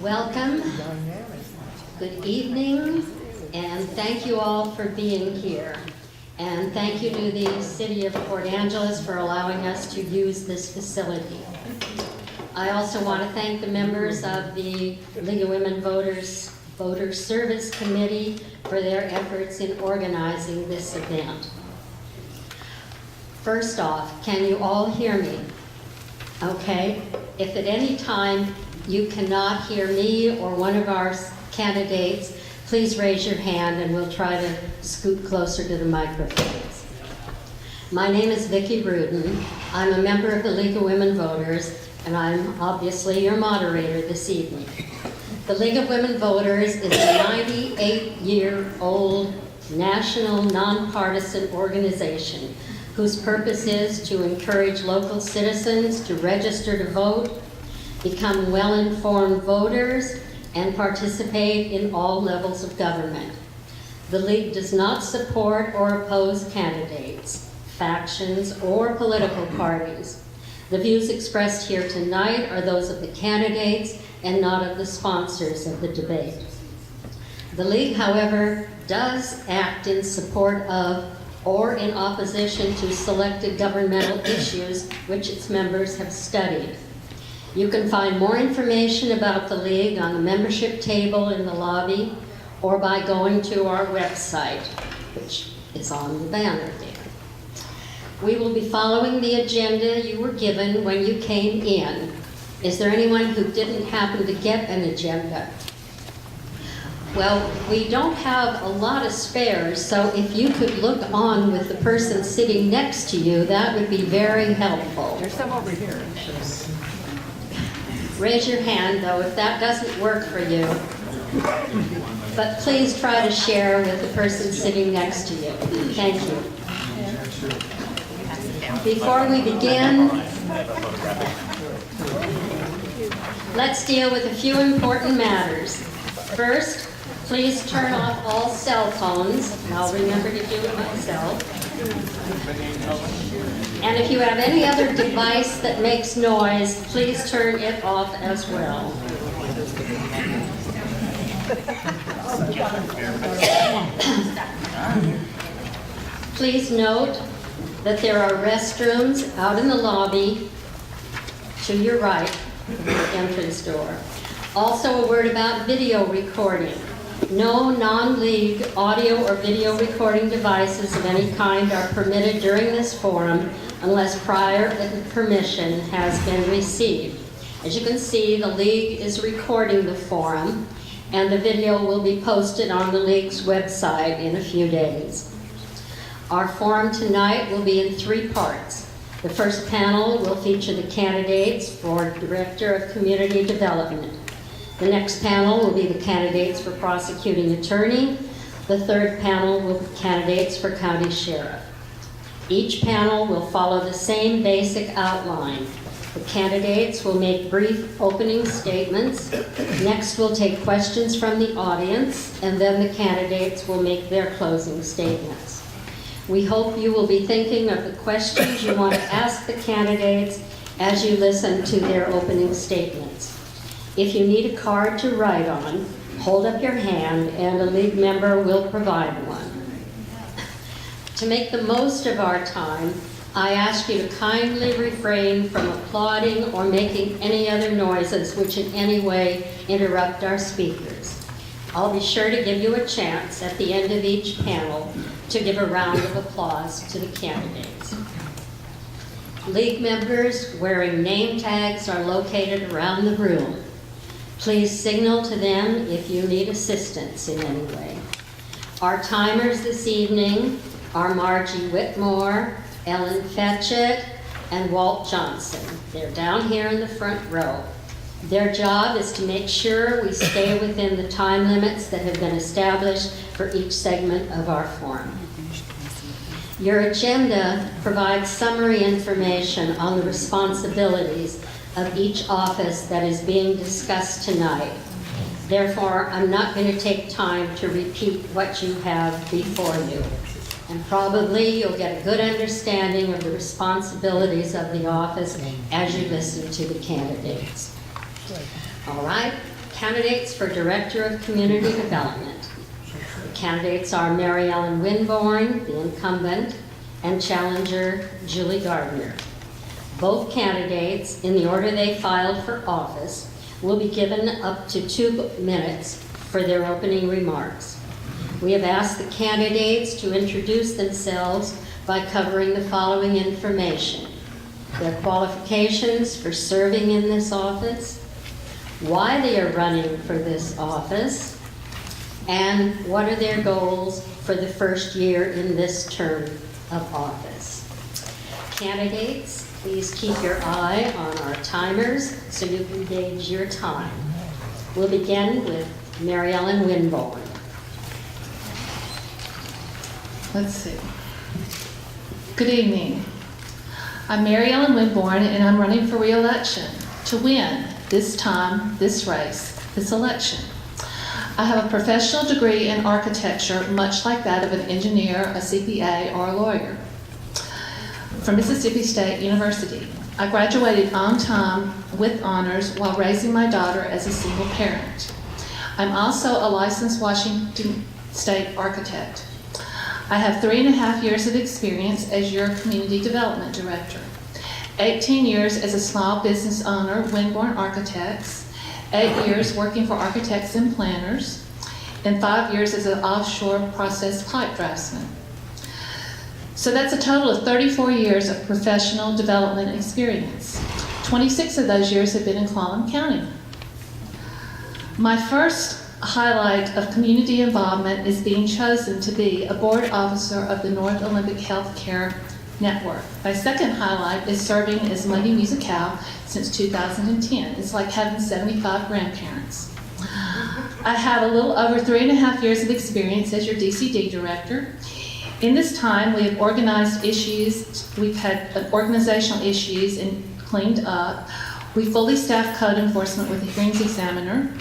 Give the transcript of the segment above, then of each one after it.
Welcome, good evening, and thank you all for being here. And thank you to the City of Port Angeles for allowing us to use this facility. I also want to thank the members of the League of Women Voters Voter Service Committee for their efforts in organizing this event. First off, can you all hear me? Okay. If at any time you cannot hear me or one of our candidates, please raise your hand and we'll try to scoot closer to the microphones. My name is Vicki Rudin. I'm a member of the League of Women Voters, and I'm obviously your moderator this evening. The League of Women Voters is a 98-year-old national nonpartisan organization whose purpose is to encourage local citizens to register to vote, become well-informed voters, and participate in all levels of government. The League does not support or oppose candidates, factions, or political parties. The views expressed here tonight are those of the candidates and not of the sponsors of the debate. The League, however, does act in support of or in opposition to selected governmental issues which its members have studied. You can find more information about the League on the membership table in the lobby or by going to our website, which is on the banner there. We will be following the agenda you were given when you came in. Is there anyone who didn't happen to get an agenda? Well, we don't have a lot of spares, so if you could look on with the person sitting next to you, that would be very helpful. There's some over here. Raise your hand, though, if that doesn't work for you. But please try to share with the person sitting next to you. Thank you. Before we begin, let's deal with a few important matters. First, please turn off all cell phones. I'll remember to do it myself. And if you have any other device that makes noise, please turn it off as well. Please note that there are restrooms out in the lobby to your right, the entrance door. Also, a word about video recording. No non-league audio or video recording devices of any kind are permitted during this forum unless prior permission has been received. As you can see, the League is recording the forum, and the video will be posted on the League's website in a few days. Our forum tonight will be in 3 parts. The first panel will feature the candidates for Director of Community Development. The next panel will be the candidates for Prosecuting Attorney. The third panel will be candidates for County Sheriff. Each panel will follow the same basic outline. The candidates will make brief opening statements. Next, we'll take questions from the audience, and then the candidates will make their closing statements. We hope you will be thinking of the questions you want to ask the candidates as you listen to their opening statements. If you need a card to write on, hold up your hand and a League member will provide one. To make the most of our time, I ask you to kindly refrain from applauding or making any other noises which in any way interrupt our speakers. I'll be sure to give you a chance at the end of each panel to give a round of applause to the candidates. League members wearing name tags are located around the room. Please signal to them if you need assistance in any way. Our timers this evening are Margie Whitmore, Ellen Fetchett, and Walt Johnson. They're down here in the front row. Their job is to make sure we stay within the time limits that have been established for each segment of our forum. Your agenda provides summary information on the responsibilities of each office that is being discussed tonight. Therefore, I'm not going to take time to repeat what you have before you. And probably you'll get a good understanding of the responsibilities of the office as you listen to the candidates. All right, candidates for Director of Community Development. The candidates are Mary Ellen Winborn, the incumbent, and challenger Julie Gardiner. Both candidates, in the order they filed for office, will be given up to 2 minutes for their opening remarks. We have asked the candidates to introduce themselves by covering the following information: their qualifications for serving in this office, why they are running for this office, and what are their goals for the first year in this term of office. Candidates, please keep your eye on our timers so you can gauge your time. We'll begin with Mary Ellen Winborn. Let's see. Good evening. I'm Mary Ellen Winborn, and I'm running for re-election to win this time, this race, this election. I have a professional degree in architecture, much like that of an engineer, a CPA, or a lawyer, from Mississippi State University. I graduated on time with honors while raising my daughter as a single parent. I'm also a licensed Washington State architect. I have 3.5 years of experience as your Community Development Director, 18 years as a small business owner, Winborn Architects, 8 years working for architects and planners, and 5 years as an offshore process pipe draftsman. So that's a total of 34 years of professional development experience. 26 of those years have been in Clallam County. My first highlight of community involvement is being chosen to be a board officer of the North Olympic Healthcare Network. My second highlight is serving as Monday Musicale since 2010. It's like having 75 grandparents. I have a little over 3.5 years of experience as your DCD director. In this time, we have organized issues, we've had organizational issues and cleaned up. We fully staffed code enforcement with a hearings examiner.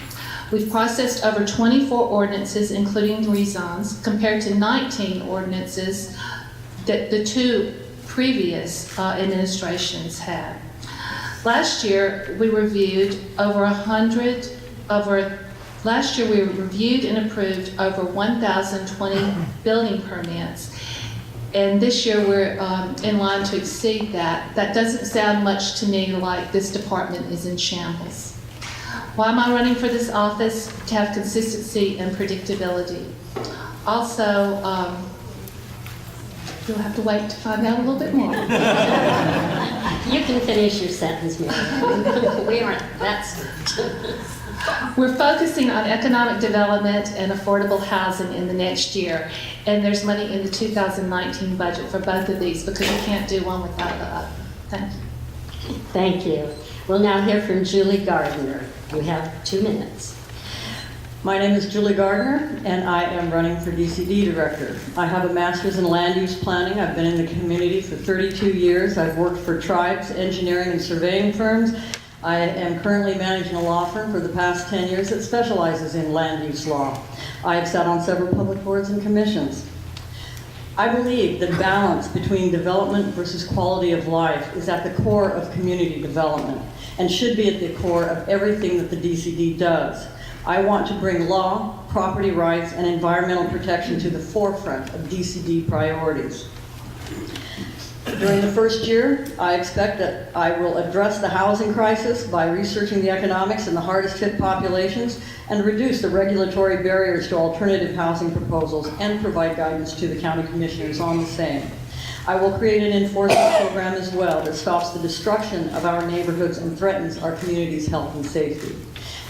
We've processed over 24 ordinances, including rezons, compared to 19 ordinances that the 2 previous administrations had. Last year, we reviewed last year we reviewed and approved over 1,020 building permits. And this year we're in line to exceed that. That doesn't sound much to me like this department is in shambles. Why am I running for this office? To have consistency and predictability. Also, you'll have to wait to find out a little bit more. You can finish your sentence, Mary. We aren't that strict. We're focusing on economic development and affordable housing in the next year, and there's money in the 2019 budget for both of these because you can't do one without the other. Thank you. Thank you. We'll now hear from Julie Gardiner. You have 2 minutes. My name is Julie Gardiner, and I am running for DCD Director. I have a master's in land use planning. I've been in the community for 32 years. I've worked for tribes, engineering, and surveying firms. I am currently managing a law firm for the past 10 years that specializes in land use law. I have sat on several public boards and commissions. I believe that balance between development versus quality of life is at the core of community development and should be at the core of everything that the DCD does. I want to bring law, property rights, and environmental protection to the forefront of DCD priorities. During the first year, I expect that I will address the housing crisis by researching the economics in the hardest hit populations and reduce the regulatory barriers to alternative housing proposals and provide guidance to the county commissioners on the same. I will create an enforcement program as well that stops the destruction of our neighborhoods and threatens our community's health and safety.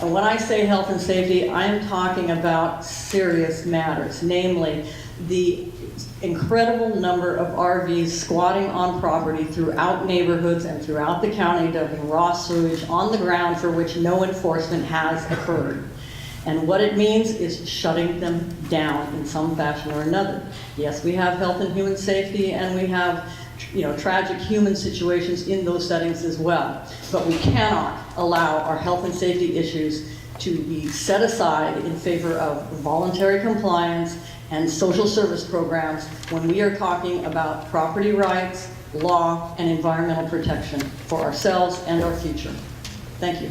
And when I say health and safety, I am talking about serious matters, namely the incredible number of RVs squatting on property throughout neighborhoods and throughout the county, dumping raw sewage on the ground for which no enforcement has occurred. And what it means is shutting them down in some fashion or another. Yes, we have health and human safety, and we have tragic human situations in those settings as well. But we cannot allow our health and safety issues to be set aside in favor of voluntary compliance and social service programs when we are talking about property rights, law, and environmental protection for ourselves and our future. Thank you.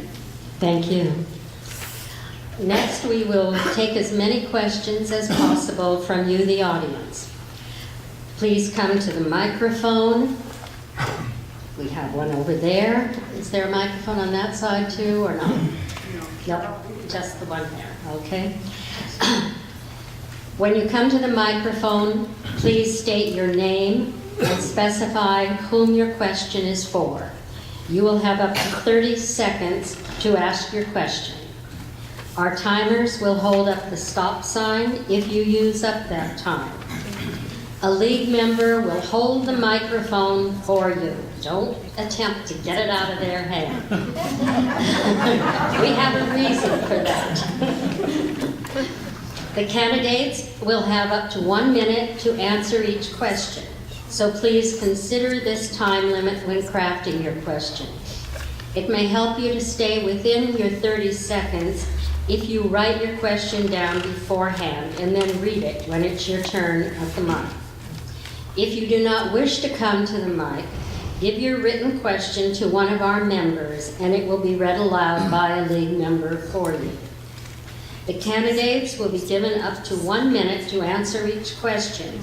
Thank you. Next, we will take as many questions as possible from you, the audience. Please come to the microphone. We have one over there. Is there a microphone on that side too, or not? Nope, just the one there, okay? When you come to the microphone, please state your name and specify whom your question is for. You will have up to 30 seconds to ask your question. Our timers will hold up the stop sign if you use up that time. A league member will hold the microphone for you. Don't attempt to get it out of their hand. We have a reason for that. The candidates will have up to 1 minute to answer each question. So please consider this time limit when crafting your question. It may help you to stay within your 30 seconds if you write your question down beforehand and then read it when it's your turn at the mic. If you do not wish to come to the mic, give your written question to one of our members and it will be read aloud by a league member for you. The candidates will be given up to 1 minute to answer each question.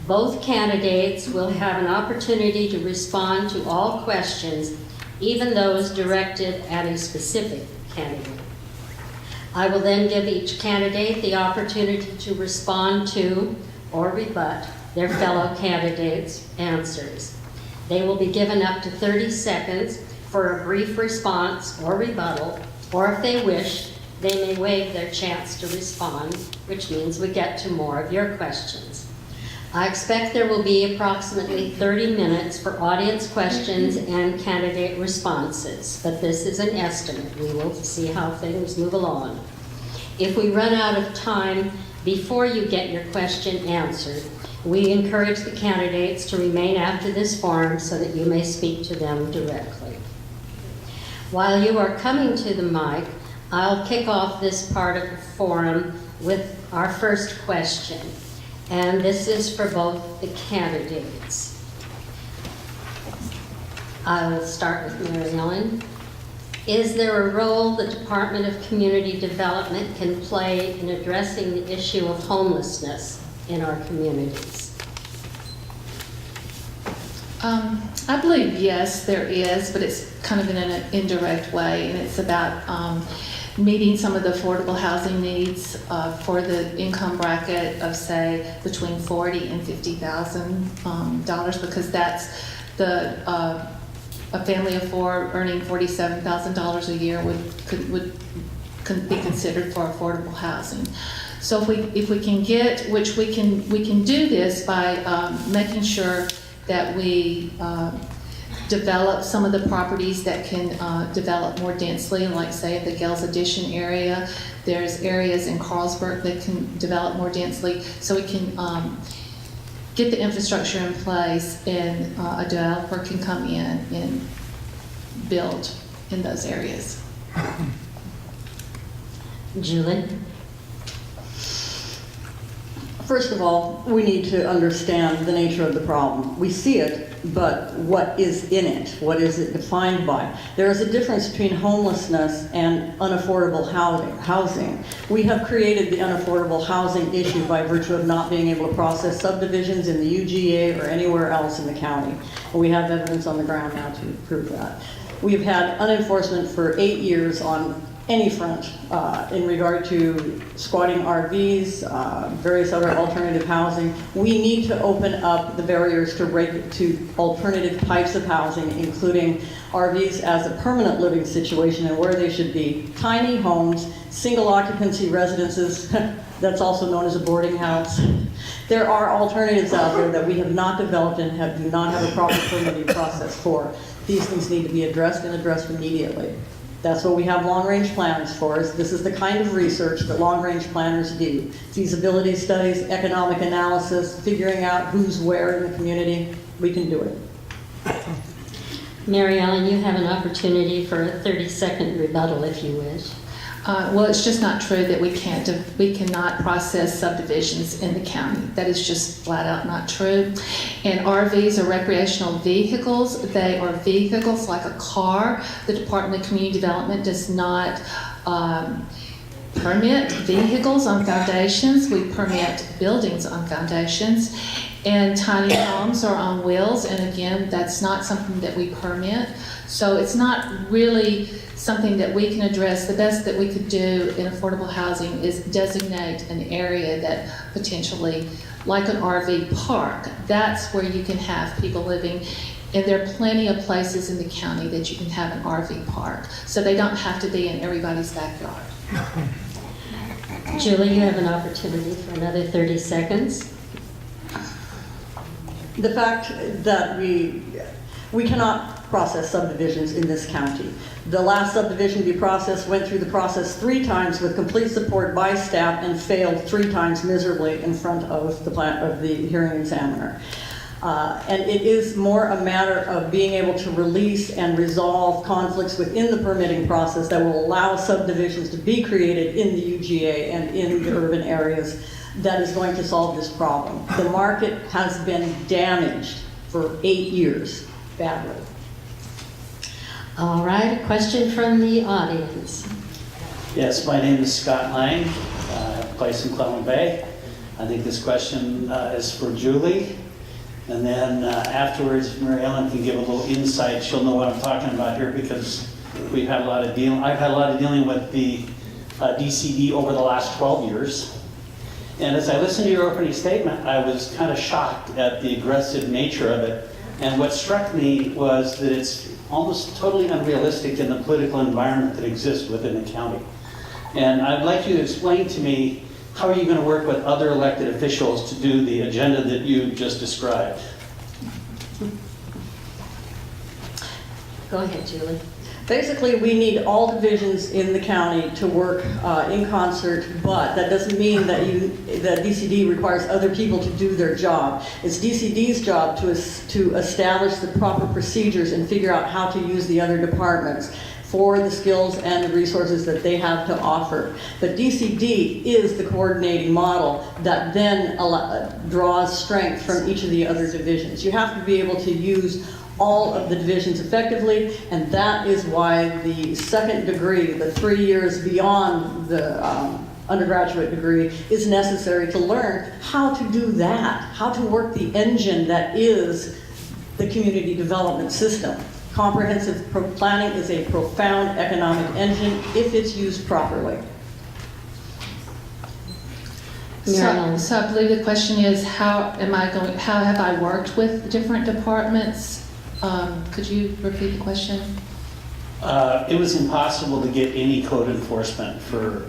Both candidates will have an opportunity to respond to all questions, even those directed at a specific candidate. I will then give each candidate the opportunity to respond to or rebut their fellow candidates' answers. They will be given up to 30 seconds for a brief response or rebuttal, or if they wish, they may waive their chance to respond, which means we get to more of your questions. I expect there will be approximately 30 minutes for audience questions and candidate responses, but this is an estimate. We will see how things move along. If we run out of time before you get your question answered, we encourage the candidates to remain after this forum so that you may speak to them directly. While you are coming to the mic, I'll kick off this part of the forum with our first question, and this is for both the candidates. I'll start with Mary Ellen. Is there a role the Department of Community Development can play in addressing the issue of homelessness in our communities? I believe yes, there is, but it's kind of in an indirect way, and it's about meeting some of the affordable housing needs for the income bracket of, say, between $40,000 and $50,000, because that's a family of four earning $47,000 a year would be considered for affordable housing. So if we can get, which we can do this by making sure that we develop some of the properties that can develop more densely, like say the Gales Addition area. There's areas in Carlsberg that can develop more densely, so we can get the infrastructure in place, and a developer can come in and build in those areas. Julie? First of all, we need to understand the nature of the problem. We see it, but what is in it? What is it defined by? There is a difference between homelessness and unaffordable housing. We have created the unaffordable housing issue by virtue of not being able to process subdivisions in the UGA or anywhere else in the county. We have evidence on the ground now to prove that. We've had unenforcement for 8 years on any front in regard to squatting RVs, various other alternative housing. We need to open up the barriers to alternative types of housing, including RVs as a permanent living situation and where they should be. Tiny homes, single occupancy residences, that's also known as a boarding house. There are alternatives out there that we have not developed and do not have a proper permitting process for. These things need to be addressed and addressed immediately. That's what we have long-range planners for. This is the kind of research that long-range planners do. Feasibility studies, economic analysis, figuring out who's where in the community. We can do it. Mary Ellen, you have an opportunity for a 30-second rebuttal if you wish. Well, it's just not true that we cannot process subdivisions in the county. That is just flat out not true. And RVs are recreational vehicles. They are vehicles like a car. The Department of Community Development does not permit vehicles on foundations, we permit buildings on foundations, and tiny homes are on wheels, and again, that's not something that we permit. So it's not really something that we can address. The best that we could do in affordable housing is designate an area that potentially, like an RV park, that's where you can have people living. And there are plenty of places in the county that you can have an RV park, so they don't have to be in everybody's backyard. Julie, you have an opportunity for another 30 seconds. The fact that we cannot process subdivisions in this county. The last subdivision to be processed went through the process 3 times with complete support by staff and failed 3 times miserably in front of the hearing examiner. And it is more a matter of being able to release and resolve conflicts within the permitting process that will allow subdivisions to be created in the UGA and in the urban areas that is going to solve this problem. The market has been damaged for 8 years, badly. All right, a question from the audience. Yes, my name is Scott Lang. I have a place in Clallam Bay. I think this question is for Julie. And then afterwards, Mary Ellen can give a little insight. She'll know what I'm talking about here because I've had a lot of dealing with the DCD over the last 12 years. And as I listened to your opening statement, I was kind of shocked at the aggressive nature of it. And what struck me was that it's almost totally unrealistic in the political environment that exists within the county. And I'd like you to explain to me, how are you going to work with other elected officials to do the agenda that you just described? Go ahead, Julie. Basically, we need all divisions in the county to work in concert, but that doesn't mean that DCD requires other people to do their job. It's DCD's job to establish the proper procedures and figure out how to use the other departments for the skills and the resources that they have to offer. But DCD is the coordinating model that then draws strength from each of the other divisions. You have to be able to use all of the divisions effectively, and that is why the second degree, the 3 years beyond the undergraduate degree, is necessary to learn how to do that, how to work the engine that is the community development system. Comprehensive planning is a profound economic engine if it's used properly. So I believe the question is, how have I worked with different departments? Could you repeat the question? It was impossible to get any code enforcement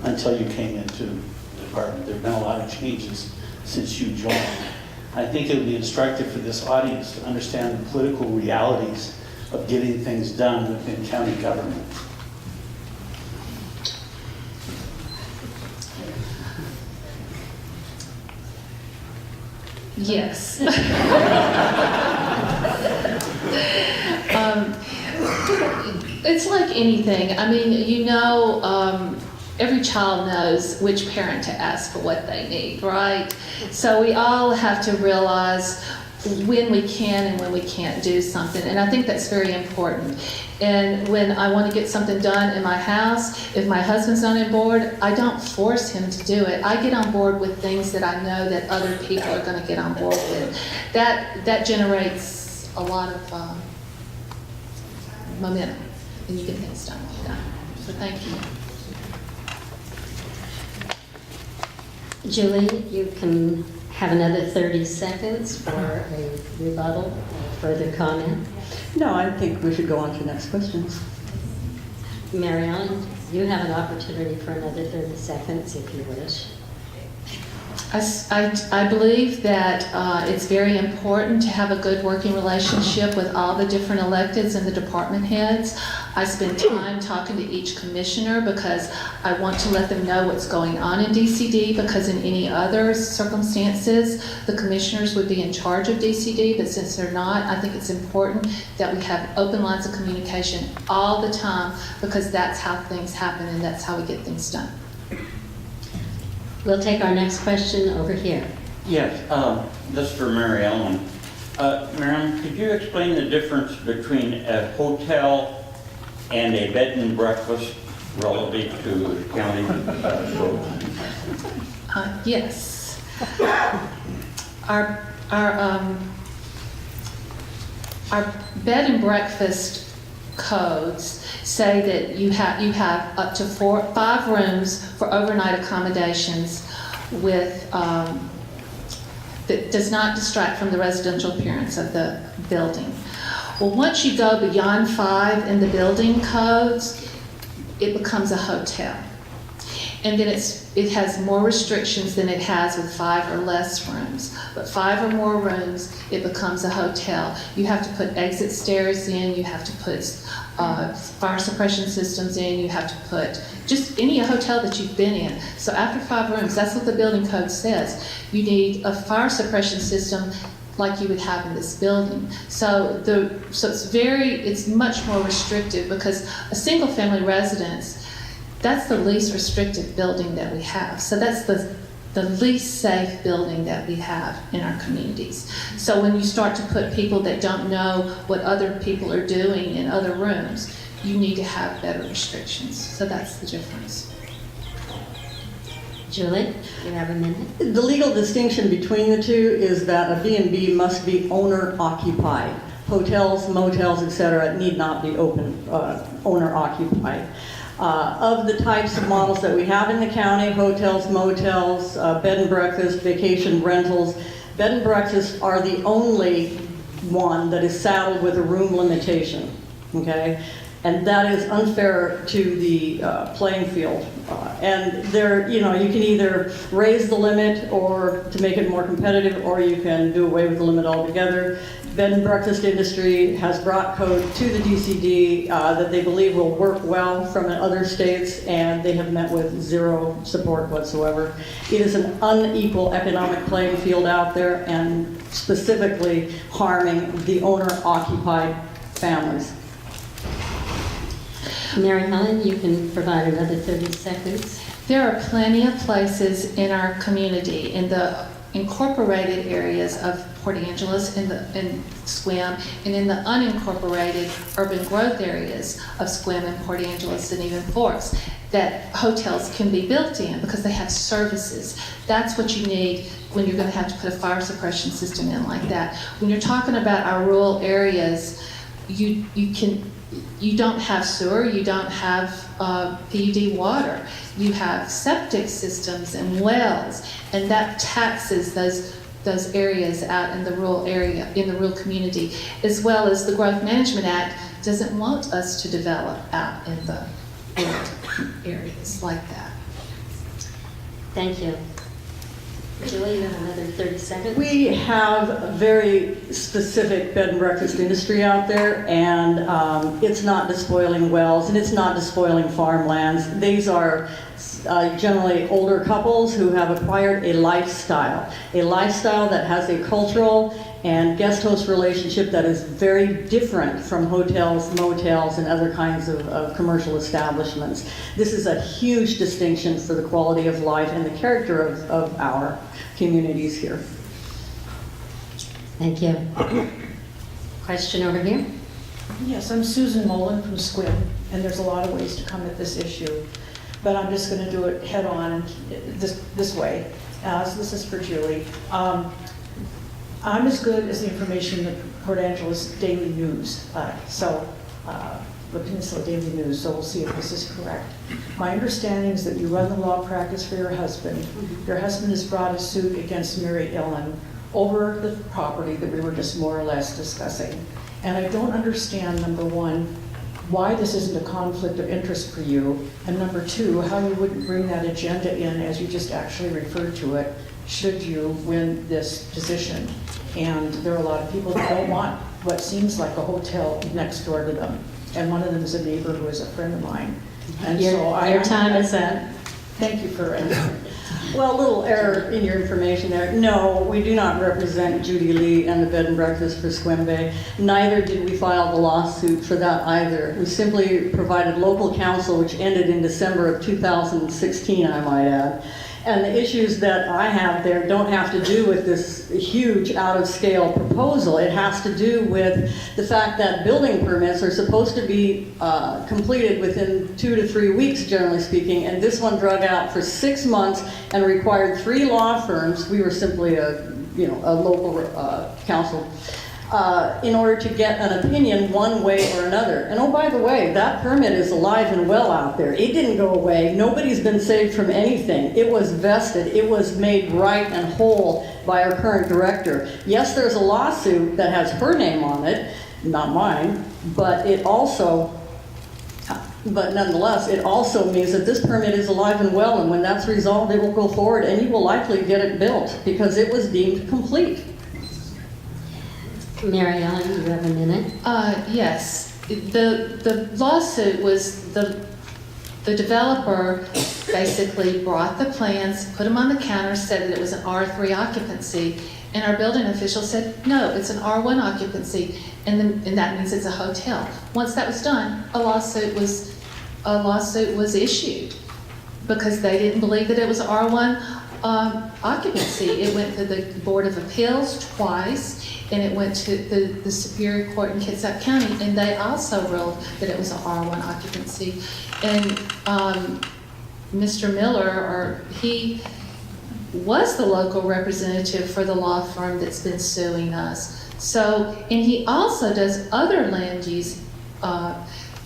until you came into the department. There have been a lot of changes since you joined. I think it would be instructive for this audience to understand the political realities of getting things done within county government. Yes. It's like anything. I mean, every child knows which parent to ask for what they need, right? So we all have to realize when we can and when we can't do something, and I think that's very important. And when I want to get something done in my house, if my husband's not on board, I don't force him to do it. I get on board with things that I know that other people are going to get on board with. That generates a lot of momentum, and you get things done. So thank you. Julie, you can have another 30 seconds for a rebuttal or further comment. No, I think we should go on to the next questions. Mary Ellen, you have an opportunity for another 30 seconds if you wish. I believe that it's very important to have a good working relationship with all the different electeds and the department heads. I spend time talking to each commissioner because I want to let them know what's going on in DCD, because in any other circumstances, the commissioners would be in charge of DCD, but since they're not, I think it's important that we have open lines of communication all the time, because that's how things happen and that's how we get things done. We'll take our next question over here. Yes, this is for Mary Ellen. Mary Ellen, could you explain the difference between a hotel and a bed and breakfast? relative to county code? Yes. Our bed and breakfast codes say that you have up to 5 rooms for overnight accommodations with, that does not distract from the residential appearance of the building. Well, once you go beyond 5 in the building codes, it becomes a hotel. And then it has more restrictions than it has with 5 or less rooms. But 5 or more rooms, it becomes a hotel. You have to put exit stairs in, you have to put fire suppression systems in, you have to put just any hotel that you've been in. So after 5 rooms, that's what the building code says. You need a fire suppression system like you would have in this building. So it's much more restrictive, because a single family residence, that's the least restrictive building that we have. So that's the least safe building that we have in our communities. So when you start to put people that don't know what other people are doing in other rooms, you need to have better restrictions. So that's the difference. Julie, you have a minute. The legal distinction between the two is that a B&B must be owner-occupied. Hotels, motels, etc. need not be owner-occupied. Of the types of models that we have in the county, hotels, motels, bed and breakfast, vacation rentals, bed and breakfast are the only one that is saddled with a room limitation, okay? And that is unfair to the playing field. And there, you can either raise the limit or to make it more competitive, or you can do away with the limit altogether. Bed and breakfast industry has brought code to the DCD that they believe will work well from other states, and they have met with zero support whatsoever. It is an unequal economic playing field out there, and specifically harming the owner-occupied families. Mary Ellen, you can provide another 30 seconds. There are plenty of places in our community, in the incorporated areas of Port Angeles and Sequim, and in the unincorporated urban growth areas of Sequim and Port Angeles and even Forks, that hotels can be built in because they have services. That's what you need when you're going to have to put a fire suppression system in like that. When you're talking about our rural areas, you don't have sewer, you don't have PUD water. You have septic systems and wells, and that taxes those areas out in the rural area, in the rural community, as well as the Growth Management Act doesn't want us to develop out in the rural areas like that. Thank you. Julie, you have another 30 seconds. We have a very specific bed and breakfast industry out there, and it's not despoiling wells, and it's not despoiling farmlands. These are generally older couples who have acquired a lifestyle that has a cultural and guest host relationship that is very different from hotels, motels, and other kinds of commercial establishments. This is a huge distinction for the quality of life and the character of our communities here. Thank you. Question over here. Yes, I'm Susan Mullen from Sequim, and there's a lot of ways to come at this issue, but I'm just going to do it head on this way. So this is for Julie. I'm as good as the information in the Port Angeles Daily News, the Peninsula Daily News, so we'll see if this is correct. My understanding is that you run the law practice for your husband. Your husband has brought a suit against Mary Ellen over the property that we were just more or less discussing. And I don't understand, number one, why this isn't a conflict of interest for you, and number two, how you wouldn't bring that agenda in as you just actually referred to it, should you win this position. And there are a lot of people that don't want what seems like a hotel next door to them. And one of them is a neighbor who is a friend of mine. And Your time is up. Thank you for answering. Well, a little error in your information there. No, we do not represent Judy Lee and the bed and breakfast for Sequim Bay. Neither did we file the lawsuit for that either. We simply provided local counsel, which ended in December of 2016, I might add. And the issues that I have there don't have to do with this huge out-of-scale proposal. It has to do with the fact that building permits are supposed to be completed within 2 to 3 weeks, generally speaking, and this one drug out for 6 months and required 3 law firms. We were simply a local council. In order to get an opinion one way or another. And oh, by the way, that permit is alive and well out there. It didn't go away. Nobody's been saved from anything. It was vested. It was made right and whole by our current director. Yes, there's a lawsuit that has her name on it, not mine, but nonetheless, it also means that this permit is alive and well, and when that's resolved, it will go forward, and you will likely get it built because it was deemed complete. Mary Ellen, you have a minute. Yes, the lawsuit was the developer basically brought the plans, put them on the counter, said that it was an R3 occupancy, and our building official said, no, it's an R1 occupancy, and that means it's a hotel. Once that was done, a lawsuit was issued because they didn't believe that it was R1 occupancy. It went to the Board of Appeals twice, and it went to the Superior Court in Kitsap County, and they also ruled that it was an R1 occupancy. And Mr. Miller, he was the local representative for the law firm that's been suing us. So, and he also does other land use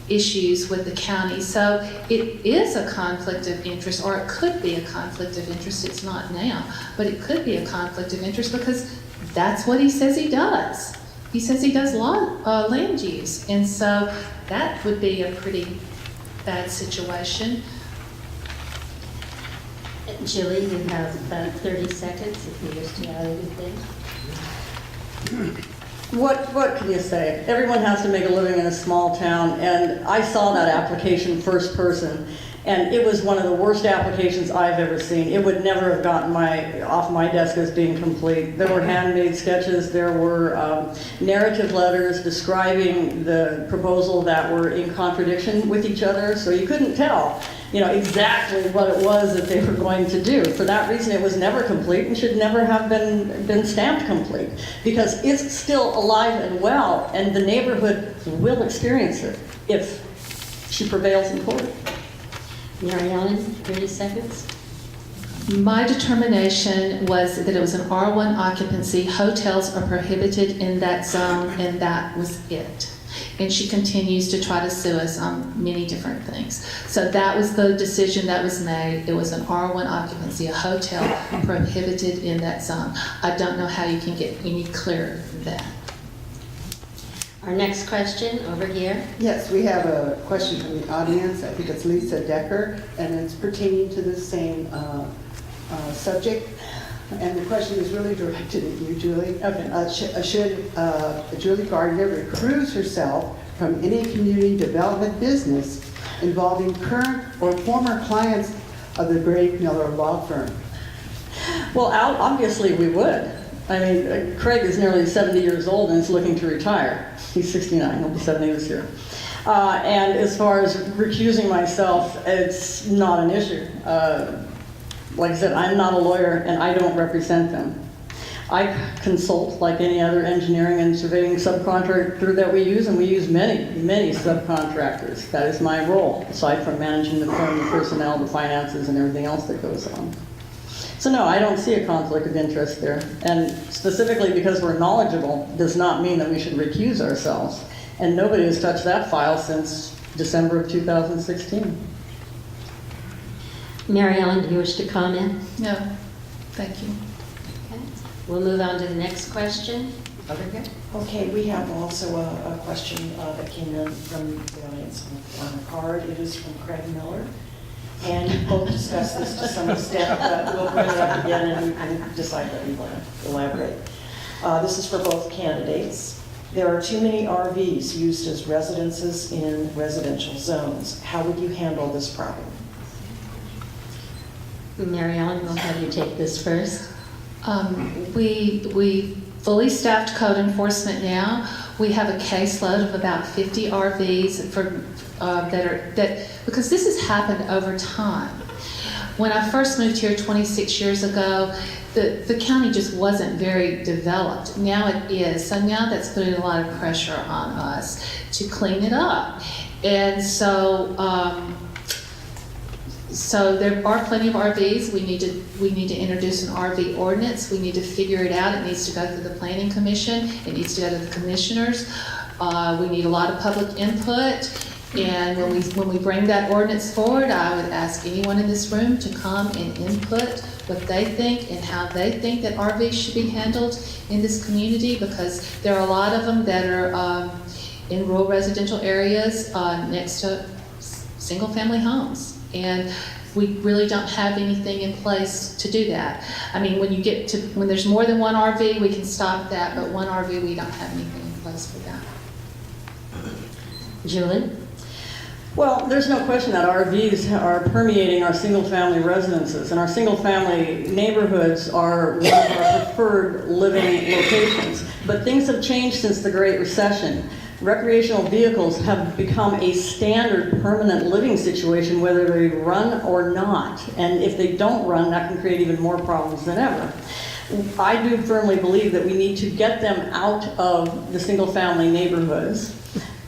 issues with the county. So it is a conflict of interest, or it could be a conflict of interest. It's not now, but it could be a conflict of interest because that's what he says he does. He says he does land use. And so that would be a pretty bad situation. Julie, you have about 30 seconds if you wish to add anything. What can you say? Everyone has to make a living in a small town, and I saw that application first person, and it was one of the worst applications I've ever seen. It would never have gotten off my desk as being complete. There were handmade sketches, there were narrative letters describing the proposal that were in contradiction with each other, so you couldn't tell, exactly what it was that they were going to do. For that reason, it was never complete and should never have been stamped complete, because it's still alive and well, and the neighborhood will experience it if she prevails in court. Mary Ellen, 30 seconds. My determination was that it was an R1 occupancy. Hotels are prohibited in that zone, and that was it. And she continues to try to sue us on many different things. So that was the decision that was made. It was an R1 occupancy, a hotel prohibited in that zone. I don't know how you can get any clearer than that. Our next question over here. Yes, we have a question from the audience. I think it's Lisa Decker, and it's pertaining to the same subject. And the question is really directed at you, Julie. Okay. Should Julie Gardiner recuse herself from any community development business involving current or former clients of the Greg Miller law firm? Well, obviously we would. I mean, Craig is nearly 70 years old and is looking to retire. He's 69, he'll be 70 this year. And as far as recusing myself, it's not an issue. Like I said, I'm not a lawyer and I don't represent them. I consult like any other engineering and surveying subcontractor that we use, and we use many, many subcontractors. That is my role, aside from managing the firm, the personnel, the finances, and everything else that goes on. So no, I don't see a conflict of interest there. And specifically because we're knowledgeable does not mean that we should recuse ourselves. And nobody has touched that file since December of 2016. Mary Ellen, do you wish to comment? No, thank you. Okay. We'll move on to the next question. Over here. Okay, we have also a question that came in from the audience on the card. It is from Craig Miller. And you both discussed this to some extent, but we'll bring it up again and you can decide whether you want to elaborate. This is for both candidates. There are too many RVs used as residences in residential zones. How would you handle this problem? Mary Ellen, we'll have you take this first. We fully staffed code enforcement now. We have a caseload of about 50 RVs because this has happened over time. When I first moved here 26 years ago, the county just wasn't very developed. Now it is. So now that's putting a lot of pressure on us to clean it up. And so, so there are plenty of RVs. We need to introduce an RV ordinance. We need to figure it out. It needs to go through the Planning Commission. It needs to go to the commissioners. We need a lot of public input. And when we bring that ordinance forward, I would ask anyone in this room to come and input what they think and how they think that RVs should be handled in this community, because there are a lot of them that are in rural residential areas next to single-family homes. And we really don't have anything in place to do that. I mean, when there's more than one RV, we can stop that, but one RV, we don't have anything in place for that. Julie? Well, there's no question that RVs are permeating our single-family residences, and our single-family neighborhoods are one of our preferred living locations. But things have changed since the Great Recession. Recreational vehicles have become a standard permanent living situation, whether they run or not. And if they don't run, that can create even more problems than ever. I do firmly believe that we need to get them out of the single-family neighborhoods.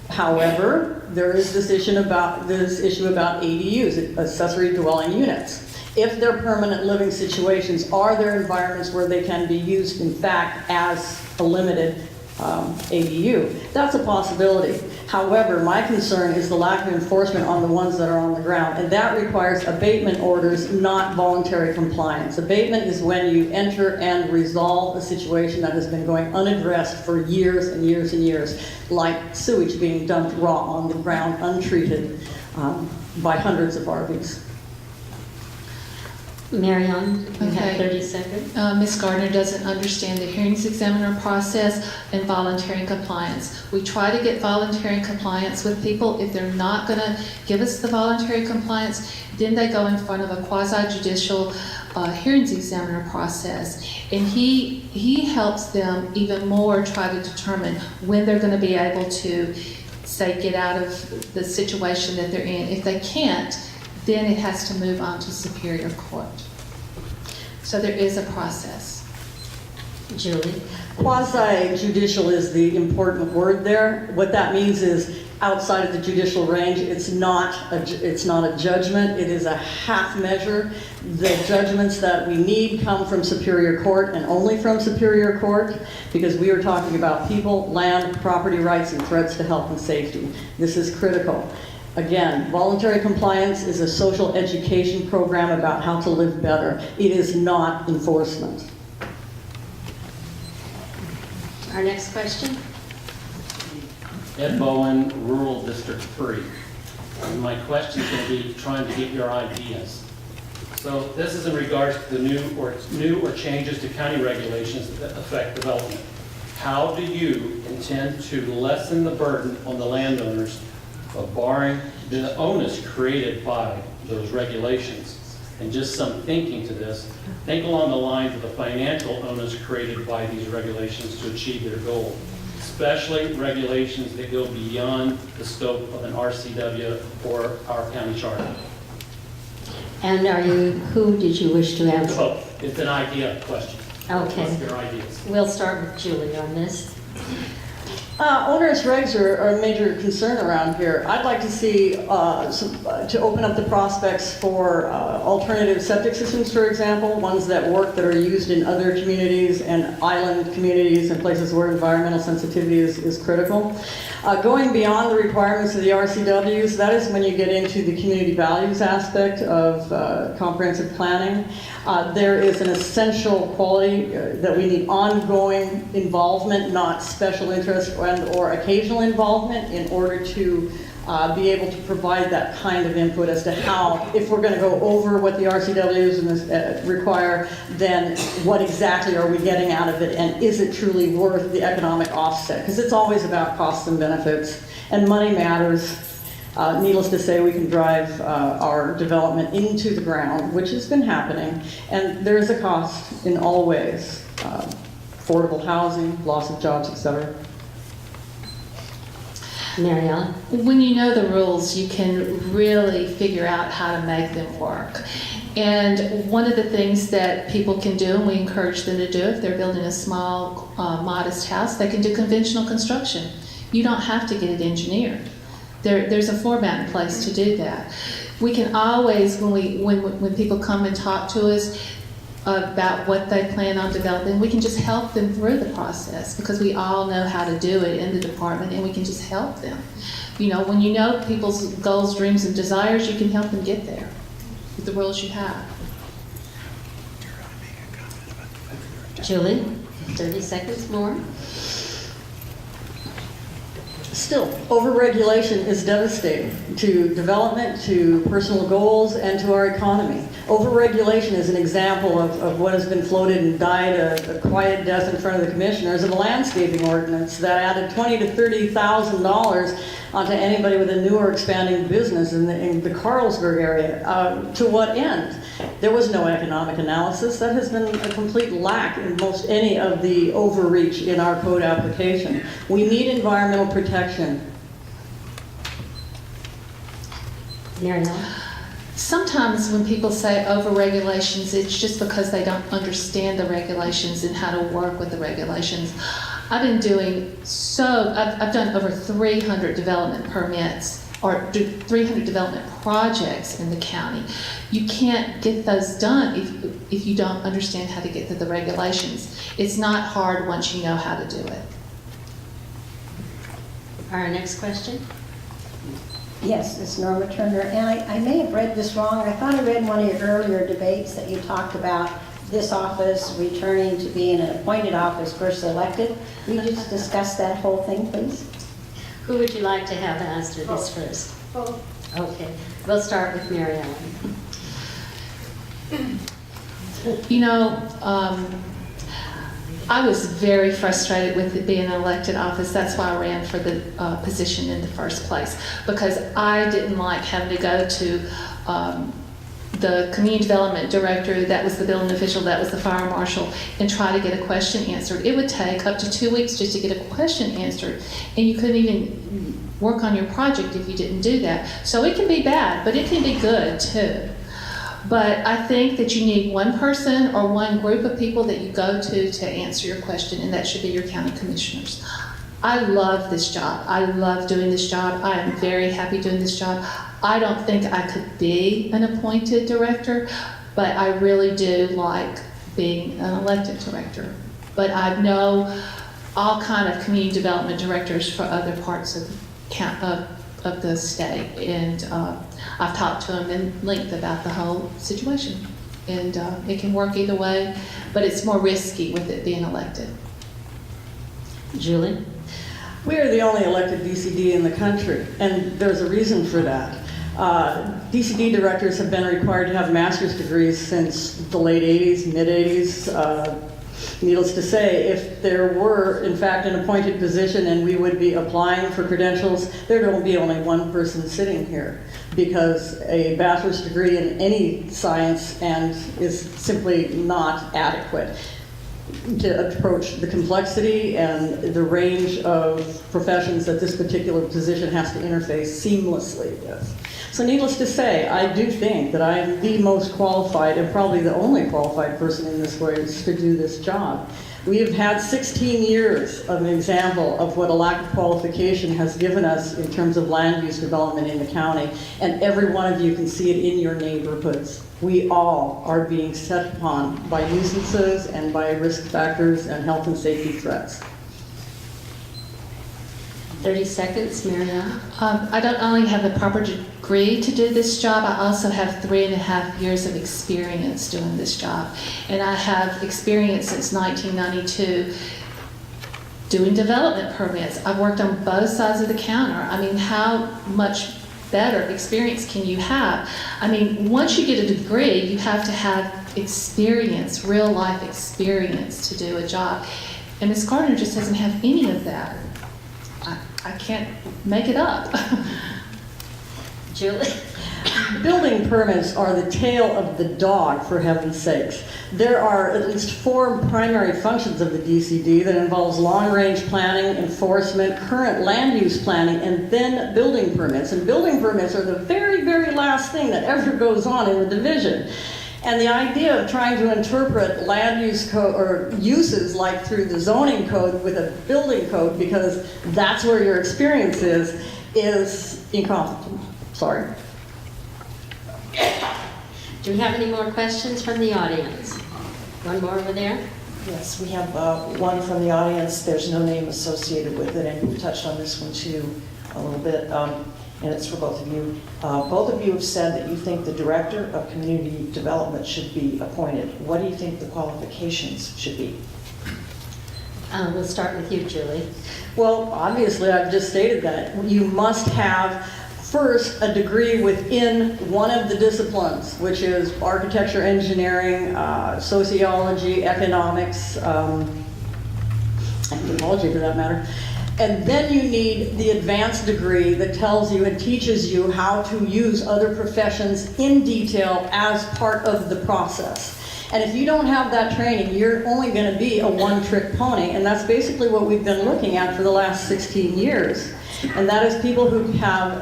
However, there is this issue about ADUs, accessory dwelling units. If they're permanent living situations, are there environments where they can be used, in fact, as a limited ADU? That's a possibility. However, my concern is the lack of enforcement on the ones that are on the ground, and that requires abatement orders, not voluntary compliance. Abatement is when you enter and resolve a situation that has been going unaddressed for years and years and years, like sewage being dumped raw on the ground, untreated, by hundreds of RVs. Mary Ellen, you have Okay. 30 seconds. Ms. Gardner doesn't understand the hearings examiner process and voluntary compliance. We try to get voluntary compliance with people. If they're not going to give us the voluntary compliance, then they go in front of a quasi-judicial hearings examiner process. And he helps them even more try to determine when they're going to be able to, say, get out of the situation that they're in. If they can't, then it has to move on to Superior Court. So there is a process. Julie? Quasi-judicial is the important word there. What that means is outside of the judicial range, it's not a judgment, it is a half measure. The judgments that we need come from Superior Court and only from Superior Court, because we are talking about people, land, property rights, and threats to health and safety. This is critical. Again, voluntary compliance is a social education program about how to live better. It is not enforcement. Our next question? Ed Bowen, Rural District 3. And my question is going to be trying to get your ideas. So this is in regards to the new or changes to county regulations that affect development. How do you intend to lessen the burden on the landowners of barring the onus created by those regulations? And just some thinking to this, think along the lines of the financial onus created by these regulations to achieve their goal, especially regulations that go beyond the scope of an RCW or our county charter. And who did you wish to answer? So it's an idea question. Okay. What's your ideas? We'll start with Julie on this. Onerous regs are a major concern around here. I'd like to see to open up the prospects for alternative septic systems, for example, ones that work that are used in other communities and island communities and places where environmental sensitivity is critical. Going beyond the requirements of the RCWs, that is when you get into the community values aspect of comprehensive planning. There is an essential quality that we need ongoing involvement, not special interest and or occasional involvement, in order to be able to provide that kind of input as to how, if we're going to go over what the RCWs require, then what exactly are we getting out of it, and is it truly worth the economic offset? Because it's always about costs and benefits, and money matters. Needless to say, we can drive our development into the ground, which has been happening, and there is a cost in all ways. Affordable housing, loss of jobs, etc. Mary Ellen? When you know the rules, you can really figure out how to make them work. And one of the things that people can do, and we encourage them to do if they're building a small, modest house, they can do conventional construction. You don't have to get it engineered. There's a format in place to do that. We can always, when people come and talk to us about what they plan on developing, we can just help them through the process because we all know how to do it in the department, and we can just help them. You know, when you know people's goals, dreams, and desires, you can help them get there with the rules you have. Julie, 30 seconds more. Still, overregulation is devastating to development, to personal goals, and to our economy. Overregulation is an example of what has been floated and died a quiet death in front of the commissioners of a landscaping ordinance that added $20,000 to $30,000 onto anybody with a new or expanding business in the Carlsberg area. To what end? There was no economic analysis. That has been a complete lack in most any of the overreach in our code application. We need environmental protection. Mary Ellen? Sometimes when people say over-regulations, it's just because they don't understand the regulations and how to work with the regulations. I've done over 300 development permits or 300 development projects in the county. You can't get those done if you don't understand how to get to the regulations. It's not hard once you know how to do it. Our next question. Yes, it's Norma Turner, and I may have read this wrong. I thought I read in one of your earlier debates that you talked about this office returning to being an appointed office versus elected. Will you just discuss that whole thing, please? Who would you like to have answer this first? Both. Okay, we'll start with Mary Ellen. You know, I was very frustrated with it being an elected office. That's why I ran for the position in the first place, because I didn't like having to go to the community development director, that was the building official, that was the fire marshal, and try to get a question answered. It would take up to 2 weeks just to get a question answered, and you couldn't even work on your project if you didn't do that. So it can be bad, but it can be good too. But I think that you need one person or one group of people that you go to answer your question, and that should be your county commissioners. I love this job. I love doing this job. I am very happy doing this job. I don't think I could be an appointed director, but I really do like being an elected director. But I know all kind of community development directors for other parts of the state, and I've talked to them in length about the whole situation, and it can work either way, but it's more risky with it being elected. Julie? We are the only elected DCD in the country, and there's a reason for that. DCD directors have been required to have master's degrees since the late 80s, mid 80s. Needless to say, if there were, in fact, an appointed position and we would be applying for credentials, there will be only one person sitting here, because a bachelor's degree in any science and is simply not adequate to approach the complexity and the range of professions that this particular position has to interface seamlessly with. So needless to say, I do think that I am the most qualified and probably the only qualified person in this race to do this job. We have had 16 years of an example of what a lack of qualification has given us in terms of land use development in the county, and every one of you can see it in your neighborhoods. We all are being set upon by nuisances and by risk factors and health and safety threats. 30 seconds, Mary Ellen. I don't only have the proper degree to do this job, I also have 3.5 years of experience doing this job. And I have experience since 1992 doing development permits. I've worked on both sides of the counter. I mean, how much better experience can you have? I mean, once you get a degree, you have to have experience, real life experience to do a job. And Ms. Gardiner just doesn't have any of that. I can't make it up. Julie? Building permits are the tail of the dog, for heaven's sakes. There are at least 4 primary functions of the DCD that involves long-range planning, enforcement, current land use planning, and then building permits. And building permits are the very, very last thing that ever goes on in the division. And the idea of trying to interpret land use code or uses like through the zoning code with a building code, because that's where your experience is incompetent. Sorry. Do we have any more questions from the audience? One more over there? Yes, we have one from the audience. There's no name associated with it, and you've touched on this one too a little bit, and it's for both of you. Both of you have said that you think the Director of Community Development should be appointed. What do you think the qualifications should be? We'll start with you, Julie. Well, obviously, I've just stated that. You must have, first, a degree within one of the disciplines, which is architecture, engineering, sociology, economics, anthropology for that matter. And then you need the advanced degree that tells you and teaches you how to use other professions in detail as part of the process. And if you don't have that training, you're only going to be a one-trick pony, and that's basically what we've been looking at for the last 16 years. And that is people who have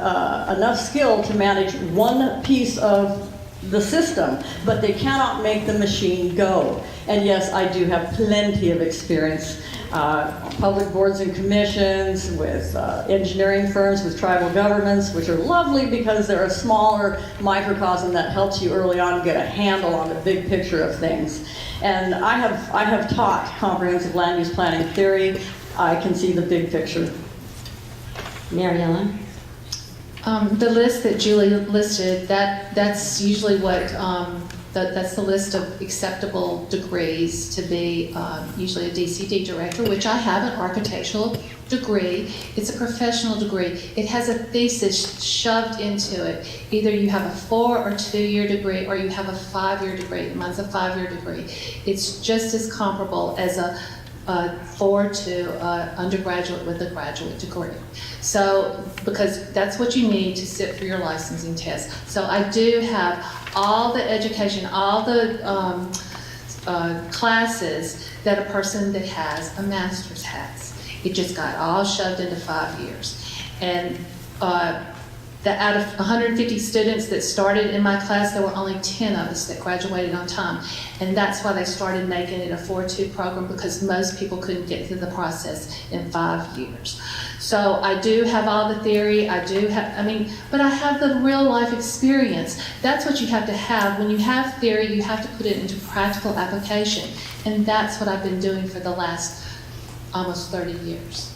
enough skill to manage one piece of the system, but they cannot make the machine go. And yes, I do have plenty of experience. Public boards and commissions, with engineering firms, with tribal governments, which are lovely because they're a smaller microcosm that helps you early on get a handle on the big picture of things. And I have taught comprehensive land use planning theory. I can see the big picture. Mary Ellen? The list that Julie listed, that's usually what, that's the list of acceptable degrees to be usually a DCD director, which I have an architectural degree. It's a professional degree. It has a thesis shoved into it. Either you have a 4 or 2 year degree, or you have a 5-year degree. Mine's a 5-year degree. It's just as comparable as a 4 to undergraduate with a graduate degree. So, because that's what you need to sit for your licensing test. So I do have all the education, all the classes that a person that has a master's has. It just got all shoved into 5 years. And out of 150 students that started in my class, there were only 10 of us that graduated on time. And that's why they started making it a 4-2 program, because most people couldn't get through the process in 5 years. So I do have all the theory, but I have the real life experience. That's what you have to have. When you have theory, you have to put it into practical application. And that's what I've been doing for the last almost 30 years.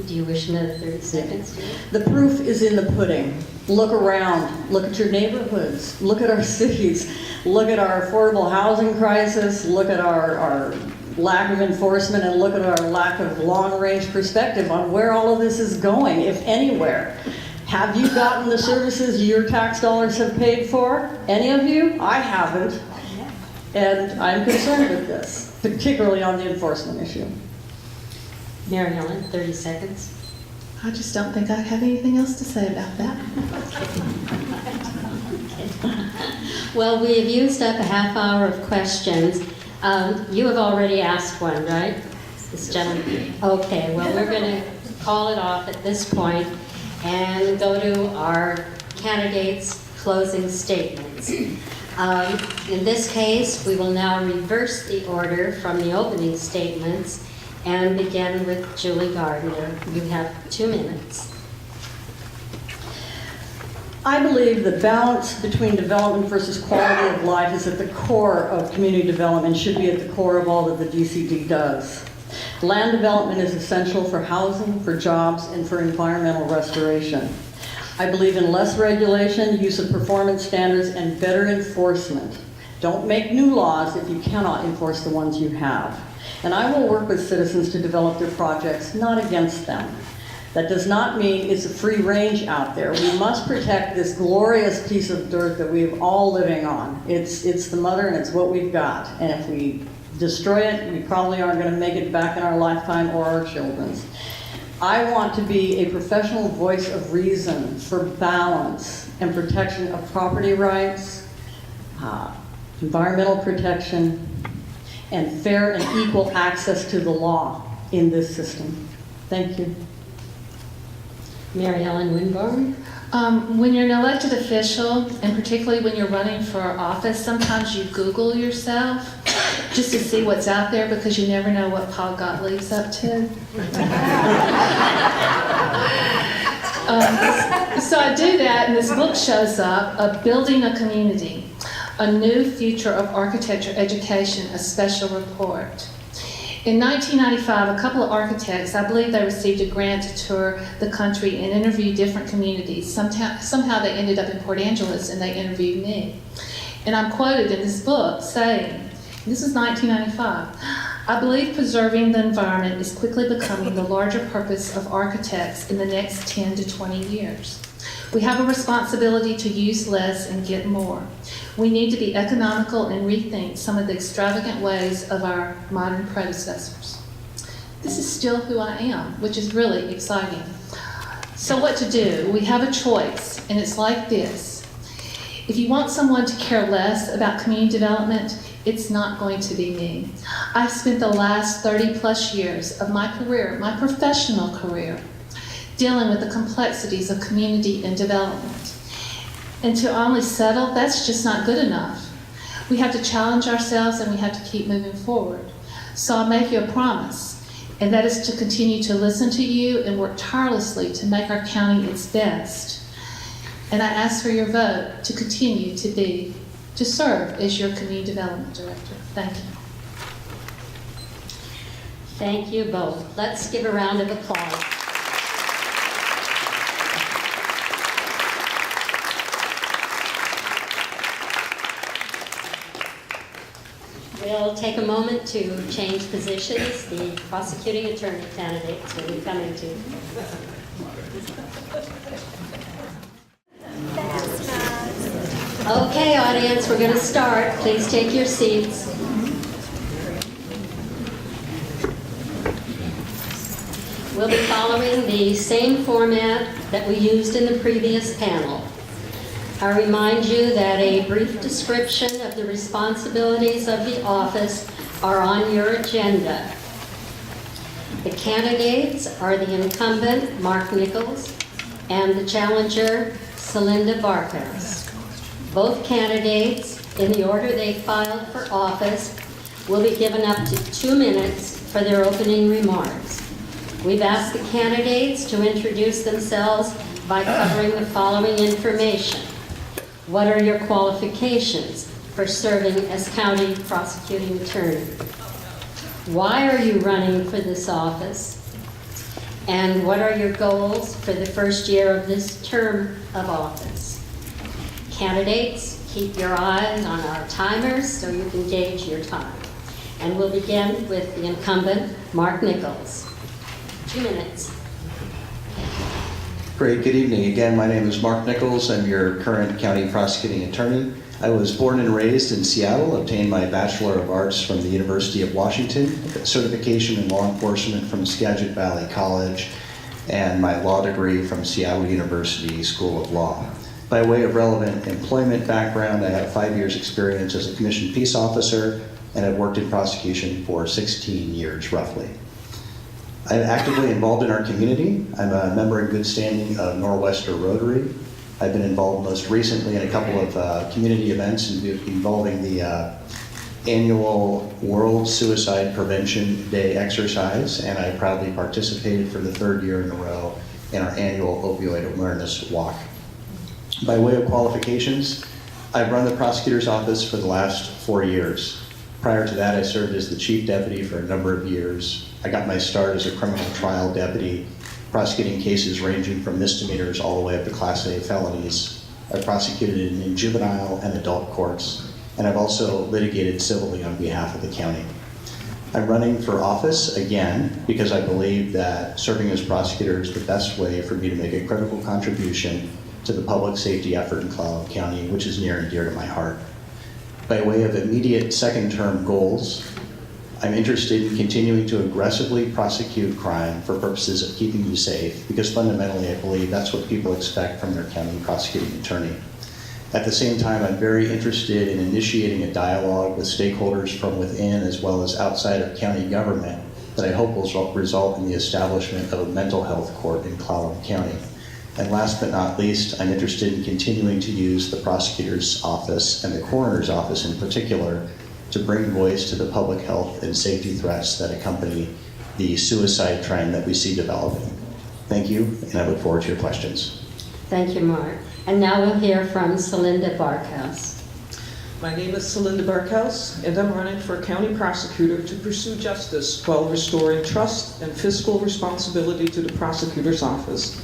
Do you wish another 30 seconds? The proof is in the pudding. Look around. Look at your neighborhoods. Look at our cities. Look at our affordable housing crisis. Look at our lack of enforcement, and look at our lack of long-range perspective on where all of this is going, if anywhere. Have you gotten the services your tax dollars have paid for? Any of you? I haven't. And I'm concerned with this, particularly on the enforcement issue. Mary Ellen, 30 seconds. I just don't think I have anything else to say about that. Well, we have used up a half hour of questions. You have already asked one, right? This gentleman. Okay, well, we're going to call it off at this point and go to our candidates' closing statements. In this case, we will now reverse the order from the opening statements and begin with Julie Gardiner. You have 2 minutes. I believe the balance between development versus quality of life is at the core of community development and should be at the core of all that the DCD does. Land development is essential for housing, for jobs, and for environmental restoration. I believe in less regulation, use of performance standards, and better enforcement. Don't make new laws if you cannot enforce the ones you have. And I will work with citizens to develop their projects, not against them. That does not mean it's a free range out there. We must protect this glorious piece of dirt that we're all living on. It's the mother and it's what we've got. And if we destroy it, we probably aren't going to make it back in our lifetime or our children's. I want to be a professional voice of reason for balance and protection of property rights, environmental protection, and fair and equal access to the law in this system. Thank you. Mary Ellen Winborn. When you're an elected official, and particularly when you're running for office, sometimes you Google yourself just to see what's out there because you never know what Paul Gottlieb's up to. So I do that, and this book shows up, of Building a Community, a New Future of Architecture Education, a special report. In 1995, a couple of architects, I believe they received a grant to tour the country and interview different communities. Somehow they ended up in Port Angeles and they interviewed me. And I'm quoted in this book saying, this is 1995, I believe preserving the environment is quickly becoming the larger purpose of architects in the next 10 to 20 years. We have a responsibility to use less and get more. We need to be economical and rethink some of the extravagant ways of our modern predecessors. This is still who I am, which is really exciting. So what to do? We have a choice, and it's like this. If you want someone to care less about community development, it's not going to be me. I've spent the last 30 plus years of my career, my professional career, dealing with the complexities of community and development. And to only settle, that's just not good enough. We have to challenge ourselves and we have to keep moving forward. So I'll make you a promise, and that is to continue to listen to you and work tirelessly to make our county its best. And I ask for your vote to continue to serve as your Community Development Director. Thank you. Thank you both. Let's give a round of applause. We'll take a moment to change positions. The prosecuting attorney candidates will be coming to. Okay, audience, we're going to start. Please take your seats. We'll be following the same format that we used in the previous panel. I remind you that a brief description of the responsibilities of the office are on your agenda. The candidates are the incumbent, Mark Nichols, and the challenger, Selinda Barkhuis. Both candidates, in the order they filed for office, will be given up to 2 minutes for their opening remarks. We've asked the candidates to introduce themselves by covering the following information. What are your qualifications for serving as county prosecuting attorney? Why are you running for this office? And what are your goals for the first year of this term of office? Candidates, keep your eyes on our timers so you can gauge your time. And we'll begin with the incumbent, Mark Nichols. 2 minutes. Great, good evening. Again, my name is Mark Nichols. I'm your current county prosecuting attorney. I was born and raised in Seattle, obtained my Bachelor of Arts from the University of Washington, certification in law enforcement from Skagit Valley College, and my law degree from Seattle University School of Law. By way of relevant employment background, I have 5 years experience as a commissioned peace officer, and I've worked in prosecution for 16 years, roughly. I'm actively involved in our community. I'm a member in good standing of Nor'Wester Rotary. I've been involved most recently in a couple of community events involving the annual World Suicide Prevention Day exercise, and I proudly participated for the 3rd year in a row in our annual opioid awareness walk. By way of qualifications, I've run the prosecutor's office for the last 4 years. Prior to that, I served as the chief deputy for a number of years. I got my start as a criminal trial deputy, prosecuting cases ranging from misdemeanors all the way up to Class A felonies. I've prosecuted in juvenile and adult courts, and I've also litigated civilly on behalf of the county. I'm running for office again because I believe that serving as prosecutor is the best way for me to make a critical contribution to the public safety effort in Clallam County, which is near and dear to my heart. By way of immediate second-term goals, I'm interested in continuing to aggressively prosecute crime for purposes of keeping you safe, because fundamentally I believe that's what people expect from their county prosecuting attorney. At the same time, I'm very interested in initiating a dialogue with stakeholders from within as well as outside of county government that I hope will result in the establishment of a mental health court in Clallam County. And last but not least, I'm interested in continuing to use the prosecutor's office and the coroner's office in particular to bring voice to the public health and safety threats that accompany the suicide trend that we see developing. Thank you, and I look forward to your questions. Thank you, Mark. And now we'll hear from Selinda Barkhuis. My name is Selinda Barkhuis, and I'm running for county prosecutor to pursue justice while restoring trust and fiscal responsibility to the prosecutor's office.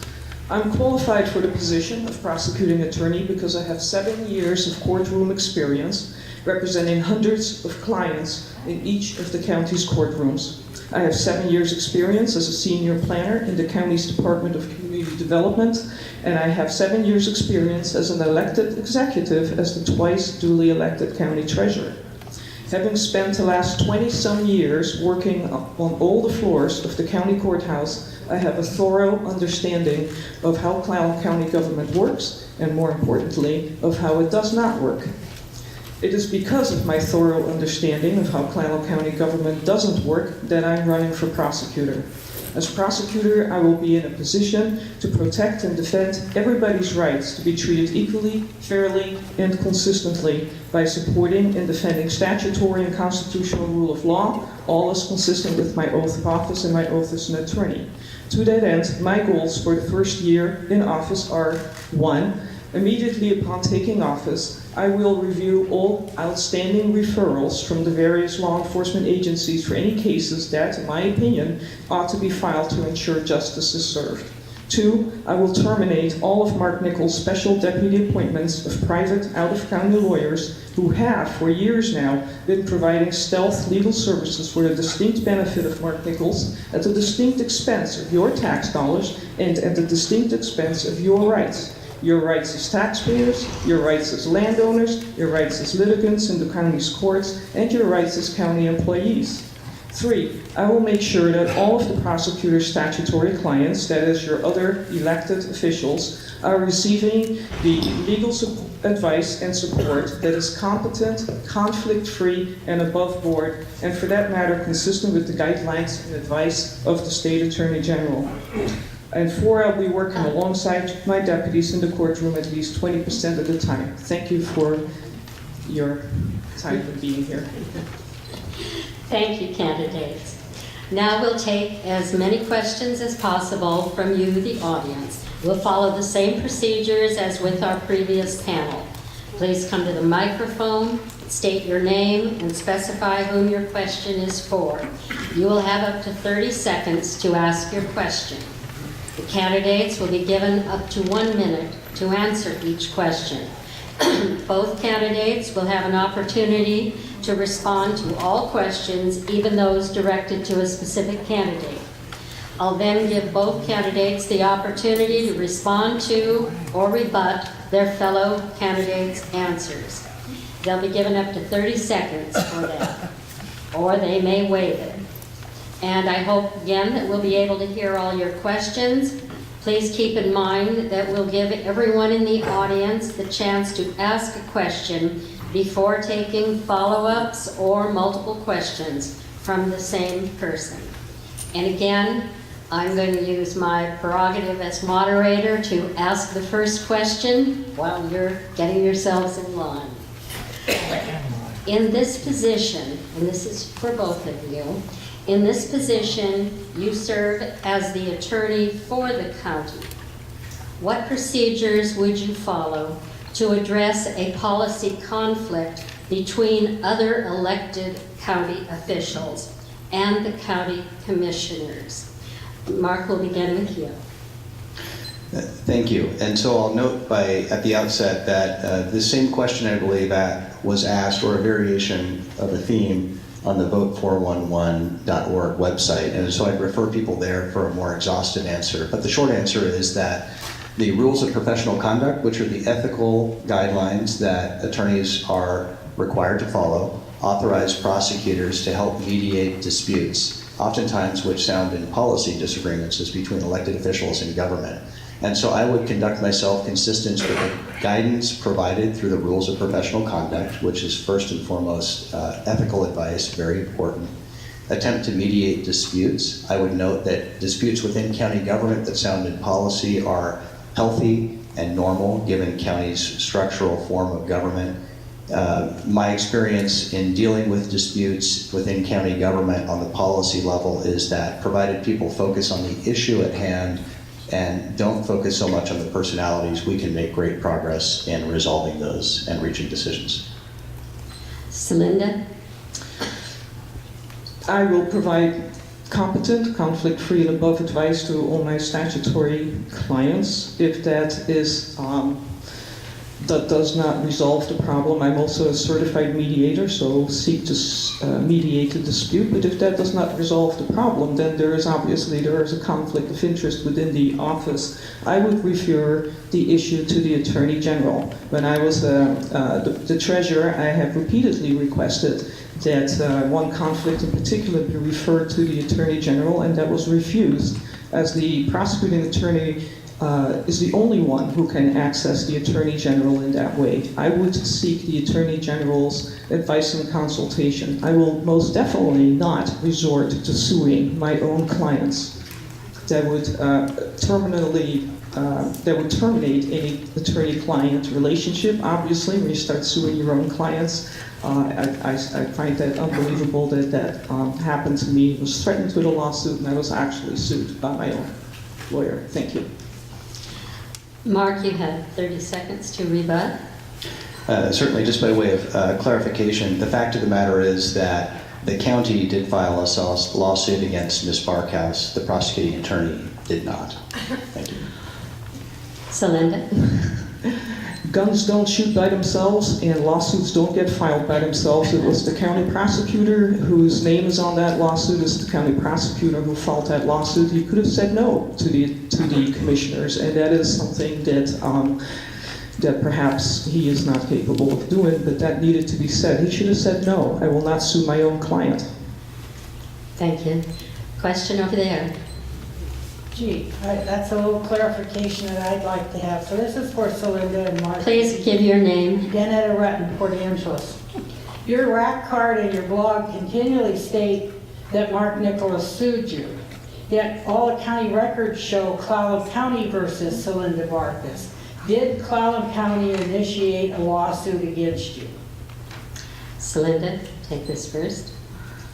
I'm qualified for the position of prosecuting attorney because I have 7 years of courtroom experience representing hundreds of clients in each of the county's courtrooms. I have 7 years experience as a senior planner in the county's Department of Community Development, and I have 7 years experience as an elected executive as the twice duly elected county treasurer. Having spent the last 20-some years working on all the floors of the county courthouse, I have a thorough understanding of how Clallam County government works, and more importantly, of how it does not work. It is because of my thorough understanding of how Clallam County government doesn't work that I'm running for prosecutor. As prosecutor, I will be in a position to protect and defend everybody's rights to be treated equally, fairly, and consistently by supporting and defending statutory and constitutional rule of law, all as consistent with my oath of office and my oath as an attorney. To that end, my goals for the first year in office are: 1, immediately upon taking office, I will review all outstanding referrals from the various law enforcement agencies for any cases that, in my opinion, ought to be filed to ensure justice is served. 2, I will terminate all of Mark Nichols' special deputy appointments of private, out-of-county lawyers who have, for years now, been providing stealth legal services for the distinct benefit of Mark Nichols at the distinct expense of your tax dollars and at the distinct expense of your rights. Your rights as taxpayers, your rights as landowners, your rights as litigants in the county's courts, and your rights as county employees. 3, I will make sure that all of the prosecutor's statutory clients, that is your other elected officials, are receiving the legal advice and support that is competent, conflict-free, and above board, and for that matter, consistent with the guidelines and advice of the State Attorney General. And 4, I'll be working alongside my deputies in the courtroom at least 20% of the time. Thank you for your time for being here. Thank you, candidates. Now we'll take as many questions as possible from you, the audience. We'll follow the same procedures as with our previous panel. Please come to the microphone, state your name, and specify whom your question is for. You will have up to 30 seconds to ask your question. The candidates will be given up to 1 minute to answer each question. Both candidates will have an opportunity to respond to all questions, even those directed to a specific candidate. I'll then give both candidates the opportunity to respond to or rebut their fellow candidates' answers. They'll be given up to 30 seconds for that, or they may waive it. And I hope, again, that we'll be able to hear all your questions. Please keep in mind that we'll give everyone in the audience the chance to ask a question before taking follow-ups or multiple questions from the same person. And again, I'm going to use my prerogative as moderator to ask the first question while you're getting yourselves in line. In this position, and this is for both of you, in this position, you serve as the attorney for the county. What procedures would you follow to address a policy conflict between other elected county officials and the county commissioners? Mark, will begin with you. Thank you. And so I'll note at the outset that the same question, I believe, was asked, or a variation of a theme, on the vote411.org website. And so I'd refer people there for a more exhaustive answer. But the short answer is that the rules of professional conduct, which are the ethical guidelines that attorneys are required to follow, authorize prosecutors to help mediate disputes, oftentimes which sound in policy disagreements as between elected officials and government. And so I would conduct myself consistent with the guidance provided through the rules of professional conduct, which is first and foremost ethical advice, very important. Attempt to mediate disputes. I would note that disputes within county government that sound in policy are healthy and normal given county's structural form of government. My experience in dealing with disputes within county government on the policy level is that provided people focus on the issue at hand and don't focus so much on the personalities, we can make great progress in resolving those and reaching decisions. Selinda? I will provide competent, conflict-free, and above advice to all my statutory clients. If that is that does not resolve the problem, I'm also a certified mediator, so seek to mediate a dispute. But if that does not resolve the problem, then there is a conflict of interest within the office. I would refer the issue to the Attorney General. When I was the treasurer, I have repeatedly requested that one conflict in particular be referred to the Attorney General, and that was refused, as the prosecuting attorney is the only one who can access the Attorney General in that way. I would seek the Attorney General's advice and consultation. I will most definitely not resort to suing my own clients. That would terminate any attorney-client relationship. Obviously, when you start suing your own clients, I find that unbelievable that that happened to me. I was threatened with a lawsuit, and I was actually sued by my own lawyer. Thank you. Mark, you have 30 seconds to rebut. Certainly, just by way of clarification, the fact of the matter is that the county did file a lawsuit against Ms. Barkhuis. The prosecuting attorney did not. Thank you. Selinda? Guns don't shoot by themselves, and lawsuits don't get filed by themselves. It was the county prosecutor whose name is on that lawsuit. It's the county prosecutor who filed that lawsuit. He could have said no to the commissioners, and that is something that perhaps he is not capable of doing, but that needed to be said. He should have said no. I will not sue my own client. Thank you. Question over there. Gee, that's a little clarification that I'd like to have. So this is for Selinda and Mark. Please give your name. Danetta Rutten, Port Angeles. Your rack card and your blog continually state that Mark Nichols sued you. Yet all the county records show Clallam County versus Selinda Barkhuis. Did Clallam County initiate a lawsuit against you? Selinda, take this first.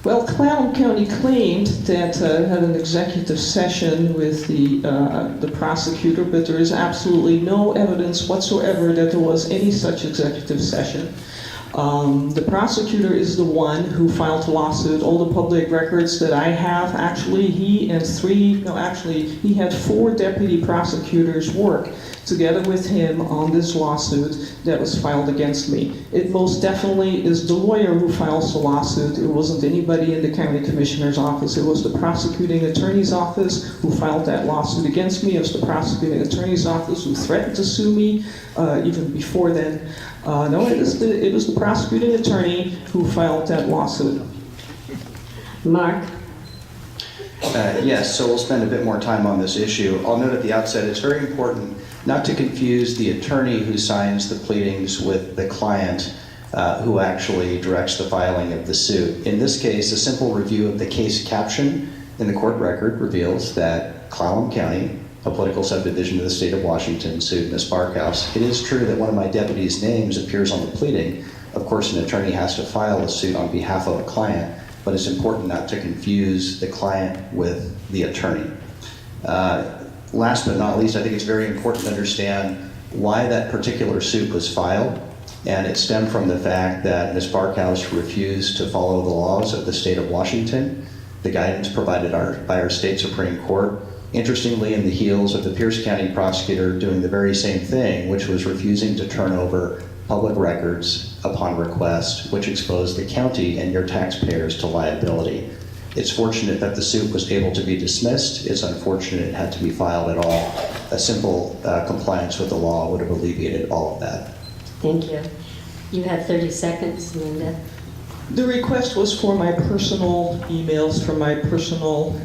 Well, Clallam County claimed that had an executive session with the prosecutor, but there is absolutely no evidence whatsoever that there was any such executive session. The prosecutor is the one who filed the lawsuit. All the public records that I have, actually, he had 4 deputy prosecutors work together with him on this lawsuit that was filed against me. It most definitely is the lawyer who files the lawsuit. It wasn't anybody in the county commissioner's office. It was the prosecuting attorney's office who filed that lawsuit against me. It was the prosecuting attorney's office who threatened to sue me even before then. No, it was the prosecuting attorney who filed that lawsuit. Mark? Yes, so we'll spend a bit more time on this issue. I'll note at the outset it's very important not to confuse the attorney who signs the pleadings with the client who actually directs the filing of the suit. In this case, a simple review of the case caption in the court record reveals that Clallam County, a political subdivision of the state of Washington, sued Ms. Barkhuis. It is true that one of my deputies' names appears on the pleading. Of course, an attorney has to file a suit on behalf of a client, but it's important not to confuse the client with the attorney. Last but not least, I think it's very important to understand why that particular suit was filed, and it stemmed from the fact that Ms. Barkhuis refused to follow the laws of the state of Washington, the guidance provided by our state Supreme Court. Interestingly, in the heels of the Pierce County prosecutor doing the very same thing, which was refusing to turn over public records upon request, which exposed the county and your taxpayers to liability. It's fortunate that the suit was able to be dismissed. It's unfortunate it had to be filed at all. A simple compliance with the law would have alleviated all of that. Thank you. You have 30 seconds, Linda. The request was for my personal emails from my personal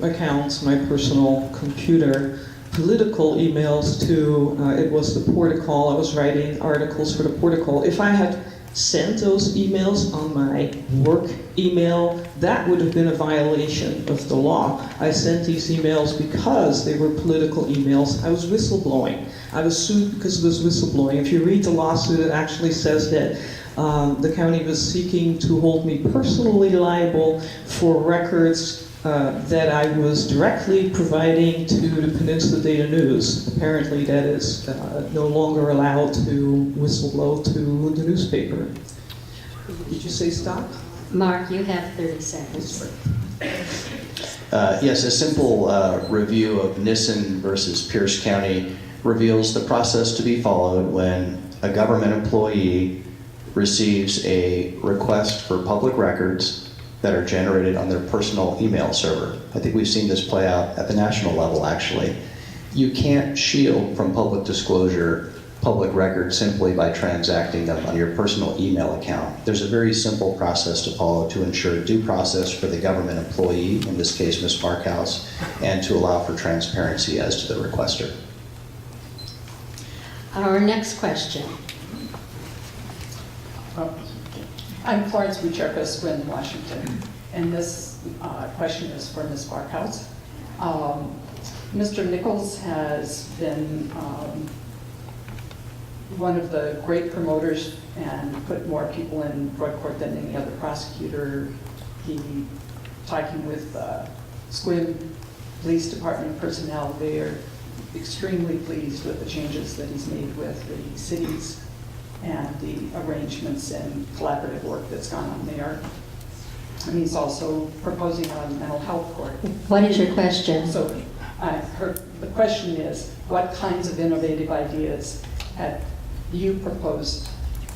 accounts, my personal computer, political emails to, it was the Portical. I was writing articles for the Portical. If I had sent those emails on my work email, that would have been a violation of the law. I sent these emails because they were political emails. I was whistleblowing. I was sued because it was whistleblowing. If you read the lawsuit, it actually says that the county was seeking to hold me personally liable for records that I was directly providing to the Peninsula Data News. Apparently that is no longer allowed to whistleblow to the newspaper. Did you say stop? Mark, you have 30 seconds. Yes, a simple review of Nissen versus Pierce County reveals the process to be followed when a government employee receives a request for public records that are generated on their personal email server. I think we've seen this play out at the national level, actually. You can't shield from public disclosure public records simply by transacting them on your personal email account. There's a very simple process to follow to ensure due process for the government employee, in this case Ms. Barkhuis, and to allow for transparency as to the requester. Our next question. I'm Florence Bucherka, Squin, Washington, and this question is for Ms. Barkhuis. Mr. Nichols has been one of the great promoters and put more people in drug court than any other prosecutor. He, talking with Squim Police Department personnel, they are extremely pleased with the changes that he's made with the cities and the arrangements and collaborative work that's gone on there. And he's also proposing a mental health court. What is your question? So the question is, what kinds of innovative ideas have you proposed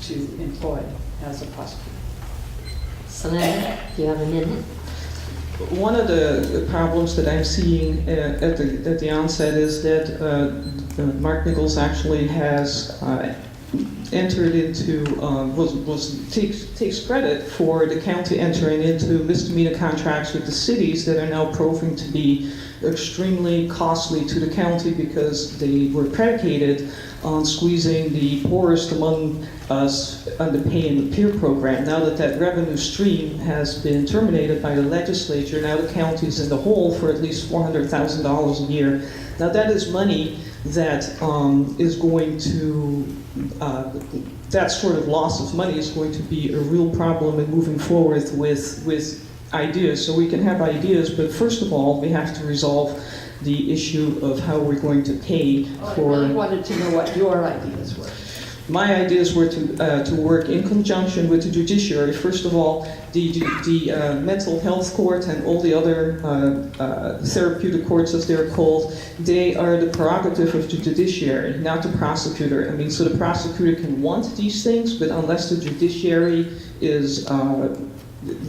to employ as a prosecutor? Selinda, do you have a minute? One of the problems that I'm seeing at the onset is that Mark Nichols actually has entered into, takes credit for the county entering into misdemeanor contracts with the cities that are now proving to be extremely costly to the county because they were predicated on squeezing the poorest among us on the pay and the peer program. Now that that revenue stream has been terminated by the legislature, now the county's in the hole for at least $400,000 a year. Now that is money that is going to, that sort of loss of money is going to be a real problem in moving forward with ideas. So we can have ideas, but first of all, we have to resolve the issue of how we're going to pay for... I really wanted to know what your ideas were. My ideas were to work in conjunction with the judiciary. First of all, the mental health court and all the other therapeutic courts, as they're called, they are the prerogative of the judiciary, not the prosecutor. I mean, so the prosecutor can want these things, but unless the judiciary is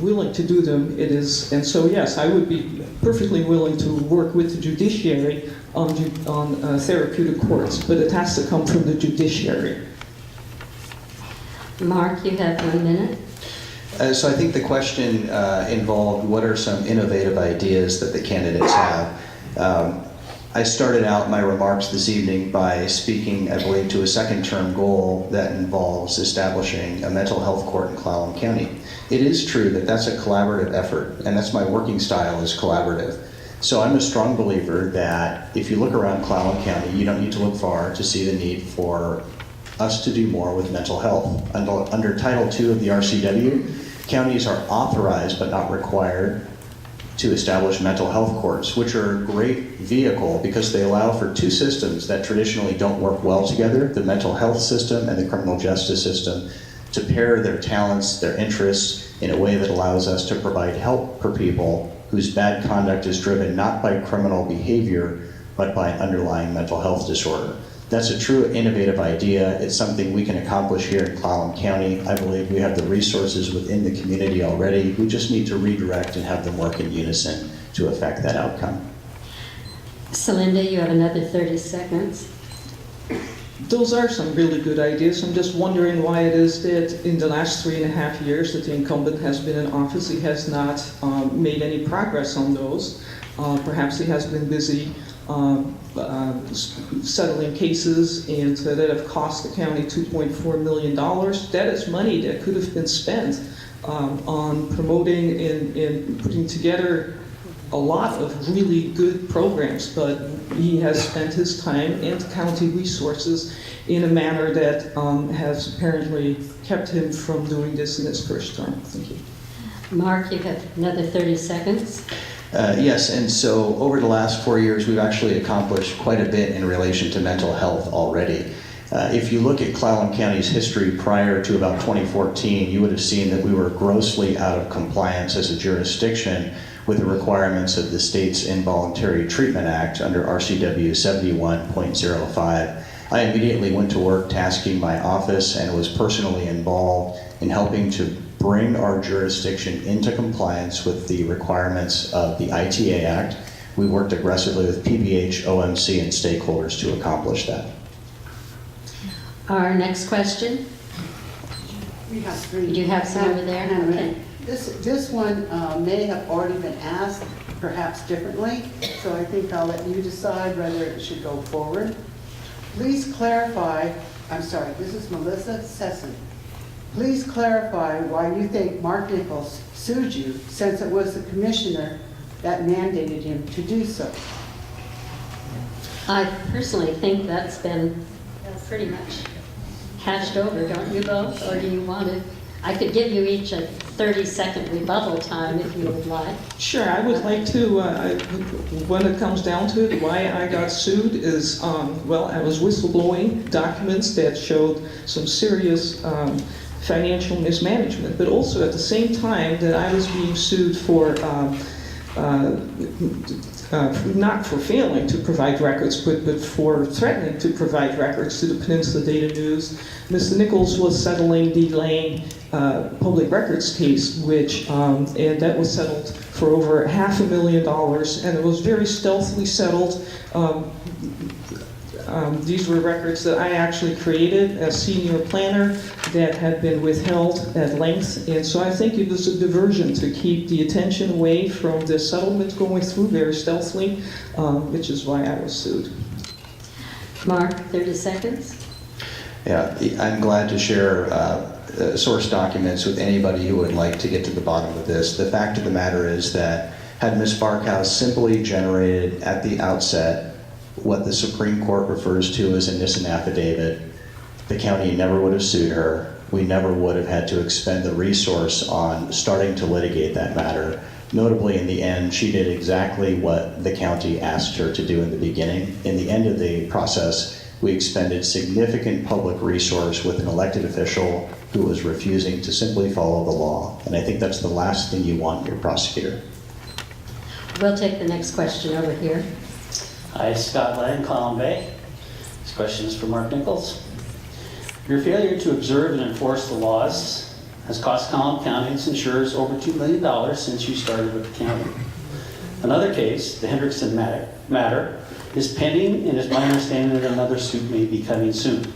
willing to do them, it is. And so, yes, I would be perfectly willing to work with the judiciary on therapeutic courts, but it has to come from the judiciary. Mark, you have 1 minute. So I think the question involved what are some innovative ideas that the candidates have. I started out my remarks this evening by speaking, I believe, to a second-term goal that involves establishing a mental health court in Clallam County. It is true that that's a collaborative effort, and that's my working style is collaborative. So I'm a strong believer that if you look around Clallam County, you don't need to look far to see the need for us to do more with mental health. Under Title II of the RCW, counties are authorized but not required to establish mental health courts, which are a great vehicle because they allow for two systems that traditionally don't work well together, the mental health system and the criminal justice system, to pair their talents, their interests in a way that allows us to provide help for people whose bad conduct is driven not by criminal behavior, but by an underlying mental health disorder. That's a true innovative idea. It's something we can accomplish here in Clallam County. I believe we have the resources within the community already. We just need to redirect and have them work in unison to affect that outcome. Selinda, you have another 30 seconds. Those are some really good ideas. I'm just wondering why it is that in the last 3.5 years that the incumbent has been in office, he has not made any progress on those. Perhaps he has been busy settling cases, and that have cost the county $2.4 million. That is money that could have been spent on promoting and putting together a lot of really good programs, but he has spent his time and county resources in a manner that has apparently kept him from doing this in his first term. Thank you. Mark, you have another 30 seconds. Yes, and so over the last 4 years, we've actually accomplished quite a bit in relation to mental health already. If you look at Clallam County's history prior to about 2014, you would have seen that we were grossly out of compliance as a jurisdiction with the requirements of the state's Involuntary Treatment Act under RCW 71.05. I immediately went to work tasking my office and was personally involved in helping to bring our jurisdiction into compliance with the requirements of the ITA Act. We worked aggressively with PBH, OMC, and stakeholders to accomplish that. Our next question. We have three. Do you have some over there? Hannah, Okay. This one may have already been asked, perhaps differently, so I think I'll let you decide whether it should go forward. Please clarify, I'm sorry, this is Melissa Sesson. Please clarify why you think Mark Nichols sued you, since it was the commissioner that mandated him to do so. I personally think that's been pretty much hashed over, don't you both? Or do you want to? I could give you each a 30-second rebuttal time if you would like. Sure, I would like to, when it comes down to it, why I got sued is, well, I was whistleblowing documents that showed some serious financial mismanagement, but also at the same time that I was being sued for not for failing to provide records, but for threatening to provide records to the Peninsula Data News. Mr. Nichols was settling the Lane public records case, which, and that was settled for over $500,000, and it was very stealthily settled. These were records that I actually created as senior planner that had been withheld at length, and so I think it was a diversion to keep the attention away from the settlement going through very stealthily, which is why I was sued. Mark, 30 seconds. Yeah, I'm glad to share source documents with anybody who would like to get to the bottom of this. The fact of the matter is that had Ms. Barkhuis simply generated at the outset what the Supreme Court refers to as an innocent affidavit, the county never would have sued her. We never would have had to expend the resource on starting to litigate that matter. Notably, in the end, she did exactly what the county asked her to do in the beginning. In the end of the process, we expended significant public resource with an elected official who was refusing to simply follow the law. And I think that's the last thing you want in your prosecutor. We'll take the next question over here. Hi, Scott Lang, Clallam Bay. This question is for Mark Nichols. Your failure to observe and enforce the laws has cost Clallam County and its insurers over $2 million since you started with the county. Another case, the Hendrickson matter, is pending, and it's my understanding that another suit may be coming soon.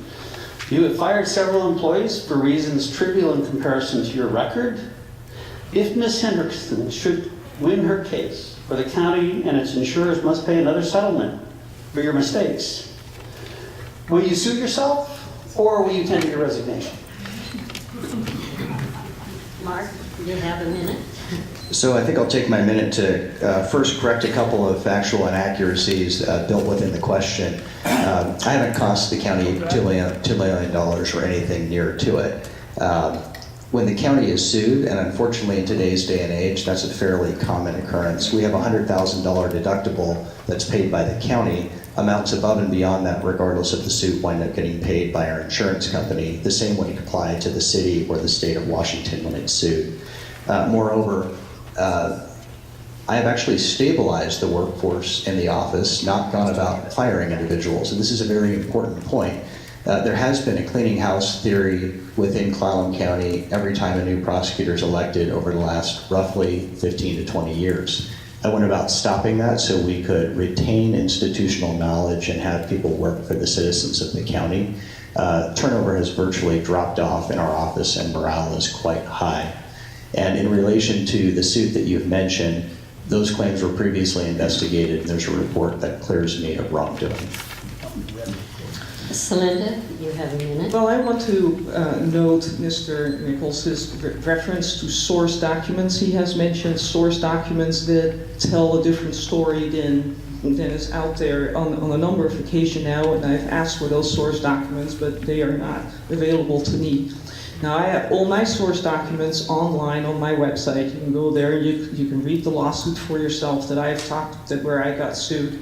You have fired several employees for reasons trivial in comparison to your record. If Ms. Hendrickson should win her case, or the county and its insurers must pay another settlement for your mistakes, will you sue yourself, or will you tender your resignation? Mark, you have a minute. So I think I'll take my minute to first correct a couple of factual inaccuracies built within the question. I haven't cost the county $2 million or anything near to it. When the county is sued, and unfortunately in today's day and age, that's a fairly common occurrence. We have a $100,000 deductible that's paid by the county. Amounts above and beyond that, regardless of the suit, wind up getting paid by our insurance company. The same would apply to the city or the state of Washington when it's sued. Moreover, I have actually stabilized the workforce in the office, not gone about firing individuals. And this is a very important point. There has been a cleaning house theory within Clallam County every time a new prosecutor is elected over the last roughly 15 to 20 years. I went about stopping that so we could retain institutional knowledge and have people work for the citizens of the county. Turnover has virtually dropped off in our office and morale is quite high. And in relation to the suit that you've mentioned, Those claims were previously investigated, and there's a report that clears me of wrongdoing. Selinda, you have a minute. Well, I want to note Mr. Nichols' reference to source documents. He has mentioned source documents that tell a different story than is out there on a number of occasions now, and I've asked for those source documents, but they are not available to me. Now, I have all my source documents online on my website. You can go there and you can read the lawsuit for yourself that I've talked, where I got sued.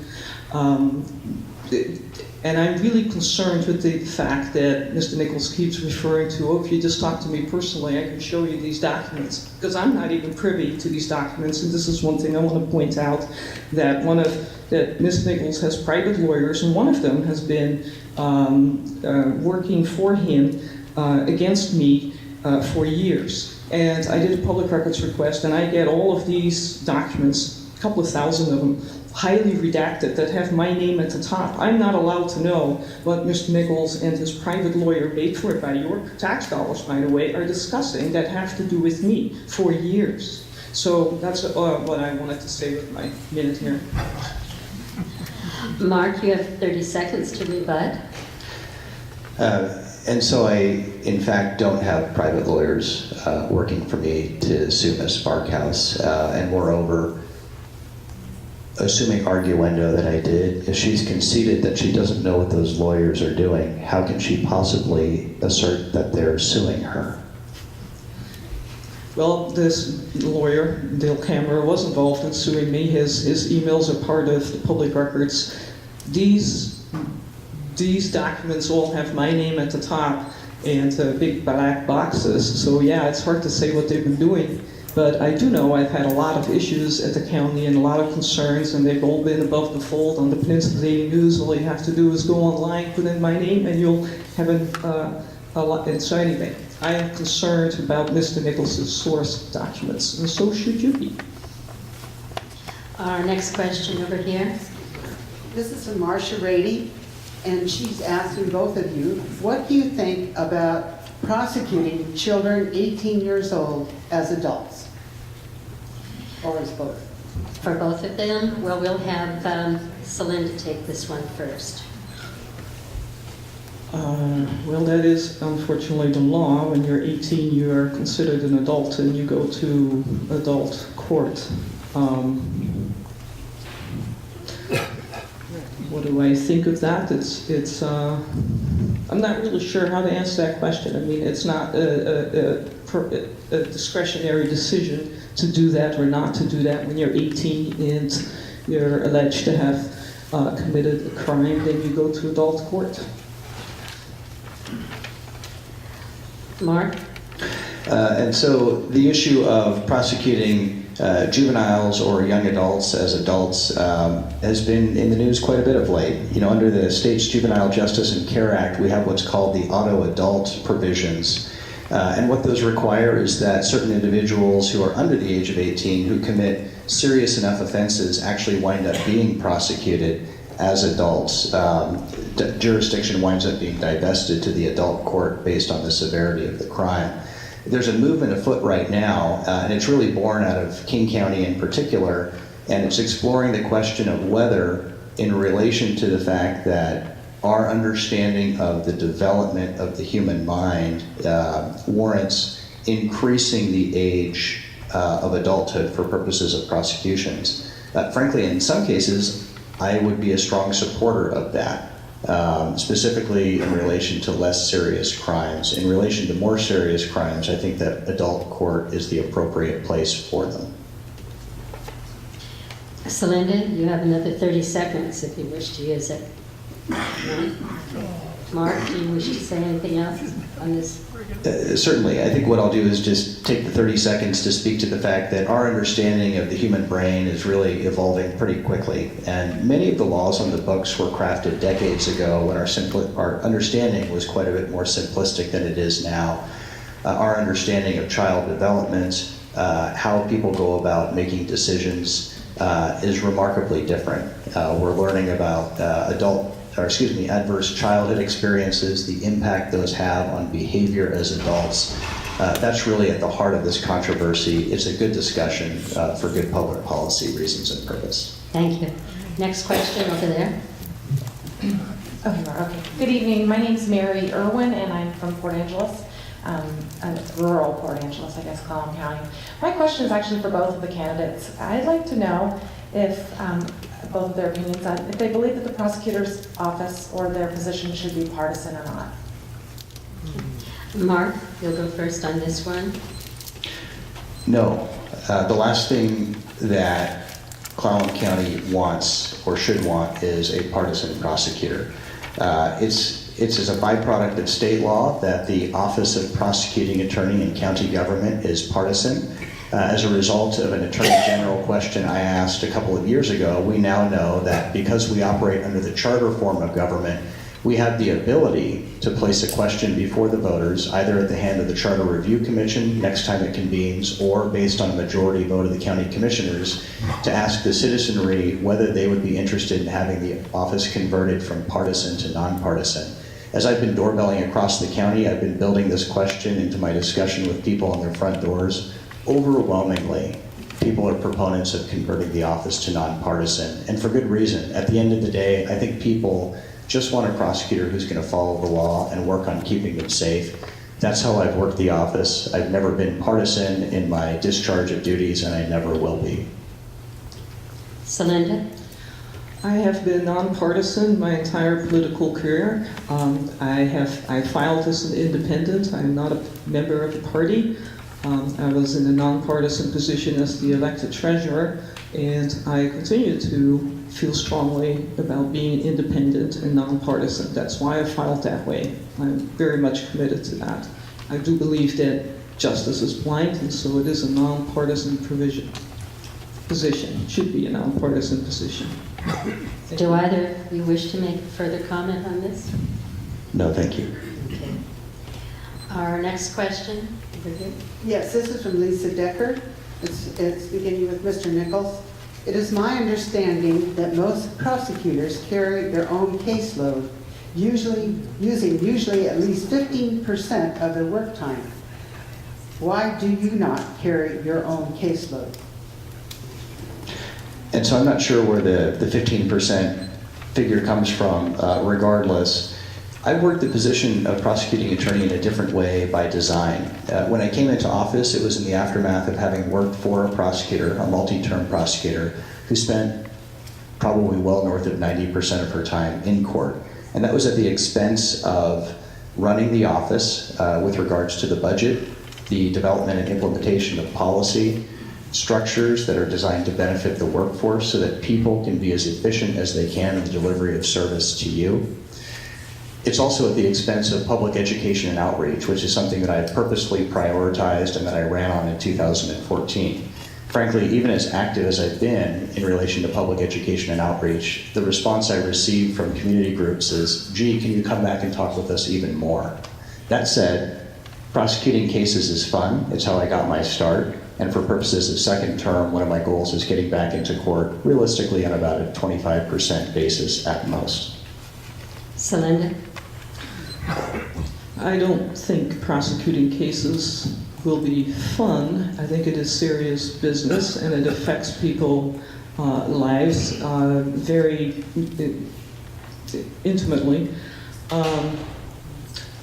And I'm really concerned with the fact that Mr. Nichols keeps referring to, oh, if you just talk to me personally, I can show you these documents. Because I'm not even privy to these documents, and this is one thing I want to point out, that that Ms. Nichols has private lawyers, and one of them has been working for him against me for years. And I did a public records request, and I get all of these documents, a couple of thousand of them, highly redacted, that have my name at the top. I'm not allowed to know what Mr. Nichols and his private lawyer, paid for it by your tax dollars, by the way, are discussing that have to do with me for years. So that's what I wanted to say with my minute here. Mark, you have 30 seconds to rebut. And so I, in fact, don't have private lawyers working for me to sue Ms. Barkhuis. And moreover, assuming arguendo that I did, if she's conceded that she doesn't know what those lawyers are doing, how can she possibly assert that they're suing her? Well, this lawyer, Dale Kammerer, was involved in suing me. His emails are part of the public records. These documents all have my name at the top and big black boxes. So yeah, it's hard to say what they've been doing. But I do know I've had a lot of issues at the county and a lot of concerns, and they've all been above the fold on the Peninsula Daily News. All you have to do is go online, put in my name, and you'll have a lot. And so anyway, I am concerned about Mr. Nichols' source documents, and so should you be. Our next question over here. This is from Marcia Rady, and she's asking both of you, what do you think about prosecuting children 18 years old as adults? Or as both? For both of them, well, we'll have Selinda take this one first. Well, that is unfortunately the law. When you're 18, you are considered an adult and you go to adult court. What do I think of that? I'm not really sure how to answer that question. I mean, it's not a discretionary decision to do that or not to do that. When you're 18 and you're alleged to have committed a crime, then you go to adult court. Mark? And so the issue of prosecuting juveniles or young adults as adults has been in the news quite a bit of late. You know, under the state's Juvenile Justice and Care Act, we have what's called the auto-adult provisions. And what those require is that certain individuals who are under the age of 18 who commit serious enough offenses actually wind up being prosecuted as adults. Jurisdiction winds up being divested to the adult court based on the severity of the crime. There's a movement afoot right now, and it's really born out of King County in particular, and it's exploring the question of whether, in relation to the fact that our understanding of the development of the human mind warrants increasing the age of adulthood for purposes of prosecutions. Frankly, in some cases, I would be a strong supporter of that. Specifically in relation to less serious crimes. In relation to more serious crimes, I think that adult court is the appropriate place for them. Selinda, you have another 30 seconds if you wish to use it. Mark, do you wish to say anything else on this? Certainly. I think what I'll do is just take the 30 seconds to speak to the fact that our understanding of the human brain is really evolving pretty quickly. And many of the laws on the books were crafted decades ago when our understanding was quite a bit more simplistic than it is now. Our understanding of child development, how people go about making decisions is remarkably different. We're learning about adverse childhood experiences, the impact those have on behavior as adults. That's really at the heart of this controversy. It's a good discussion for good public policy reasons and purpose. Thank you. Next question over there. Oh, you are, okay. Good evening, my name's Mary Irwin, and I'm from Port Angeles, rural Port Angeles, I guess, Clallam County. My question is actually for both of the candidates. I'd like to know if, both of their opinions on, if they believe that the prosecutor's office or their position should be partisan or not. Mark, you'll go first on this one. No. The last thing that Clallam County wants or should want is a partisan prosecutor. It's as a byproduct of state law that the Office of Prosecuting Attorney in county government is partisan. As a result of an Attorney General question I asked a couple of years ago, we now know that because we operate under the charter form of government, we have the ability to place a question before the voters, either at the hand of the Charter Review Commission next time it convenes, or based on a majority vote of the county commissioners, to ask the citizenry whether they would be interested in having the office converted from partisan to nonpartisan. As I've been doorbelling across the county, I've been building this question into my discussion with people on their front doors. Overwhelmingly, people are proponents of converting the office to nonpartisan, and for good reason. At the end of the day, I think people just want a prosecutor who's going to follow the law and work on keeping them safe. That's how I've worked the office. I've never been partisan in my discharge of duties, and I never will be. Selinda? I have been nonpartisan my entire political career. I filed as an independent. I'm not a member of a party. I was in a nonpartisan position as the elected treasurer, and I continue to feel strongly about being independent and nonpartisan. That's why I filed that way. I'm very much committed to that. I do believe that justice is blind, and so it is a nonpartisan position. It should be a nonpartisan position. Do either of you wish to make a further comment on this? No, thank you. Okay. Our next question, over here. Yes, this is from Lisa Decker. It's beginning with Mr. Nichols. It is my understanding that most prosecutors carry their own caseload, using at least 15% of their work time. Why do you not carry your own caseload? And so I'm not sure where the 15% figure comes from. Regardless, I've worked the position of prosecuting attorney in a different way by design. When I came into office, it was in the aftermath of having worked for a prosecutor, a multi-term prosecutor, who spent probably well north of 90% of her time in court. And that was at the expense of running the office with regards to the budget, the development and implementation of policy, structures that are designed to benefit the workforce so that people can be as efficient as they can in the delivery of service to you. It's also at the expense of public education and outreach, which is something that I purposely prioritized and that I ran on in 2014. Frankly, even as active as I've been in relation to public education and outreach, the response I receive from community groups is, gee, can you come back and talk with us even more? That said, prosecuting cases is fun. It's how I got my start. And for purposes of second term, one of my goals is getting back into court, realistically on about a 25% basis at most. Selinda? I don't think prosecuting cases will be fun. I think it is serious business, and it affects people's lives very intimately.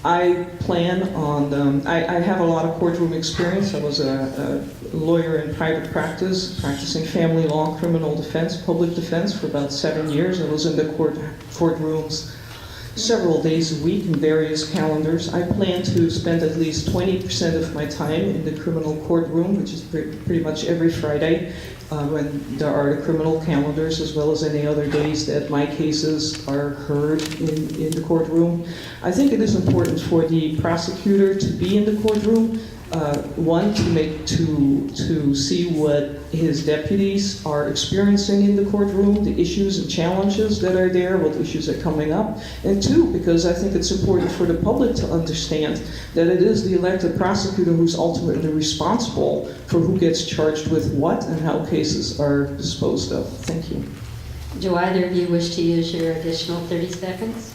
I plan on, I have a lot of courtroom experience. I was a lawyer in private practice, practicing family law, criminal defense, public defense for about 7 years. I was in the courtrooms several days a week in various calendars. I plan to spend at least 20% of my time in the criminal courtroom, which is pretty much every Friday, when there are the criminal calendars, as well as any other days that my cases are heard in the courtroom. I think it is important for the prosecutor to be in the courtroom. One, to see what his deputies are experiencing in the courtroom, the issues and challenges that are there, what issues are coming up. And two, because I think it's important for the public to understand that it is the elected prosecutor who's ultimately responsible for who gets charged with what and how cases are disposed of. Thank you. Do either of you wish to use your additional 30 seconds?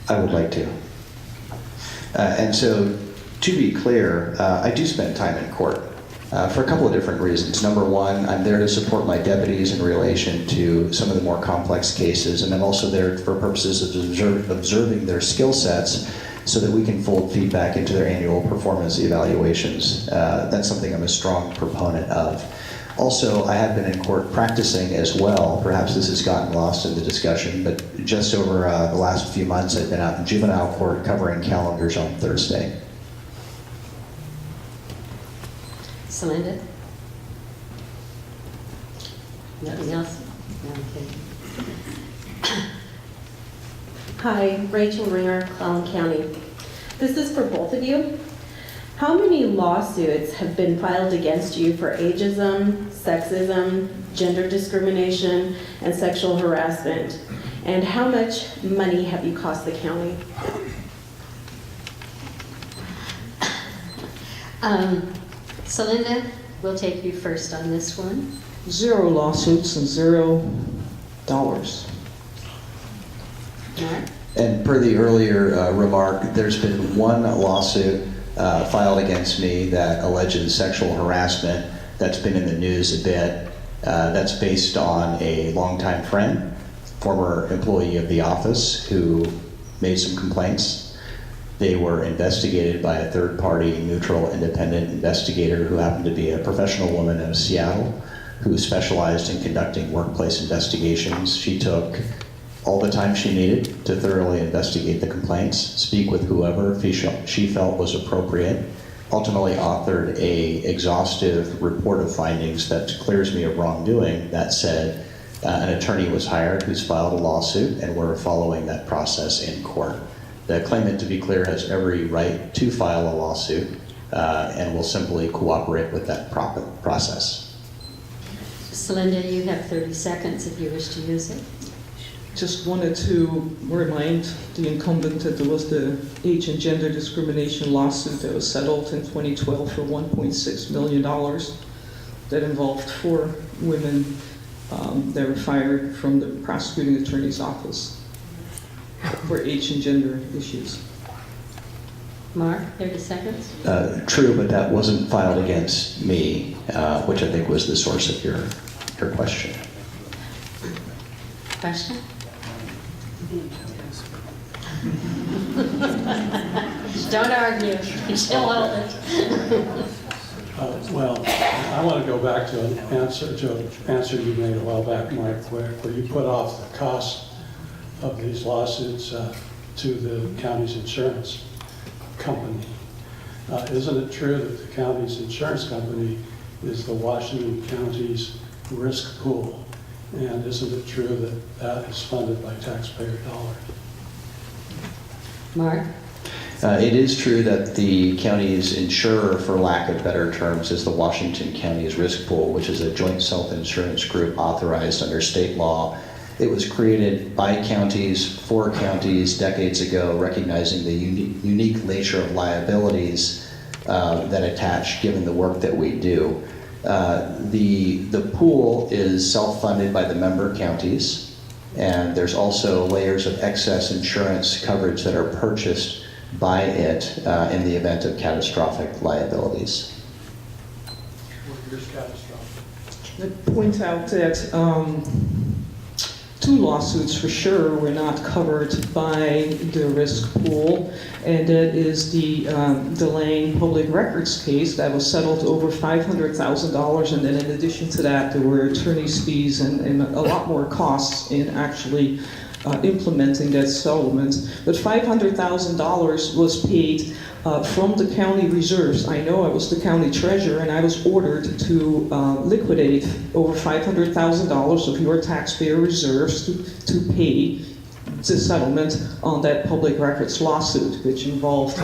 I would like to. And so To be clear, I do spend time in court for a couple of different reasons. Number one, I'm there to support my deputies in relation to some of the more complex cases, and I'm also there for purposes of observing their skill sets so that we can fold feedback into their annual performance evaluations. That's something I'm a strong proponent of. Also, I have been in court practicing as well. Perhaps this has gotten lost in the discussion, but just over the last few months, I've been out in juvenile court covering calendars on Thursday. Selinda? Nothing else? Okay. Hi, Rachel Ringer, Clallam County. This is for both of you. How many lawsuits have been filed against you for ageism, sexism, gender discrimination, and sexual harassment? And how much money have you cost the county? Selinda, we'll take you first on this one. 0 lawsuits and $0. Mark? And per the earlier remark, there's been one lawsuit filed against me that alleges sexual harassment that's been in the news a bit. That's based on a longtime friend, former employee of the office, who made some complaints. They were investigated by a third-party, neutral, independent investigator who happened to be a professional woman out of Seattle who specialized in conducting workplace investigations. She took all the time she needed to thoroughly investigate the complaints, speak with whoever she felt was appropriate, ultimately authored an exhaustive report of findings that clears me of wrongdoing. That said, an attorney was hired who's filed a lawsuit, and we're following that process in court. The claimant, to be clear, has every right to file a lawsuit and will simply cooperate with that process. Selinda, you have 30 seconds if you wish to use it. Just wanted to remind the incumbent that there was the age and gender discrimination lawsuit that was settled in 2012 for $1.6 million that involved 4 women that were fired from the prosecuting attorney's office for age and gender issues. Mark, 30 seconds. True, but that wasn't filed against me, which I think was the source of your question. Question? Don't argue. She'll hold it. Well, I want to go back to an answer you made a while back, Mike, where you put off the cost of these lawsuits to the county's insurance company. Isn't it true that the county's insurance company is the Washington County's risk pool? And isn't it true that that is funded by taxpayer dollars? Mark? It is true that the county's insurer, for lack of better terms, is the Washington County's risk pool, which is a joint self-insurance group authorized under state law. It was created by counties, for counties, decades ago, recognizing the unique nature of liabilities that attach given the work that we do. The pool is self-funded by the member counties, and there's also layers of excess insurance coverage that are purchased by it in the event of catastrophic liabilities. What is catastrophic? I'd point out that 2 lawsuits for sure were not covered by the risk pool, and that is the Delane public records case that was settled over $500,000, and then in addition to that there were attorney's fees and a lot more costs in actually implementing that settlement. But $500,000 was paid from the county reserves. I know I was the county treasurer and I was ordered to liquidate over $500,000 of your taxpayer reserves to pay the settlement on that public records lawsuit, which involved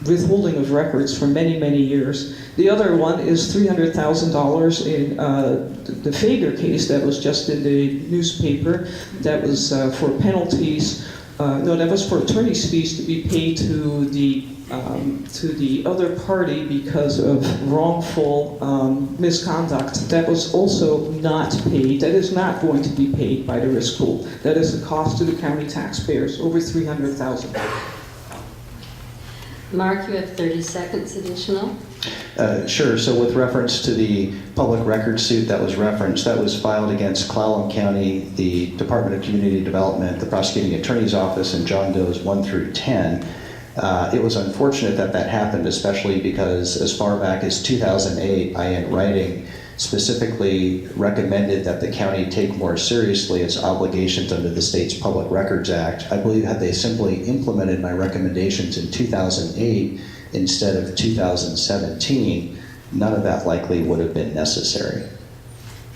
withholding of records for many, many years. The other one is $300,000 in the Fager case that was just in the newspaper. That was for penalties. No, that was for attorney's fees to be paid to the other party because of wrongful misconduct. That was also not paid. That is not going to be paid by the risk pool. That is a cost to the county taxpayers, over $300,000. Mark, you have 30 seconds additional. Sure. So with reference to the public record suit that was referenced, that was filed against Clallam County, the Department of Community Development, the Prosecuting Attorney's Office, and John Doe's 1 through 10. It was unfortunate that that happened, especially because as far back as 2008, I, in writing, specifically recommended that the county take more seriously its obligations under the state's Public Records Act. I believe had they simply implemented my recommendations in 2008 instead of 2017, none of that likely would have been necessary.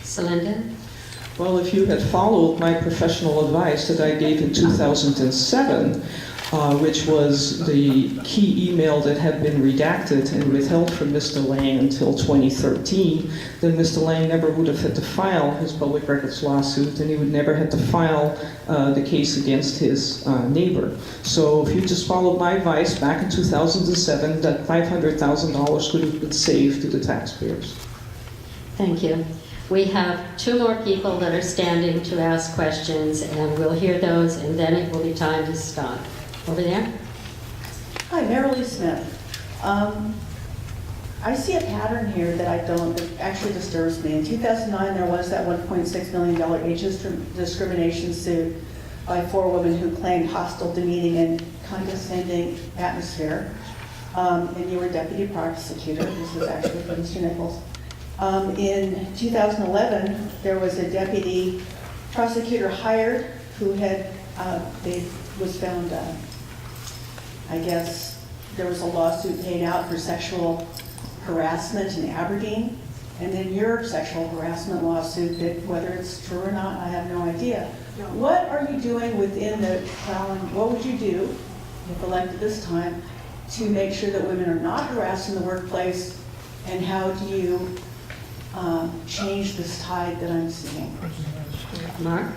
Selinda? Well, if you had followed my professional advice that I gave in 2007, which was the key email that had been redacted and withheld from Mr. Lang until 2013, then Mr. Lang never would have had to file his public records lawsuit, and he would never have to file the case against his neighbor. So if you just followed my advice back in 2007, that $500,000 could have been saved to the taxpayers. Thank you. We have 2 more people that are standing to ask questions, and we'll hear those, and then it will be time to stop. Over there. Hi, Marilee Smith. I see a pattern here that that actually disturbs me. In 2009, there was that $1.6 million age discrimination suit by 4 women who claimed hostile, demeaning, and condescending atmosphere. And you were deputy prosecutor. This is actually for Mr. Nichols. In 2011, there was a deputy prosecutor hired who had, was found, I guess, there was a lawsuit paid out for sexual harassment in Aberdeen, and then your sexual harassment lawsuit, that whether it's true or not, I have no idea. What are you doing within the Clallam, what would you do, if elected this time, to make sure that women are not harassed in the workplace, and how do you change this tide that I'm seeing? Mark?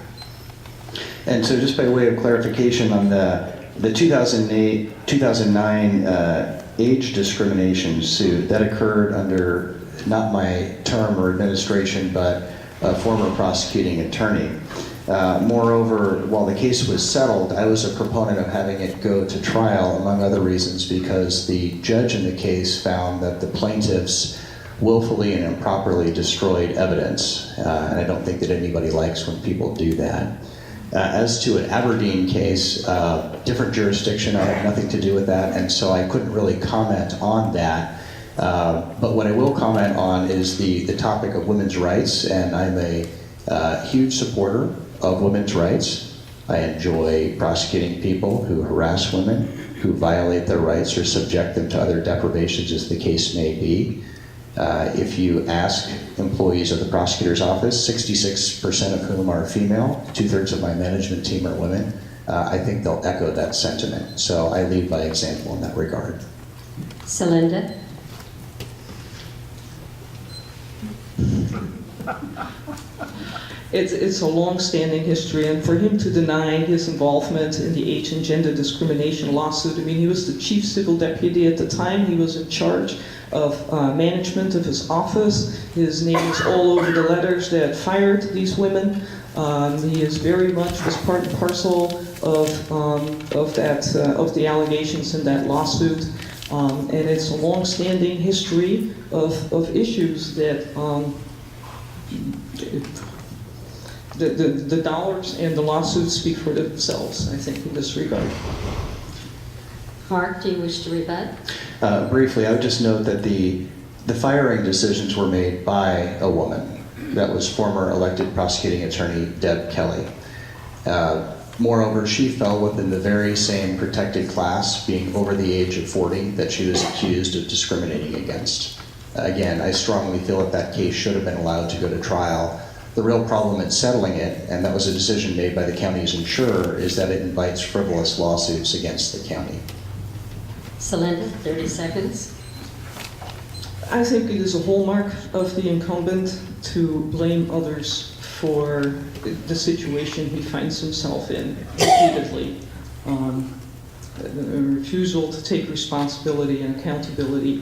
And so just by way of clarification on the 2008-2009 age discrimination suit, that occurred under not my term or administration, but a former prosecuting attorney. Moreover, while the case was settled, I was a proponent of having it go to trial, among other reasons, because the judge in the case found that the plaintiffs willfully and improperly destroyed evidence. And I don't think that anybody likes when people do that. As to an Aberdeen case, different jurisdiction, I had nothing to do with that, and so I couldn't really comment on that. But what I will comment on is the topic of women's rights, and I'm a huge supporter of women's rights. I enjoy prosecuting people who harass women, who violate their rights or subject them to other deprivations as the case may be. If you ask employees of the prosecutor's office, 66% of whom are female, 2/3 of my management team are women, I think they'll echo that sentiment. So I lead by example in that regard. Selinda? It's a long-standing history, and for him to deny his involvement in the age and gender discrimination lawsuit, I mean, he was the chief civil deputy at the time. He was in charge of management of his office. His name is all over the letters that fired these women. He is very much was part and parcel of the allegations in that lawsuit, and it's a long-standing history of issues that. The dollars and the lawsuits speak for themselves, I think, in this regard. Mark, do you wish to rebut? Briefly, I would just note that the firing decisions were made by a woman. That was former elected prosecuting attorney Deb Kelly. Moreover, she fell within the very same protected class, being over the age of 40, that she was accused of discriminating against. Again, I strongly feel that that case should have been allowed to go to trial. The real problem in settling it, and that was a decision made by the county's insurer, is that it invites frivolous lawsuits against the county. Selinda, 30 seconds. I think it is a hallmark of the incumbent to blame others for the situation he finds himself in repeatedly. A refusal to take responsibility and accountability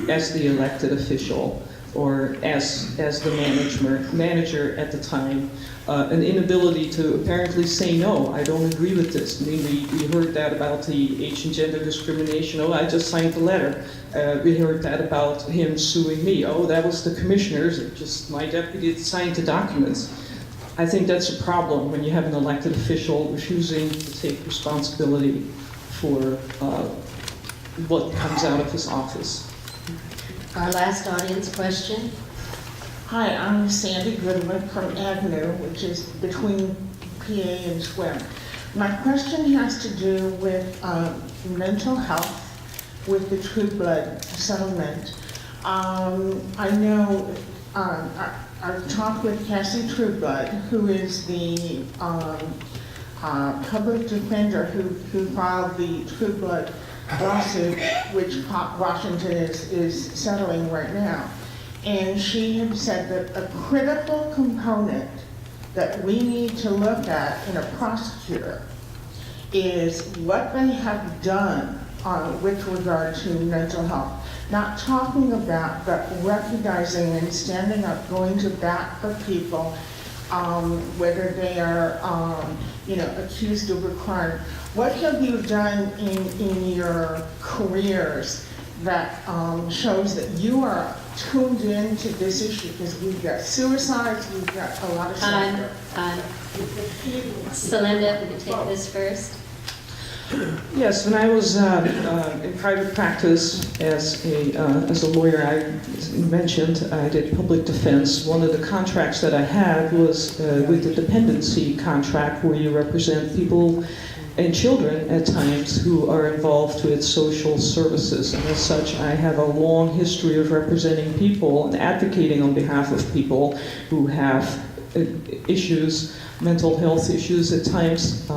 as the elected official. or as the manager at the time, an inability to apparently say, no, I don't agree with this. I mean, we heard that about the age and gender discrimination. Oh, I just signed the letter. We heard that about him suing me. Oh, that was the commissioners, or just my deputy that signed the documents. I think that's a problem when you have an elected official refusing to take responsibility for what comes out of his office. Our last audience question. Hi, I'm Sandy Goodman from Avenue, which is between PA and Swim. My question has to do with mental health with the True Blood settlement. I know I've talked with Cassie Trueblood, who is the public defender who filed the Trueblood lawsuit, which Washington is settling right now. And she had said that a critical component that we need to look at in a prosecutor is what they have done with regard to mental health. Not talking about, but recognizing and standing up, going to bat for people, whether they are, accused of a crime. What have you done in your careers that shows that you are tuned in to this issue? Because we've got suicides, we've got a lot of Time. Selinda, will you take this first? Yes, when I was in private practice as a lawyer, I mentioned I did public defense. One of the contracts that I had was with the dependency contract, where you represent people and children at times who are involved with social services. And as such, I have a long history of representing people and advocating on behalf of people who have issues, mental health issues at times.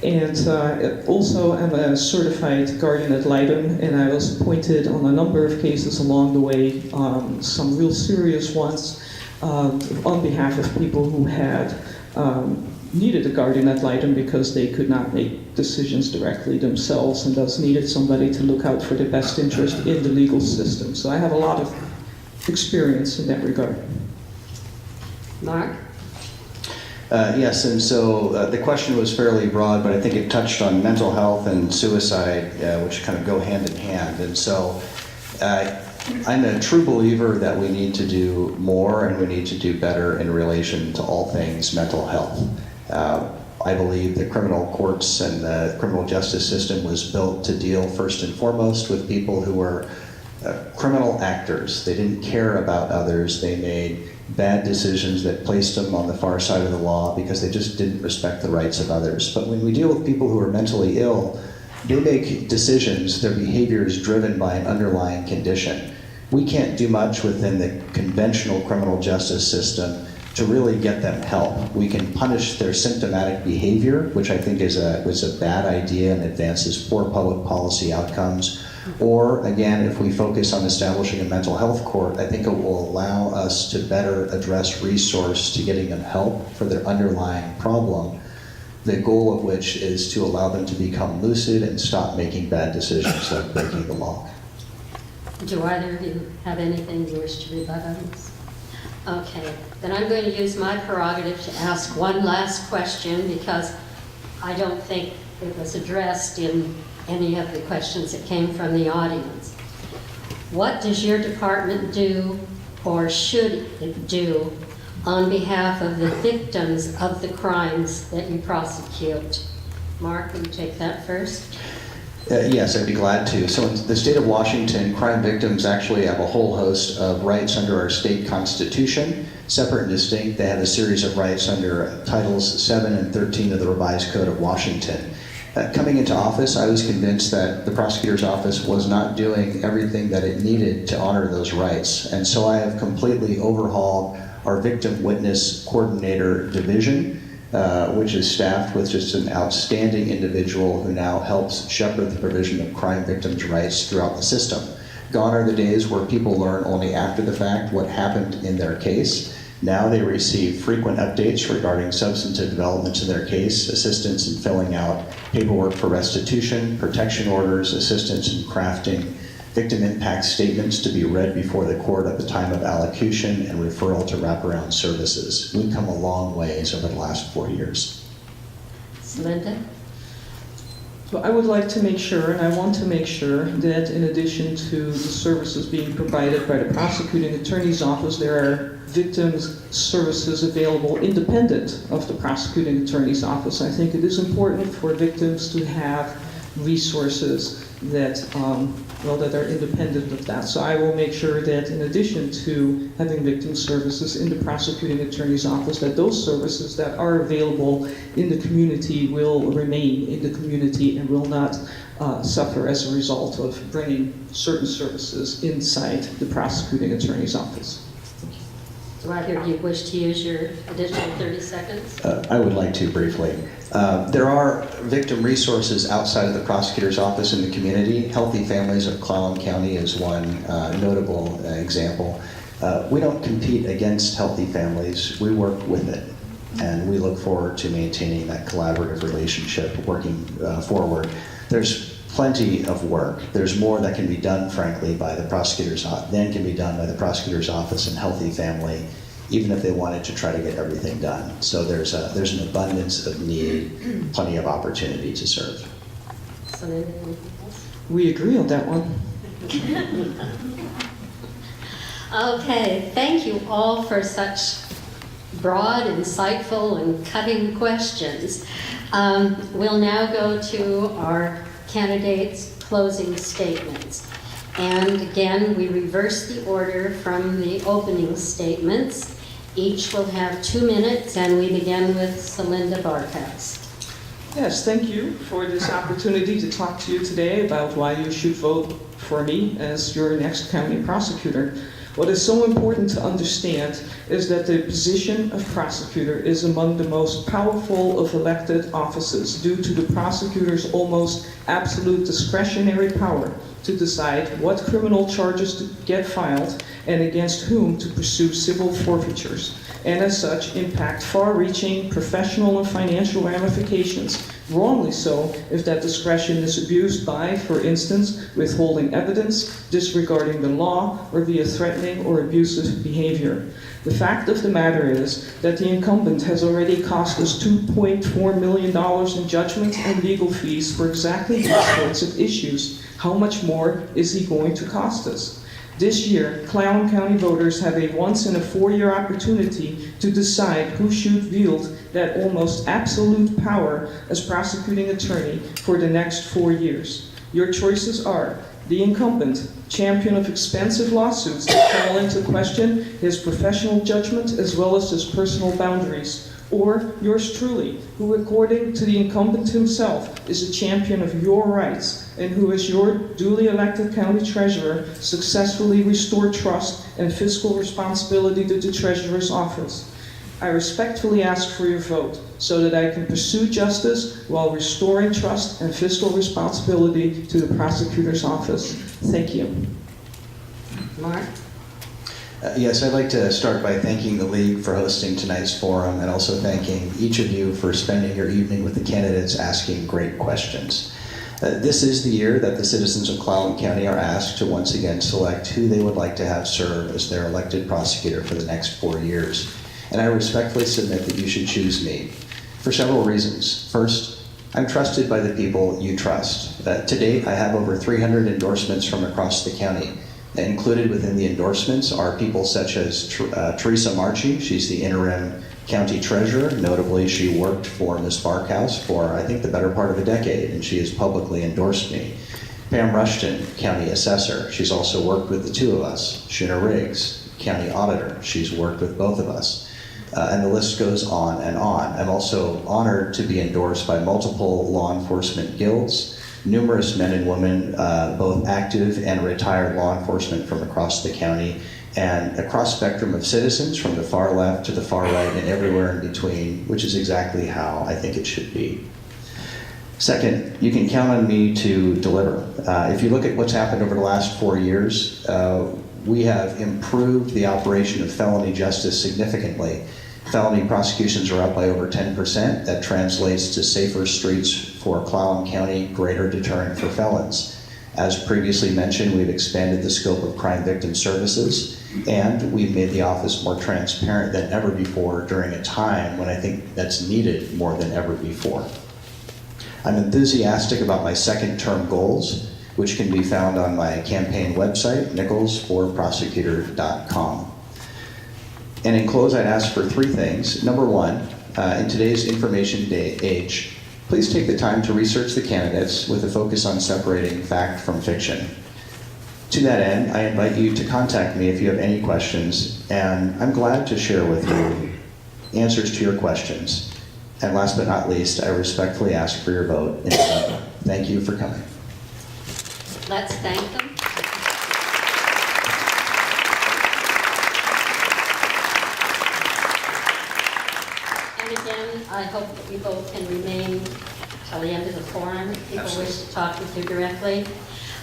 And also I'm a certified guardian ad litem, and I was appointed on a number of cases along the way, some real serious ones, on behalf of people who had needed a guardian ad litem because they could not make decisions directly themselves and thus needed somebody to look out for their best interest in the legal system. So I have a lot of experience in that regard. Mark? Yes, and so the question was fairly broad, but I think it touched on mental health and suicide, which kind of go hand in hand. And so I'm a true believer that we need to do more and we need to do better in relation to all things mental health. I believe the criminal courts and the criminal justice system was built to deal first and foremost with people who were criminal actors. They didn't care about others. They made bad decisions that placed them on the far side of the law because they just didn't respect the rights of others. But when we deal with people who are mentally ill, they make decisions, their behavior is driven by an underlying condition. We can't do much within the conventional criminal justice system to really get them help. We can punish their symptomatic behavior, which I think was a bad idea and advances poor public policy outcomes. Or again, if we focus on establishing a mental health court, I think it will allow us to better address resource to getting them help for their underlying problem, the goal of which is to allow them to become lucid and stop making bad decisions like breaking the law. Do either of you have anything you wish to rebut on this? Okay, then I'm going to use my prerogative to ask one last question because I don't think it was addressed in any of the questions that came from the audience. What does your department do, or should it do, on behalf of the victims of the crimes that you prosecute? Mark, will you take that first? Yes, I'd be glad to. So in the state of Washington, crime victims actually have a whole host of rights under our state constitution, separate and distinct. They have a series of rights under Titles 7 and 13 of the Revised Code of Washington. Coming into office, I was convinced that the prosecutor's office was not doing everything that it needed to honor those rights. And so I have completely overhauled our victim witness coordinator division, which is staffed with just an outstanding individual who now helps shepherd the provision of crime victims' rights throughout the system. Gone are the days where people learn only after the fact what happened in their case. Now they receive frequent updates regarding substantive developments in their case, assistance in filling out paperwork for restitution, protection orders, assistance in crafting victim impact statements to be read before the court at the time of allocution and referral to wraparound services. We've come a long ways over the last 4 years. Selinda? So I would like to make sure, and I want to make sure, that in addition to the services being provided by the prosecuting attorney's office, there are victims' services available independent of the prosecuting attorney's office. I think it is important for victims to have resources that, that are independent of that. So I will make sure that in addition to having victim services in the prosecuting attorney's office, that those services that are available in the community will remain in the community and will not suffer as a result of bringing certain services inside the prosecuting attorney's office. Do I hear you wish to use your additional 30 seconds? I would like to briefly. There are victim resources outside of the prosecutor's office in the community. Healthy Families of Clallam County is one notable example. We don't compete against Healthy Families, we work with it. And we look forward to maintaining that collaborative relationship, working forward. There's plenty of work. There's more that can be done, frankly, by the prosecutor's office than can be done by the prosecutor's office and Healthy Family, even if they wanted to try to get everything done. So there's an abundance of need, plenty of opportunity to serve. We agree on that one. Okay, thank you all for such broad, insightful, and cutting questions. We'll now go to our candidates' closing statements. And again, we reverse the order from the opening statements. Each will have 2 minutes, and we begin with Selinda Barkhuis. Yes, thank you for this opportunity to talk to you today about why you should vote for me as your next county prosecutor. What is so important to understand is that the position of prosecutor is among the most powerful of elected offices due to the prosecutor's almost absolute discretionary power to decide what criminal charges to get filed and against whom to pursue civil forfeitures, and as such impact far-reaching professional and financial ramifications, wrongly so if that discretion is abused by, for instance, withholding evidence, disregarding the law, or via threatening or abusive behavior. The fact of the matter is that the incumbent has already cost us $2.4 million in judgment and legal fees for exactly these sorts of issues. How much more is he going to cost us? This year, Clallam County voters have a once-in-a-4-year opportunity to decide who should wield that almost absolute power as prosecuting attorney for the next 4 years. Your choices are the incumbent, champion of expensive lawsuits that call into question his professional judgment as well as his personal boundaries, or yours truly, who according to the incumbent himself is a champion of your rights and who as your duly elected county treasurer successfully restored trust and fiscal responsibility to the treasurer's office. I respectfully ask for your vote so that I can pursue justice while restoring trust and fiscal responsibility to the prosecutor's office. Thank you. Mark? Yes, I'd like to start by thanking the League for hosting tonight's forum and also thanking each of you for spending your evening with the candidates asking great questions. This is the year that the citizens of Clallam County are asked to once again select who they would like to have serve as their elected prosecutor for the next 4 years. And I respectfully submit that you should choose me for several reasons. First, I'm trusted by the people you trust. To date, I have over 300 endorsements from across the county. Included within the endorsements are people such as Teresa Marchi. She's the interim county treasurer. Notably, she worked for Ms. Barkhuis for, I think, the better part of a decade, and she has publicly endorsed me. Pam Rushton, county assessor. She's also worked with the two of us. Shuna Riggs, county auditor. She's worked with both of us. And the list goes on and on. I'm also honored to be endorsed by multiple law enforcement guilds, numerous men and women, both active and retired law enforcement from across the county, and a cross-spectrum of citizens from the far left to the far right and everywhere in between, which is exactly how I think it should be. Second, you can count on me to deliver. If you look at what's happened over the last 4 years, we have improved the operation of felony justice significantly. Felony prosecutions are up by over 10%. That translates to safer streets for Clallam County, greater deterrent for felons. As previously mentioned, we've expanded the scope of crime victim services, and we've made the office more transparent than ever before during a time when I think that's needed more than ever before. I'm enthusiastic about my second term goals, which can be found on my campaign website, nicholsforprosecutor.com. And in close, I'd ask for three things. Number one, in today's information age, please take the time to research the candidates with a focus on separating fact from fiction. To that end, I invite you to contact me if you have any questions, and I'm glad to share with you answers to your questions. And last but not least, I respectfully ask for your vote in November. Thank you for coming. Let's thank them. And again, I hope that we both can remain till the end of the forum if people wish to talk with you directly.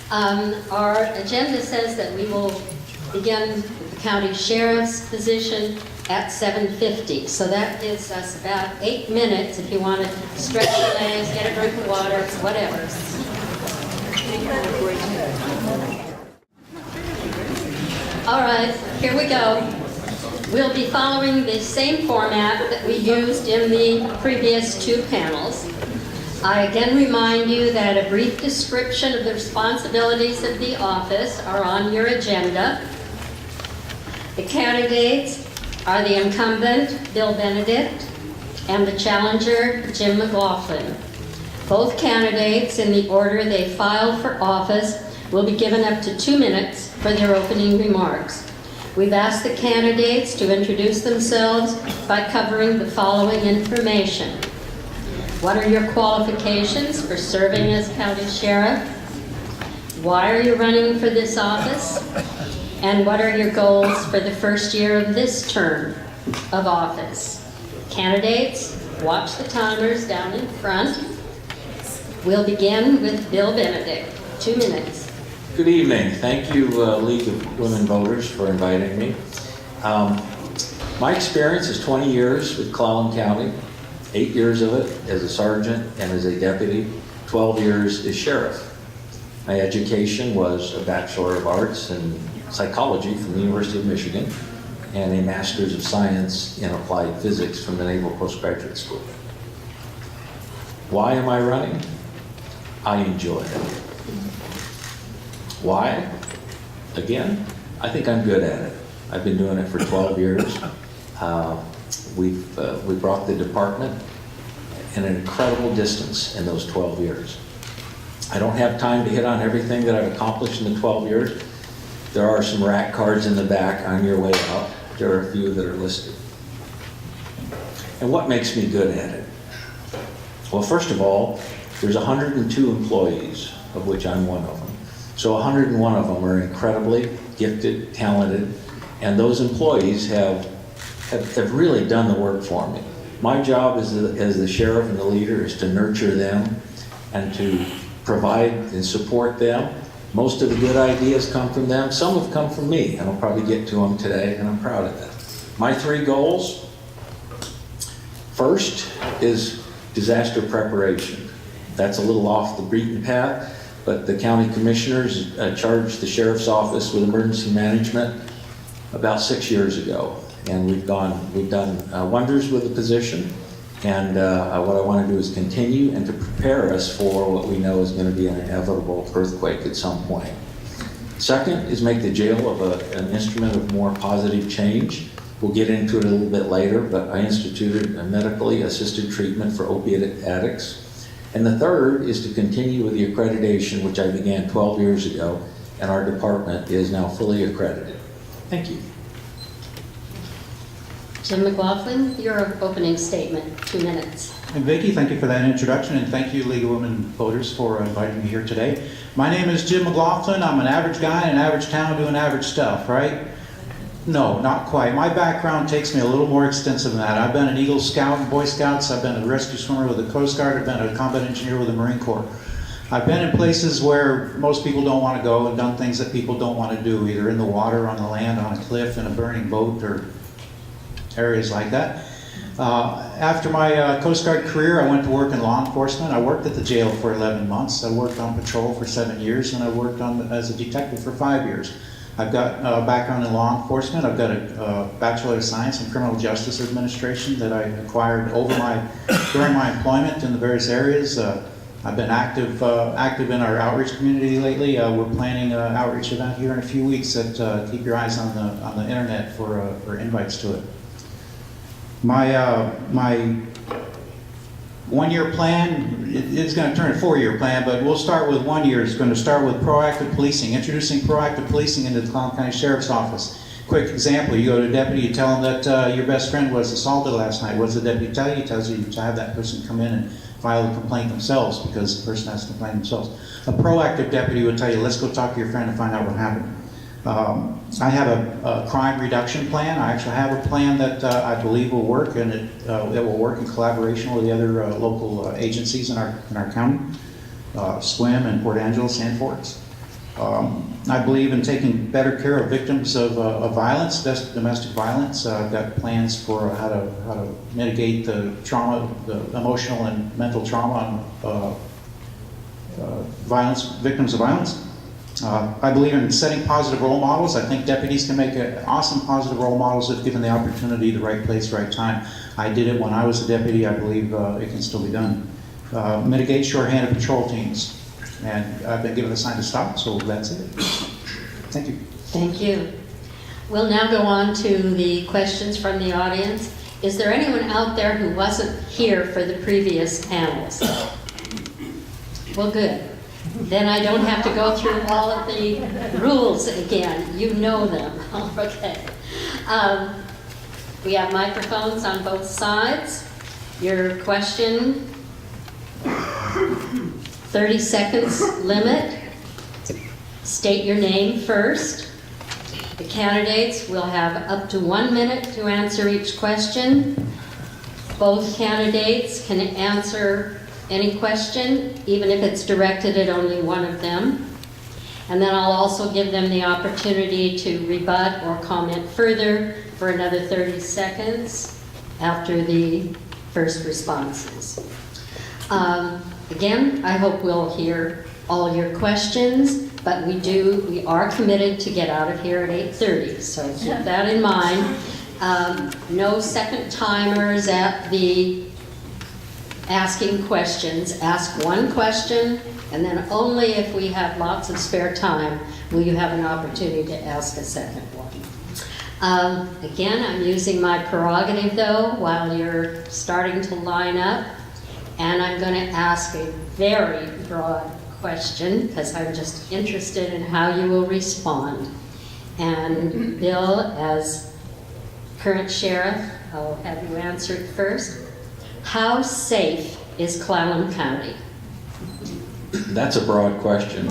Our agenda says that we will begin with the county sheriff's position at 7:50. So that gives us about 8 minutes if you want to stretch your legs, get a drink of water, whatever. All right, here we go. We'll be following the same format that we used in the previous two panels. I again remind you that a brief description of the responsibilities of the office are on your agenda. The candidates are the incumbent, Bill Benedict, and the challenger, Jim McLaughlin. Both candidates, in the order they filed for office, will be given up to 2 minutes for their opening remarks. We've asked the candidates to introduce themselves by covering the following information. What are your qualifications for serving as county sheriff? Why are you running for this office? And what are your goals for the first year of this term of office? Candidates, watch the timers down in front. We'll begin with Bill Benedict. 2 minutes. Good evening. Thank you, League of Women Voters, for inviting me. My experience is 20 years with Clallam County, 8 years of it as a sergeant and as a deputy, 12 years as sheriff. My education was a Bachelor of Arts in Psychology from the University of Michigan and a Master's of Science in Applied Physics from the Naval Postgraduate School. Why am I running? I enjoy it. Why? Again, I think I'm good at it. I've been doing it for 12 years. We brought the department in an incredible distance in those 12 years. I don't have time to hit on everything that I've accomplished in the 12 years. There are some rack cards in the back on your way out. There are a few that are listed. And what makes me good at it? Well, first of all, there's 102 employees, of which I'm one of them. So 101 of them are incredibly gifted, talented, and those employees have really done the work for me. My job as the sheriff and the leader is to nurture them and to provide and support them. Most of the good ideas come from them. Some have come from me, and I'll probably get to them today, and I'm proud of that. My 3 goals. First is disaster preparation. That's a little off the beaten path, but the county commissioners charged the sheriff's office with emergency management about 6 years ago. And we've done wonders with the position. And what I want to do is continue and to prepare us for what we know is going to be an inevitable earthquake at some point. Second is make the jail of an instrument of more positive change. We'll get into it a little bit later, but I instituted a medically assisted treatment for opiate addicts. And the third is to continue with the accreditation, which I began 12 years ago, and our department is now fully accredited. Thank you. Jim McLaughlin, your opening statement, 2 minutes. And Vicki, thank you for that introduction, and thank you, League of Women Voters, for inviting me here today. My name is Jim McLaughlin. I'm an average guy in an average town doing average stuff, right? No, not quite. My background takes me a little more extensive than that. I've been an Eagle Scout and Boy Scouts. I've been a rescue swimmer with the Coast Guard. I've been a combat engineer with the Marine Corps. I've been in places where most people don't want to go and done things that people don't want to do, either in the water, on the land, on a cliff, in a burning boat, or areas like that. After my Coast Guard career, I went to work in law enforcement. I worked at the jail for 11 months. I worked on patrol for 7 years, and I worked as a detective for 5 years. I've got a background in law enforcement. I've got a Bachelor of Science in Criminal Justice Administration that I acquired during my employment in the various areas. I've been active in our outreach community lately. We're planning an outreach event here in a few weeks. That keep your eyes on the internet for invites to it. My 1 year plan is going to turn a 4-year plan, but we'll start with 1 year. It's going to start with proactive policing, introducing proactive policing into the Clallam County Sheriff's Office. Quick example, you go to a deputy, you tell them that your best friend was assaulted last night. What does the deputy tell you? He tells you to have that person come in and file a complaint themselves, because the person has to complain themselves. A proactive deputy would tell you, let's go talk to your friend and find out what happened. I have a crime reduction plan. I actually have a plan that I believe will work, and it will work in collaboration with the other local agencies in our county, SWIM and Port Angeles and Forts. I believe in taking better care of victims of violence, domestic violence. I've got plans for how to mitigate the trauma, the emotional and mental trauma on victims of violence. I believe in setting positive role models. I think deputies can make awesome positive role models if given the opportunity, the right place, right time. I did it when I was a deputy. I believe it can still be done. Mitigate shorthanded patrol teams. And I've been given a sign to stop, so that's it. Thank you. Thank you. We'll now go on to the questions from the audience. Is there anyone out there who wasn't here for the previous panels? Well, good. Then I don't have to go through all of the rules again. You know them. Okay. We have microphones on both sides. Your question, 30 seconds limit. State your name first. The candidates will have up to 1 minute to answer each question. Both candidates can answer any question, even if it's directed at only one of them. And then I'll also give them the opportunity to rebut or comment further for another 30 seconds after the first responses. Again, I hope we'll hear all your questions, but we are committed to get out of here at 8:30, so keep that in mind. No second timers at the asking questions. Ask one question, and then only if we have lots of spare time will you have an opportunity to ask a second one. Again, I'm using my prerogative though while you're starting to line up, and I'm going to ask a very broad question because I'm just interested in how you will respond. And Bill, as current sheriff, I'll have you answer it first. How safe is Clallam County? That's a broad question.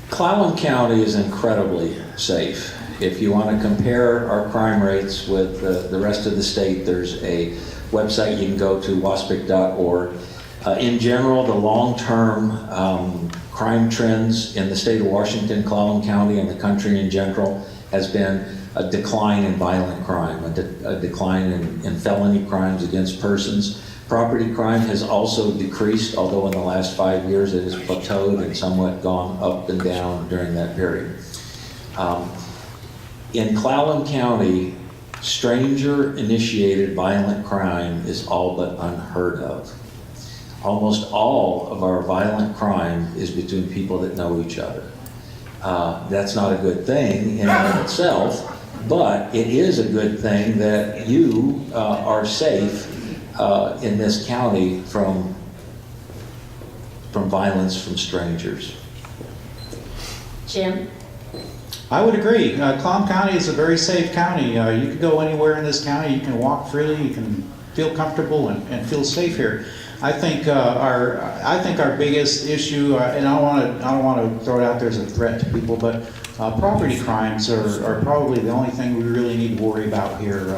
Clallam County is incredibly safe. If you want to compare our crime rates with the rest of the state, there's a website you can go to, waspic.org. In general, the long-term crime trends in the state of Washington, Clallam County, and the country in general has been a decline in violent crime, a decline in felony crimes against persons. Property crime has also decreased, although in the last 5 years it has plateaued and somewhat gone up and down during that period. In Clallam County, stranger-initiated violent crime is all but unheard of. Almost all of our violent crime is between people that know each other. That's not a good thing in and of itself, but it is a good thing that you are safe in this county from violence from strangers. Jim? I would agree. Clallam County is a very safe county. You can go anywhere in this county. You can walk freely. You can feel comfortable and feel safe here. I think our biggest issue, and I don't want to throw it out there as a threat to people, but property crimes are probably the only thing we really need to worry about here.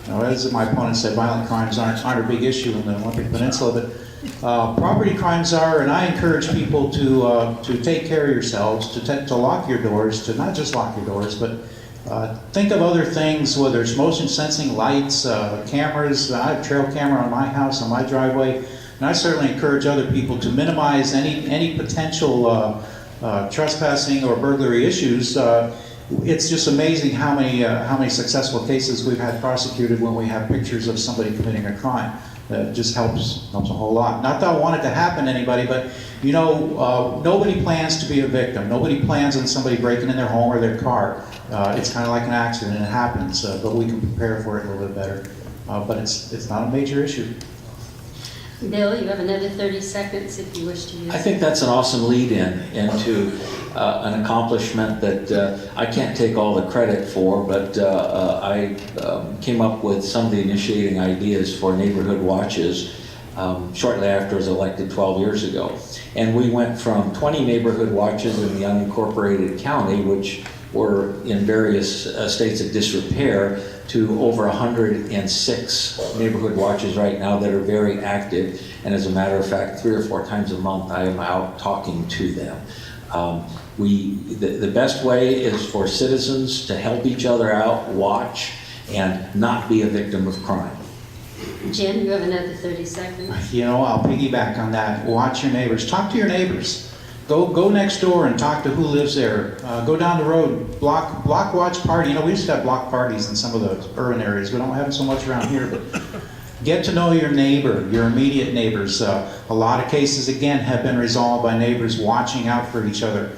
As my opponent said, violent crimes aren't a big issue in the Olympic Peninsula, but property crimes are, and I encourage people to take care of yourselves, to lock your doors, to not just lock your doors, but Think of other things, whether it's motion sensing lights, cameras. I have a trail camera on my house, on my driveway, and I certainly encourage other people to minimize any potential trespassing or burglary issues. It's just amazing how many successful cases we've had prosecuted when we have pictures of somebody committing a crime. It just helps a whole lot. Not that I want it to happen to anybody, but you know, nobody plans to be a victim. Nobody plans on somebody breaking in their home or their car. It's kind of like an accident, and it happens, but we can prepare for it a little bit better. But it's not a major issue. Bill, you have another 30 seconds if you wish to use it. I think that's an awesome lead-in into an accomplishment that I can't take all the credit for, but I came up with some of the initiating ideas for neighborhood watches shortly after I was elected 12 years ago. And we went from 20 neighborhood watches in the unincorporated county, which were in various states of disrepair, to over 106 neighborhood watches right now that are very active. And as a matter of fact, 3 or 4 times a month, I am out talking to them. The best way is for citizens to help each other out, watch, and not be a victim of crime. Jim, you have another 30 seconds. You know, I'll piggyback on that. Watch your neighbors. Talk to your neighbors. Go next door and talk to who lives there. Go down the road, block watch party. You know, we used to have block parties in some of the urban areas. We don't have it so much around here, but get to know your neighbor, your immediate neighbors. A lot of cases, again, have been resolved by neighbors watching out for each other.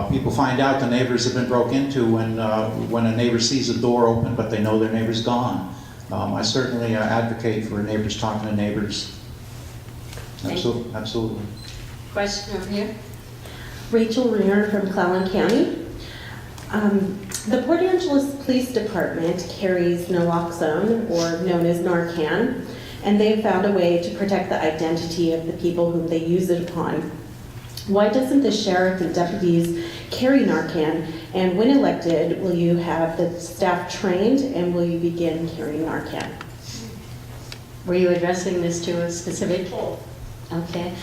People find out the neighbors have been broke into when a neighbor sees a door open, but they know their neighbor's gone. I certainly advocate for neighbors talking to neighbors. Absolutely. Question over here. Rachel Ringer from Clallam County. The Port Angeles Police Department carries naloxone, or known as Narcan, and they've found a way to protect the identity of the people whom they use it upon. Why doesn't the sheriff and deputies carry Narcan? And when elected, will you have the staff trained, and will you begin carrying Narcan? Were you addressing this to a specific? Okay.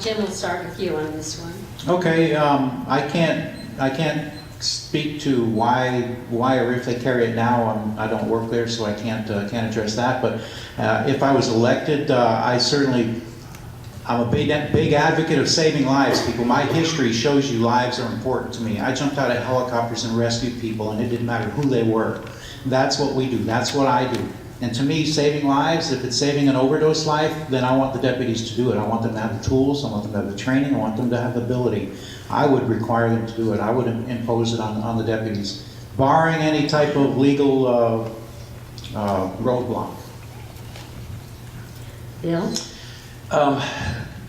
Jim, we'll start with you on this one. Okay, I can't speak to why or if they carry it now. I don't work there, so I can't address that. But if I was elected, I'm a big advocate of saving lives, people. My history shows you lives are important to me. I jumped out of helicopters and rescued people, and it didn't matter who they were. That's what we do. That's what I do. And to me, saving lives, if it's saving an overdose life, then I want the deputies to do it. I want them to have the tools, I want them to have the training, I want them to have the ability. I would require them to do it. I would impose it on the deputies, barring any type of legal roadblock. Bill?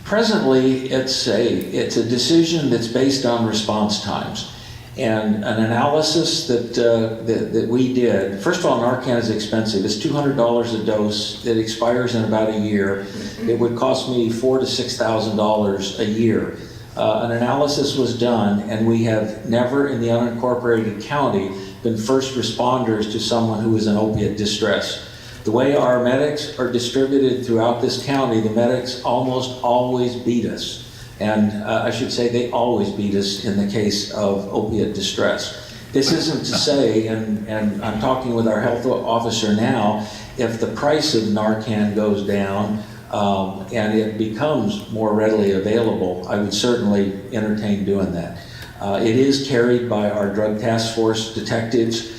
Presently, it's a decision that's based on response times. And an analysis that we did, first of all, Narcan is expensive. It's $200 a dose. It expires in about a year. It would cost me $4,000 to $6,000 a year. An analysis was done, and we have never in the unincorporated county been first responders to someone who is in opiate distress. The way our medics are distributed throughout this county, the medics almost always beat us. And I should say they always beat us in the case of opiate distress. This isn't to say, and I'm talking with our health officer now, if the price of Narcan goes down and it becomes more readily available, I would certainly entertain doing that. It is carried by our drug task force detectives.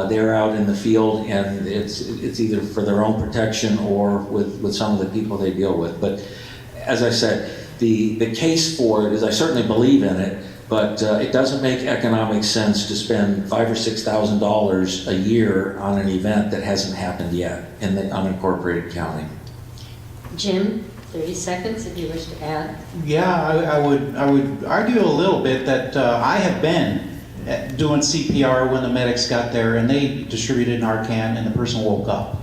They're out in the field, and it's either for their own protection or with some of the people they deal with. But as I said, the case for it is I certainly believe in it, but it doesn't make economic sense to spend $5,000 or $6,000 a year on an event that hasn't happened yet in the unincorporated county. Jim, 30 seconds if you wish to add. Yeah, I would argue a little bit that I have been doing CPR when the medics got there and they distributed Narcan and the person woke up.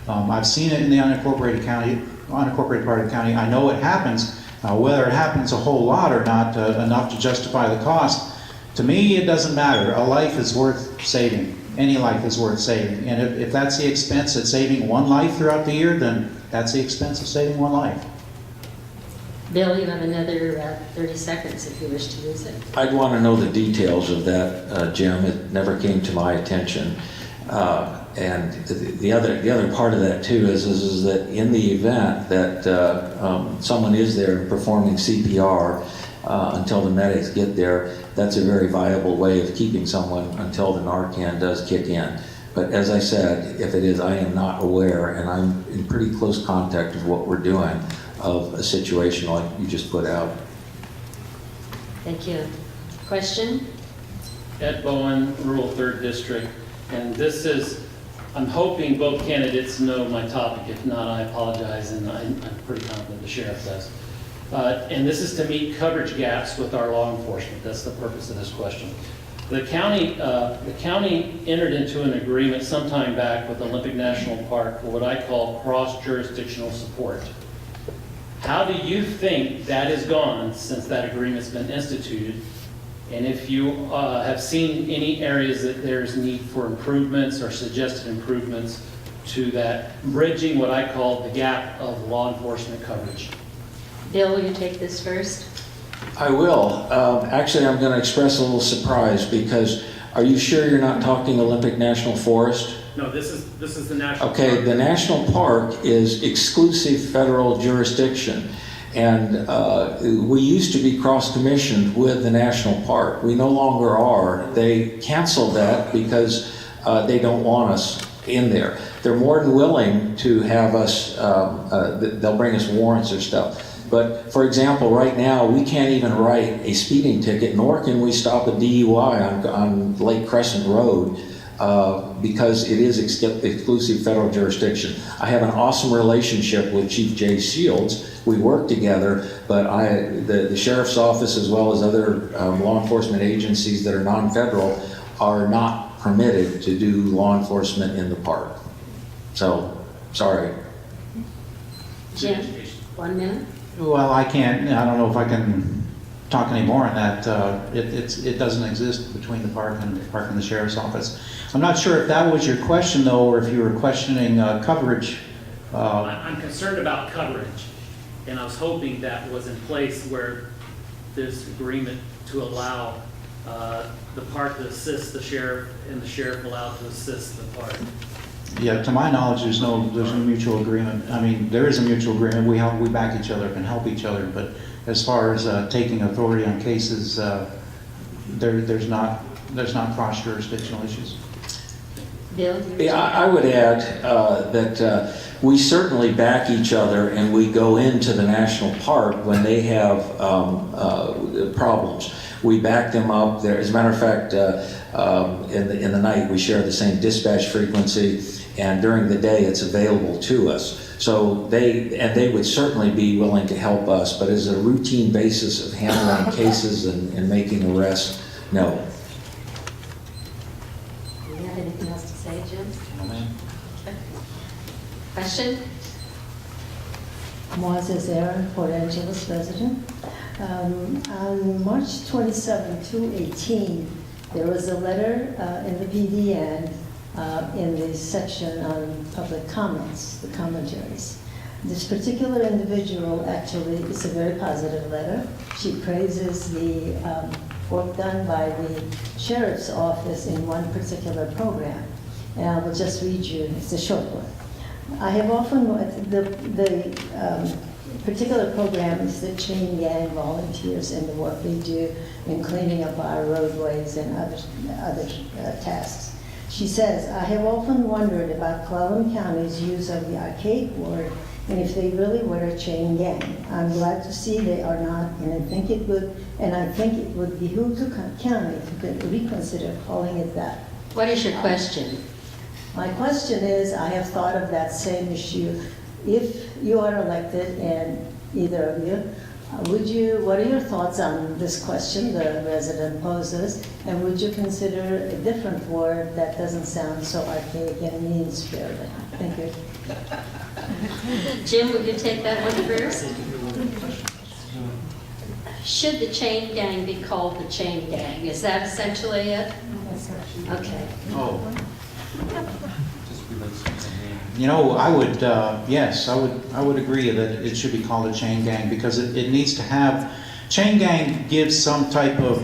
I've seen it in the unincorporated part of the county. I know it happens. Whether it happens a whole lot or not, enough to justify the cost, to me it doesn't matter. A life is worth saving. Any life is worth saving. And if that's the expense of saving one life throughout the year, then that's the expense of saving one life. Bill, you have another 30 seconds if you wish to use it. I'd want to know the details of that, Jim. It never came to my attention. And the other part of that too is that in the event that someone is there performing CPR until the medics get there, that's a very viable way of keeping someone until the Narcan does kick in. But as I said, if it is, I am not aware, and I'm in pretty close contact with what we're doing of a situation like you just put out. Thank you. Question? Ed Bowen, Rural 3rd District, and this is, I'm hoping both candidates know my topic. If not, I apologize, and I'm pretty confident the sheriff does. And this is to meet coverage gaps with our law enforcement. That's the purpose of this question. The county entered into an agreement sometime back with Olympic National Park for what I call cross-jurisdictional support. How do you think that has gone since that agreement's been instituted? And if you have seen any areas that there's need for improvements or suggested improvements to that, bridging what I call the gap of law enforcement coverage? Bill, will you take this first? I will. Actually, I'm going to express a little surprise because are you sure you're not talking Olympic National Forest? No, this is the national Okay, park. the national park is exclusive federal jurisdiction. And we used to be cross-commissioned with the national park. We no longer are. They canceled that because they don't want us in there. They're more than willing to have us, they'll bring us warrants or stuff. But for example, right now, we can't even write a speeding ticket, nor can we stop a DUI on Lake Crescent Road because it is exclusive federal jurisdiction. I have an awesome relationship with Chief Jay Shields. We work together, but the sheriff's office as well as other law enforcement agencies that are non-federal are not permitted to do law enforcement in the park. So, sorry. Jim, 1 minute. Well, I don't know if I can talk any more on that. It doesn't exist between the park and the sheriff's office. I'm not sure if that was your question though, or if you were questioning coverage. I'm concerned about coverage, and I was hoping that was in place where this agreement to allow the park to assist the sheriff and the sheriff allowed to assist the park. Yeah, to my knowledge, there's no mutual agreement. I mean, there is a mutual agreement. We back each other and help each other. But as far as taking authority on cases, there's not cross-jurisdictional issues. Bill? Yeah, I would add that we certainly back each other and we go into the national park when they have problems. We back them up there. As a matter of fact, in the night we share the same dispatch frequency, and during the day it's available to us. So they would certainly be willing to help us, but as a routine basis of handling cases and making arrests, no. Do you have anything else to say, Jim? No, ma'am. Question? Moises Aaron, Port Angeles resident. On March 27, 2018, there was a letter in the PDN in the section on public comments, the commentaries. This particular individual actually, it's a very positive letter. She praises the work done by the sheriff's office in one particular program. And I will just read you, it's a short one. I have often, the particular program is the chain gang volunteers and the work they do in cleaning up our roadways and other tasks. She says, I have often wondered about Clallam County's use of the archaic word and if they really were a chain gang. I'm glad to see they are not, and I think it would behoove the county to reconsider calling it that. What is your question? My question is, I have thought of that same issue. If you are elected, and either of you, what are your thoughts on this question the resident poses, and would you consider a different word that doesn't sound so archaic and mean-spirited? Thank you. Jim, would you take that one first? Should the chain gang be called the chain gang? Is that essentially it? Okay. Oh. You know, I would, yes, I would agree that it should be called a chain gang because it needs to have, chain gang gives some type of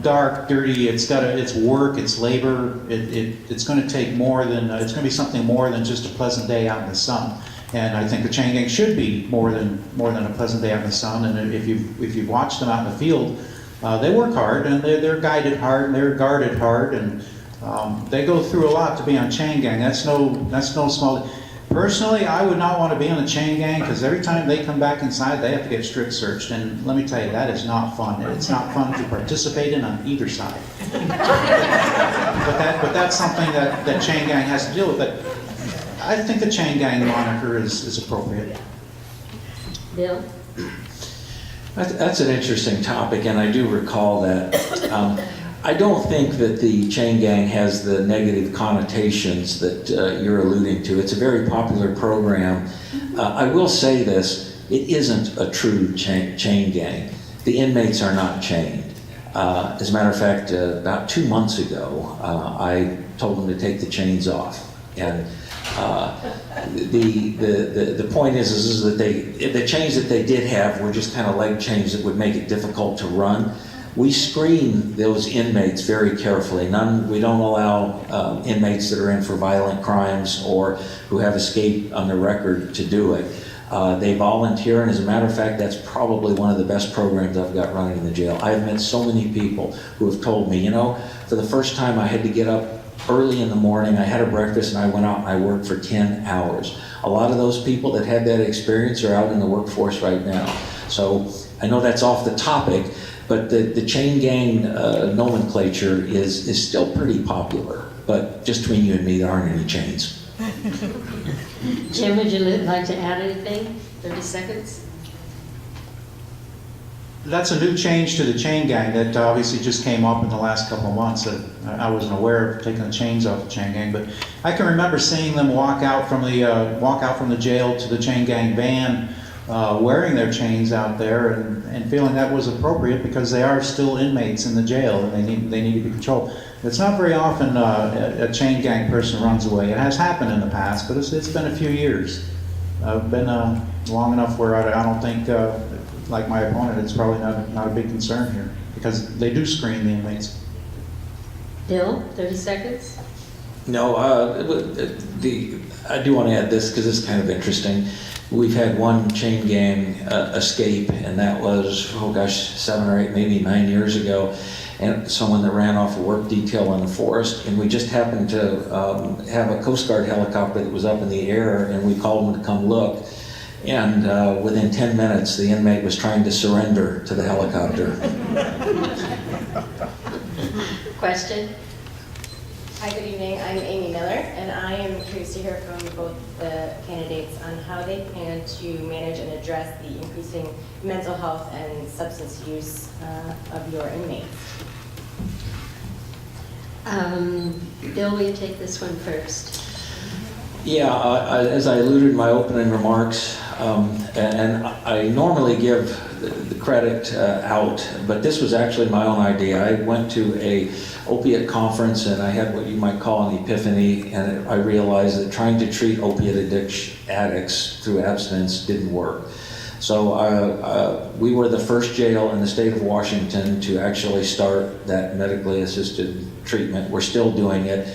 dark, dirty, it's work, it's labor, it's going to take more than, it's going to be something more than just a pleasant day out in the sun. And I think the chain gang should be more than a pleasant day out in the sun. And if you've watched them out in the field, they work hard and they're guided hard and they're guarded hard and they go through a lot to be on chain gang. That's no small. Personally, I would not want to be on a chain gang because every time they come back inside, they have to get strip searched. And let me tell you, that is not fun. It's not fun to participate in on either side. but that's something that chain gang has to deal with. But I think the chain gang moniker is appropriate. Bill? That's an interesting topic, and I do recall that. I don't think that the chain gang has the negative connotations that you're alluding to. It's a very popular program. I will say this, it isn't a true chain gang. The inmates are not chained. As a matter of fact, about 2 months ago, I told them to take the chains off. And the point is that the chains that they did have were just kind of leg chains that would make it difficult to run. We screen those inmates very carefully. We don't allow inmates that are in for violent crimes or who have escaped on their record to do it. They volunteer, and as a matter of fact, that's probably one of the best programs I've got running in the jail. I've met so many people who have told me, you know, for the first time I had to get up early in the morning, I had a breakfast, and I went out and I worked for 10 hours. A lot of those people that had that experience are out in the workforce right now. So I know that's off the topic, but the chain gang nomenclature is still pretty popular. But just between you and me, there aren't any chains. Jim, would you like to add anything? 30 seconds. That's a new change to the chain gang that obviously just came up in the last couple of months. That I wasn't aware of taking the chains off the chain gang, but I can remember seeing them walk out from the jail to the chain gang van, wearing their chains out there, and feeling that was appropriate because they are still inmates in the jail and they need to be controlled. It's not very often a chain gang person runs away. It has happened in the past, but it's been a few years. Been long enough where I don't think. Like my opponent, it's probably not a big concern here because they do screen the inmates. Bill, 30 seconds. No, I do want to add this because it's kind of interesting. We've had one chain gang escape, and that was, 7 or 8, maybe 9 years ago, and someone that ran off a work detail in the forest, and we just happened to have a Coast Guard helicopter that was up in the air, and we called them to come look. And within 10 minutes, the inmate was trying to surrender to the helicopter. Question? Hi, good evening. I'm Amy Miller, and I am curious to hear from both the candidates on how they plan to manage and address the increasing mental health and substance use of your inmates. Bill, will you take this one first? Yeah, as I alluded in my opening remarks, and I normally give the credit out, but this was actually my own idea. I went to a opiate conference and I had what you might call an epiphany, and I realized that trying to treat opiate addicts through abstinence didn't work. So we were the first jail in the state of Washington to actually start that medically assisted treatment. We're still doing it.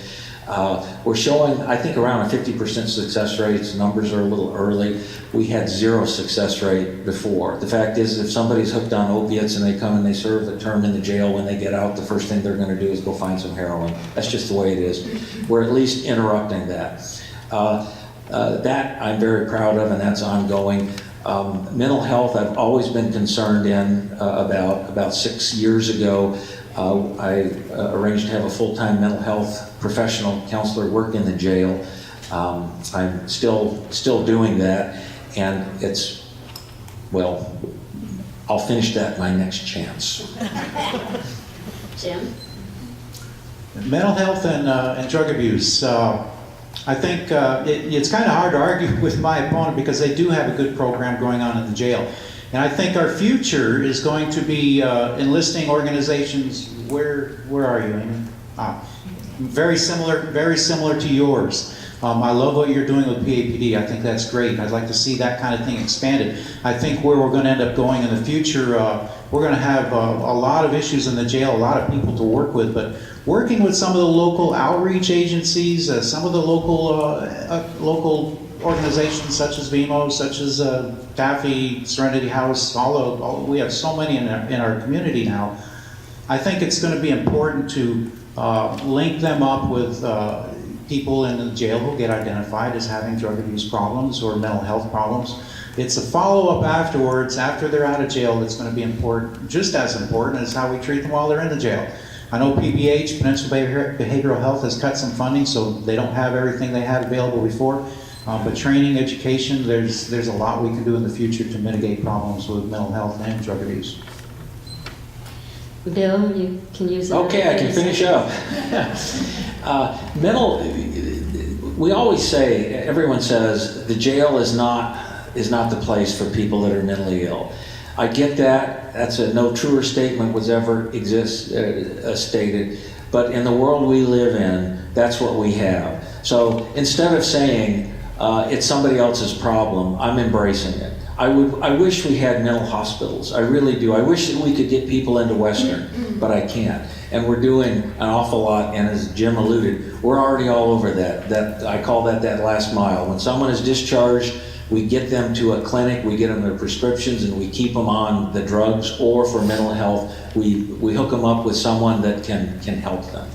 We're showing, I think, around a 50% success rate. Numbers are a little early. We had 0 success rate before. The fact is, if somebody's hooked on opiates and they come and they serve a term in the jail, when they get out, the first thing they're going to do is go find some heroin. That's just the way it is. We're at least interrupting that. That I'm very proud of, and that's ongoing. Mental health, I've always been concerned in. About 6 years ago, I arranged to have a full-time mental health professional counselor work in the jail. I'm still doing that, and it's, well, I'll finish that my next chance. Jim? Mental health and drug abuse. I think it's kind of hard to argue with my opponent because they do have a good program going on in the jail. And I think our future is going to be enlisting organizations. Where are you, Amy? very similar to yours. I love what you're doing with PAPD. I think that's great. I'd like to see that kind of thing expanded. I think where we're going to end up going in the future, we're going to have a lot of issues in the jail, a lot of people to work with, but working with some of the local outreach agencies, some of the local organizations such as VMO, such as Taffy, Serenity House, we have so many in our community now. I think it's going to be important to link them up with people in the jail who get identified as having drug abuse problems or mental health problems. It's a follow-up afterwards, after they're out of jail, that's going to be important, just as important as how we treat them while they're in the jail. I know PBH, Peninsula Behavioral Health, has cut some funding, so they don't have everything they had available before. But training, education, there's a lot we can do in the future to mitigate problems with mental health and drug abuse. Bill, you can use it. Okay, I can finish up. We always say, everyone says, the jail is not the place for people that are mentally ill. I get that. That's no truer statement was ever stated. But in the world we live in, that's what we have. So instead of saying it's somebody else's problem, I'm embracing it. I wish we had mental hospitals. I really do. I wish that we could get people into Western, but I can't. And we're doing an awful lot, and as Jim alluded, we're already all over that. I call that last mile. When someone is discharged, we get them to a clinic, we get them their prescriptions, and we keep them on the drugs, or for mental health, we hook them up with someone that can help them.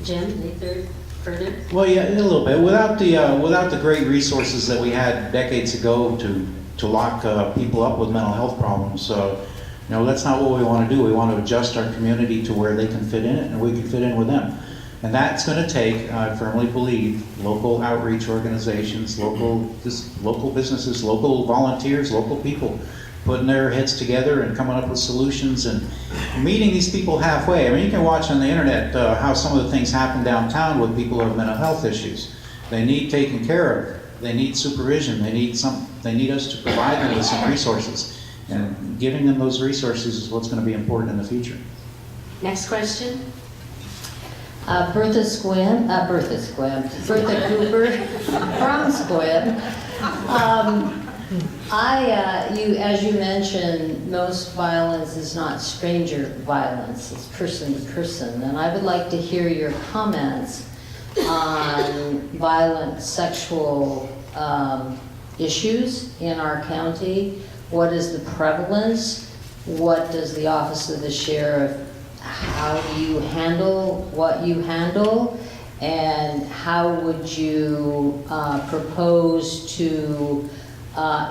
Jim, any further? Well, yeah, a little bit. Without the great resources that we had decades ago to lock people up with mental health problems, that's not what we want to do. We want to adjust our community to where they can fit in it, and we can fit in with them. And that's going to take, I firmly believe, local outreach organizations, local businesses, local volunteers, local people putting their heads together and coming up with solutions and meeting these people halfway. I mean, you can watch on the internet how some of the things happen downtown with people who have mental health issues. They need taken care of. They need supervision. They need us to provide them with some resources. And giving them those resources is what's going to be important in the future. Next question. Bertha Cooper from Squib. As you mentioned, most violence is not stranger violence, it's person to person. And I would like to hear your comments on violent sexual issues in our county. What is the prevalence? What does the Office of the Sheriff, how do you handle what you handle? And how would you propose to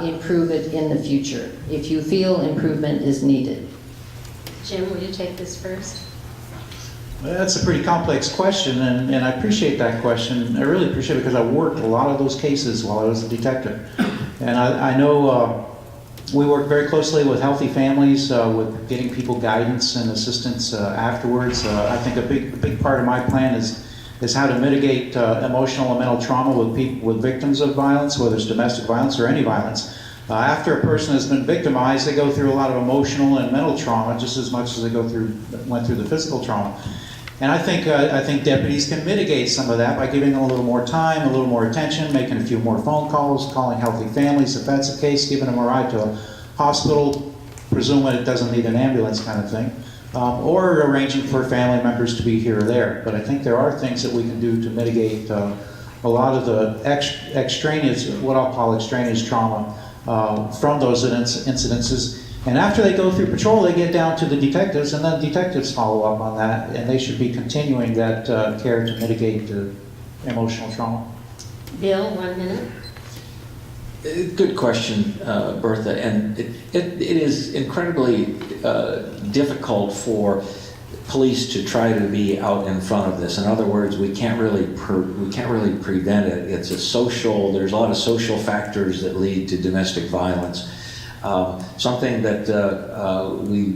improve it in the future, if you feel improvement is needed? Jim, will you take this first? Well, that's a pretty complex question, and I appreciate that question. I really appreciate it because I worked a lot of those cases while I was a detective. And I know we work very closely with healthy families, with getting people guidance and assistance afterwards. I think a big part of my plan is how to mitigate emotional and mental trauma with victims of violence, whether it's domestic violence or any violence. After a person has been victimized, they go through a lot of emotional and mental trauma just as much as they went through the physical trauma. And I think deputies can mitigate some of that by giving them a little more time, a little more attention, making a few more phone calls, calling healthy families if that's the case, giving them a ride to a hospital, presuming it doesn't need an ambulance kind of thing. Or arranging for family members to be here or there. But I think there are things that we can do to mitigate a lot of the extraneous, what I'll call extraneous trauma from those incidences. And after they go through patrol, they get down to the detectives, and then detectives follow up on that, and they should be continuing that care to mitigate the emotional trauma. Bill, 1 minute. Good question, Bertha, and it is incredibly difficult for police to try to be out in front of this. In other words, we can't really prevent it. It's there's a lot of social factors that lead to domestic violence. Something that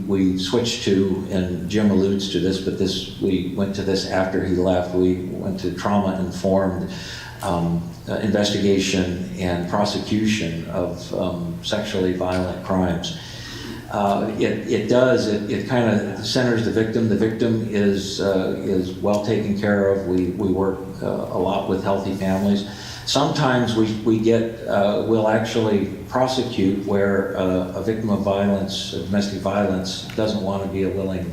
we switched to, and Jim alludes to this, but we went to this after he left. We went to trauma-informed investigation and prosecution of sexually violent crimes. it kind of centers the victim. The victim is well taken care of. We work a lot with healthy families. Sometimes we'll actually prosecute where a victim of violence, domestic violence, doesn't want to be a willing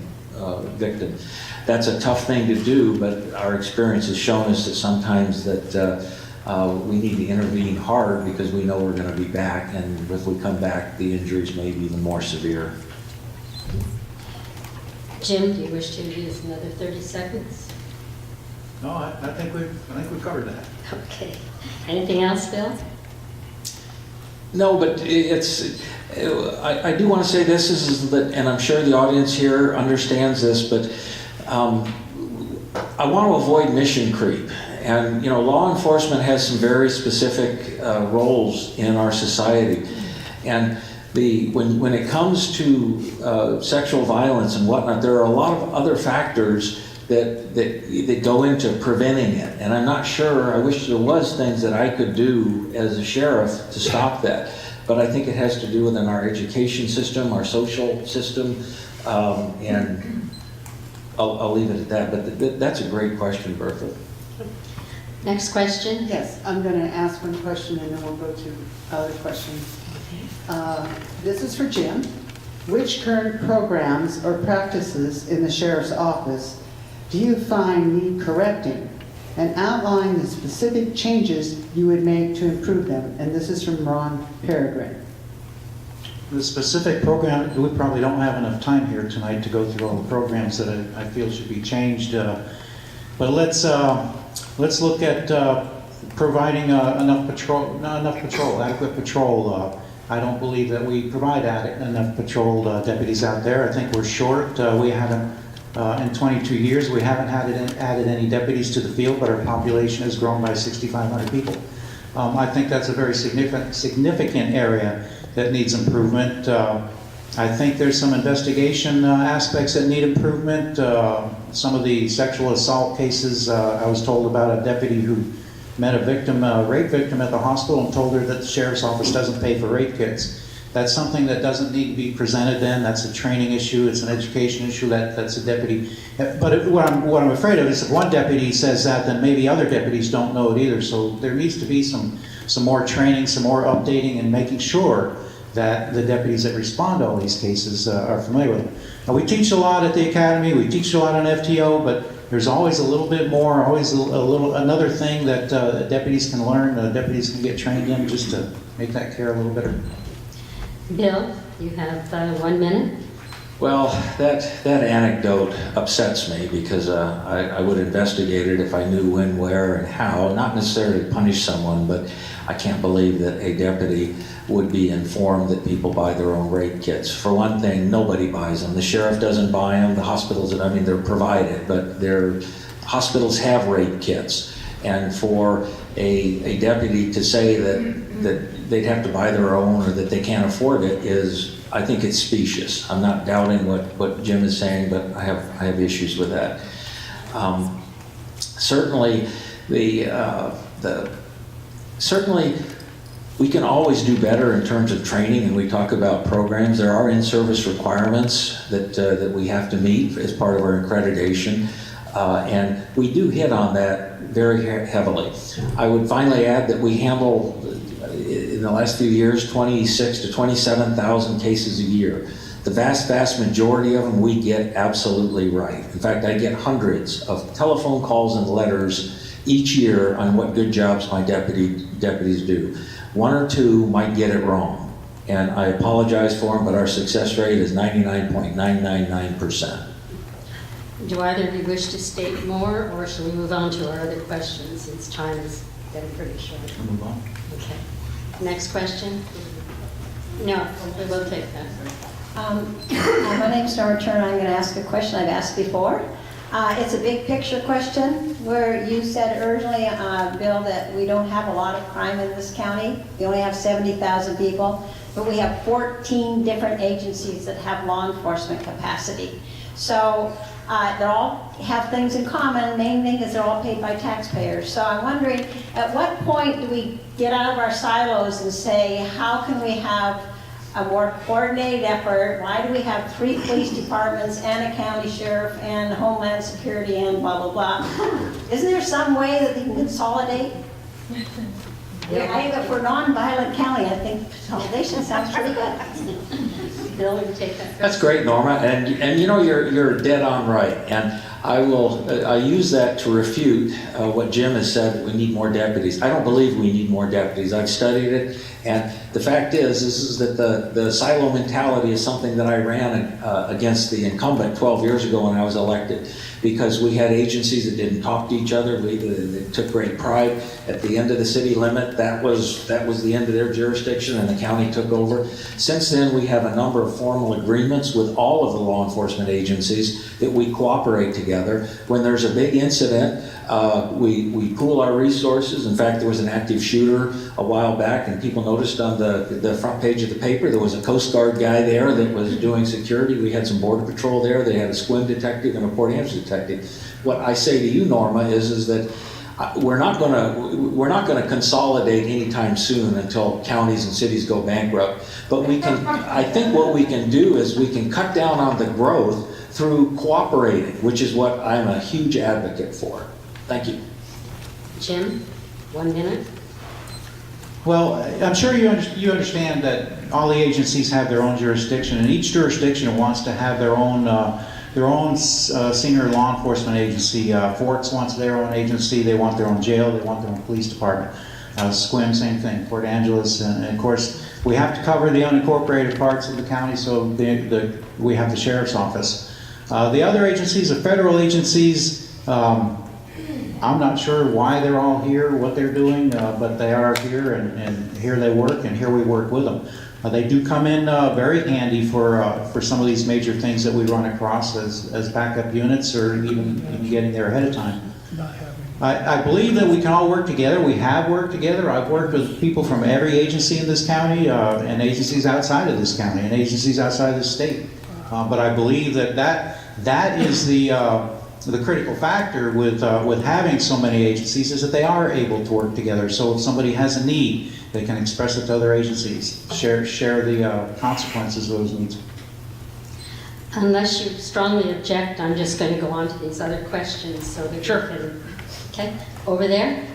victim. That's a tough thing to do, but our experience has shown us that sometimes that we need to intervene hard because we know we're going to be back, and if we come back, the injuries may be even more severe. Jim, do you wish to use another 30 seconds? No, I think we've covered that. Okay. Anything else, Bill? No, but I do want to say this is that, and I'm sure the audience here understands this, but I want to avoid mission creep. And, you know, law enforcement has some very specific roles in our society. And when it comes to sexual violence and whatnot, there are a lot of other factors that go into preventing it. And I'm not sure, I wish there was things that I could do as a sheriff to stop that. But I think it has to do with our education system, our social system, and I'll leave it at that. But that's a great question, Bertha. Next question? Yes, I'm going to ask one question and then we'll go to other questions. This is for Jim. Which current programs or practices in the sheriff's office do you find need correcting? And outline the specific changes you would make to improve them. And this is from Ron Peregrine. The specific program, we probably don't have enough time here tonight to go through all the programs that I feel should be changed. But let's look at providing adequate patrol. I don't believe that we provide enough patrol deputies out there. I think we're short. We haven't, in 22 years, we haven't added any deputies to the field, but our population has grown by 6,500 people. I think that's a very significant area that needs improvement. I think there's some investigation aspects that need improvement. Some of the sexual assault cases, I was told about a deputy who met a victim, a rape victim at the hospital, and told her that the sheriff's office doesn't pay for rape kits. That's something that doesn't need to be presented then. That's a training issue. It's an education issue. That's a deputy. But what I'm afraid of is if one deputy says that, then maybe other deputies don't know it either. So there needs to be some more training, some more updating, and making sure that the deputies that respond to all these cases are familiar with them. Now, we teach a lot at the academy. We teach a lot on FTO, but there's always a little bit more, always another thing that deputies can learn, deputies can get trained in, just to make that care a little better. Bill, you have 1 minute. Well, that anecdote upsets me because I would investigate it if I knew when, where, and how. Not necessarily punish someone, but I can't believe that a deputy would be informed that people buy their own rape kits. For one thing, nobody buys them. The sheriff doesn't buy them. The hospitals, they're provided, but hospitals have rape kits. And for a deputy to say that they'd have to buy their own or that they can't afford it I think it's specious. I'm not doubting what Jim is saying, but I have issues with that. Certainly, certainly we can always do better in terms of training, and we talk about programs. There are in-service requirements that we have to meet as part of our accreditation, and we do hit on that very heavily. I would finally add that we handle, in the last few years, 26,000 to 27,000 cases a year. The vast majority of them we get absolutely right. In fact, I get hundreds of telephone calls and letters each year on what good jobs my deputies do. One or two might get it wrong, and I apologize for them, but our success rate is 99.999%. Do either of you wish to state more, or shall we move on to our other questions since time is getting pretty short? We'll move on. Okay. Next question? No, we will take that. My name's Norma Turner. I'm going to ask a question I've asked before. It's a big picture question where you said originally, Bill, that we don't have a lot of crime in this county. We only have 70,000 people, but we have 14 different agencies that have law enforcement capacity. So they all have things in common. The main thing is they're all paid by taxpayers. So I'm wondering, at what point do we get out of our silos and say, how can we have a more coordinated effort? Why do we have 3 police departments and a county sheriff and Homeland Security and blah, blah, blah? Isn't there some way that they can consolidate? If we're non-violent county, I think consolidation sounds pretty good. Bill, you take that first. That's great, Norma, and you know, you're dead on right, and I use that to refute what Jim has said, that we need more deputies. I don't believe we need more deputies. I've studied it, and the fact is that the silo mentality is something that I ran against the incumbent 12 years ago when I was elected, because we had agencies that didn't talk to each other. They took great pride at the end of the city limit. That was the end of their jurisdiction, and the county took over. Since then, we have a number of formal agreements with all of the law enforcement agencies that we cooperate together. When there's a big incident, we pool our resources. In fact, there was an active shooter a while back, and people noticed on the front page of the paper there was a Coast Guard guy there that was doing security. We had some Border Patrol there. They had a SQUIM detective and a Port Angeles detective. What I say to you, Norma, is that we're not going to consolidate anytime soon until counties and cities go bankrupt. But we can. I think what we can do is we can cut down on the growth through cooperating, which is what I'm a huge advocate for. Thank you. Jim, 1 minute. Well, I'm sure you understand that all the agencies have their own jurisdiction, and each jurisdiction wants to have their own senior law enforcement agency. Forks wants their own agency. They want their own jail. They want their own police department. SQUIM, same thing. Port Angeles, and of course, we have to cover the unincorporated parts of the county, so we have the sheriff's office. The other agencies, the federal agencies, I'm not sure why they're all here, what they're doing, but they are here, and here they work, and here we work with them. They do come in very handy for some of these major things that we run across as backup units, or even getting there ahead of time. I believe that we can all work together. We have worked together. I've worked with people from every agency in this county, and agencies outside of this county, and agencies outside of the state. But I believe that is the critical factor with having so many agencies, is that they are able to work together. So if somebody has a need, they can express it to other agencies, share the consequences of those needs. Unless you strongly object, I'm just going to go on to these other questions so that we can. Okay, over there.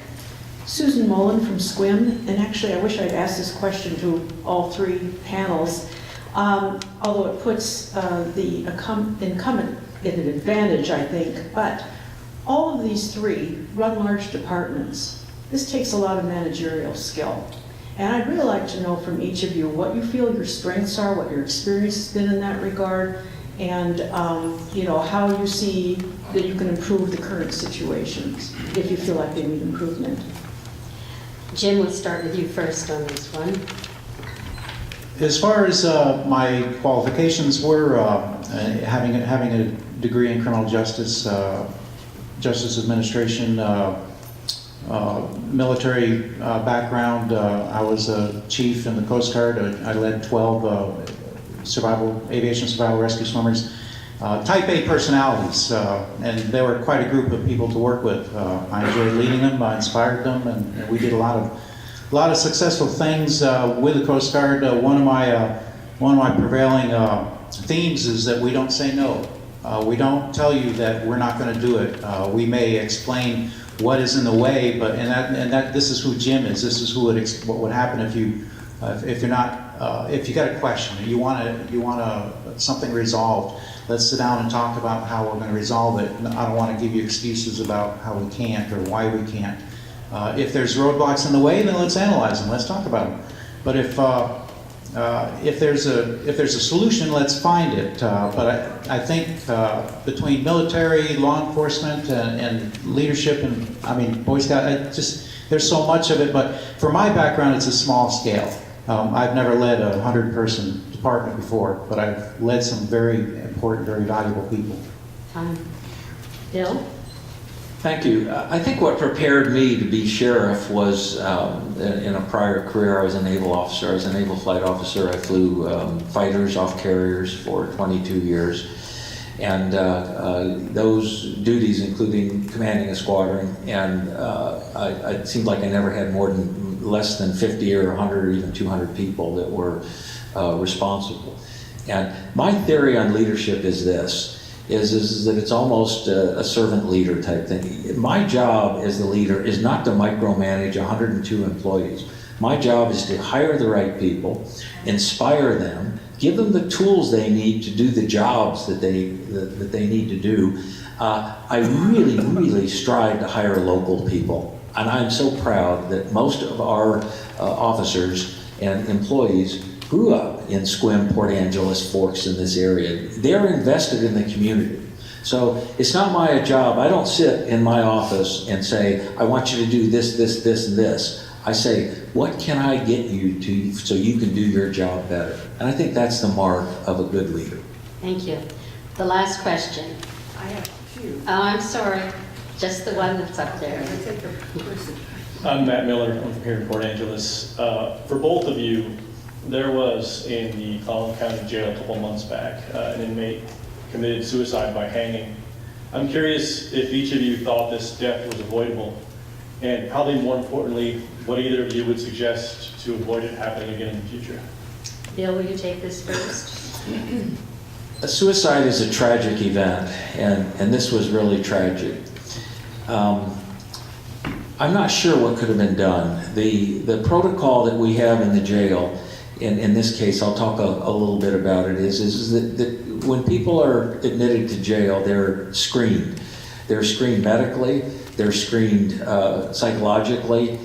Susan Mullen from SQUIM, and actually I wish I'd asked this question to all 3 panels, although it puts the incumbent at an advantage, I think, but all of these 3 run large departments. This takes a lot of managerial skill. And I'd really like to know from each of you what you feel your strengths are, what your experience has been in that regard, and how you see that you can improve the current situations if you feel like they need improvement. Jim, we'll start with you first on this one. As far as my qualifications were, having a degree in criminal justice, justice administration, military background. I was a chief in the Coast Guard. I led 12 aviation survival rescue swimmers. Type A personalities, and they were quite a group of people to work with. I enjoyed leading them. I inspired them, and we did a lot of successful things with the Coast Guard. One of my prevailing themes is that we don't say no. We don't tell you that we're not going to do it. We may explain what is in the way, but this is who Jim is. This is what would happen if you got a question and you want something resolved. Let's sit down and talk about how we're going to resolve it. I don't want to give you excuses about how we can't or why we can't. If there's roadblocks in the way, then let's analyze them. Let's talk about them. But if there's a solution, let's find it. But I think between military, law enforcement, and leadership, and Boy Scout, there's so much of it. But for my background, it's a small scale. I've never led a 100-person department before, but I've led some very important, very valuable people. Bill? Thank you. I think what prepared me to be sheriff was in a prior career, I was a naval officer. I was a naval flight officer. I flew fighters off carriers for 22 years. And those duties, including commanding a squadron, and it seemed like I never had less than 50 or 100 or even 200 people that were responsible. And my theory on leadership is this, is that it's almost a servant leader type thing. My job as the leader is not to micromanage 102 employees. My job is to hire the right people, inspire them, give them the tools they need to do the jobs that they need to do. I really, really strive to hire local people. And I'm so proud that most of our officers and employees grew up in Sequim, Port Angeles, Forks, in this area. They're invested in the community. So it's not my job. I don't sit in my office and say, I want you to do this, this, this, and this. I say, what can I get you to so you can do your job better? And I think that's the mark of a good leader. Thank you. The last question. I have two. Oh, I'm sorry. Just the one that's up there. I'm Matt Miller. I'm from here in Port Angeles. For both of you, there was in the Clallam County Jail a couple months back an inmate committed suicide by hanging. I'm curious if each of you thought this death was avoidable, and probably more importantly, what either of you would suggest to avoid it happening again in the future. Bill, will you take this first? A suicide is a tragic event, and this was really tragic. I'm not sure what could have been done. The protocol that we have in the jail, in this case, I'll talk a little bit about it, is that when people are admitted to jail, they're screened. They're screened medically, they're screened psychologically.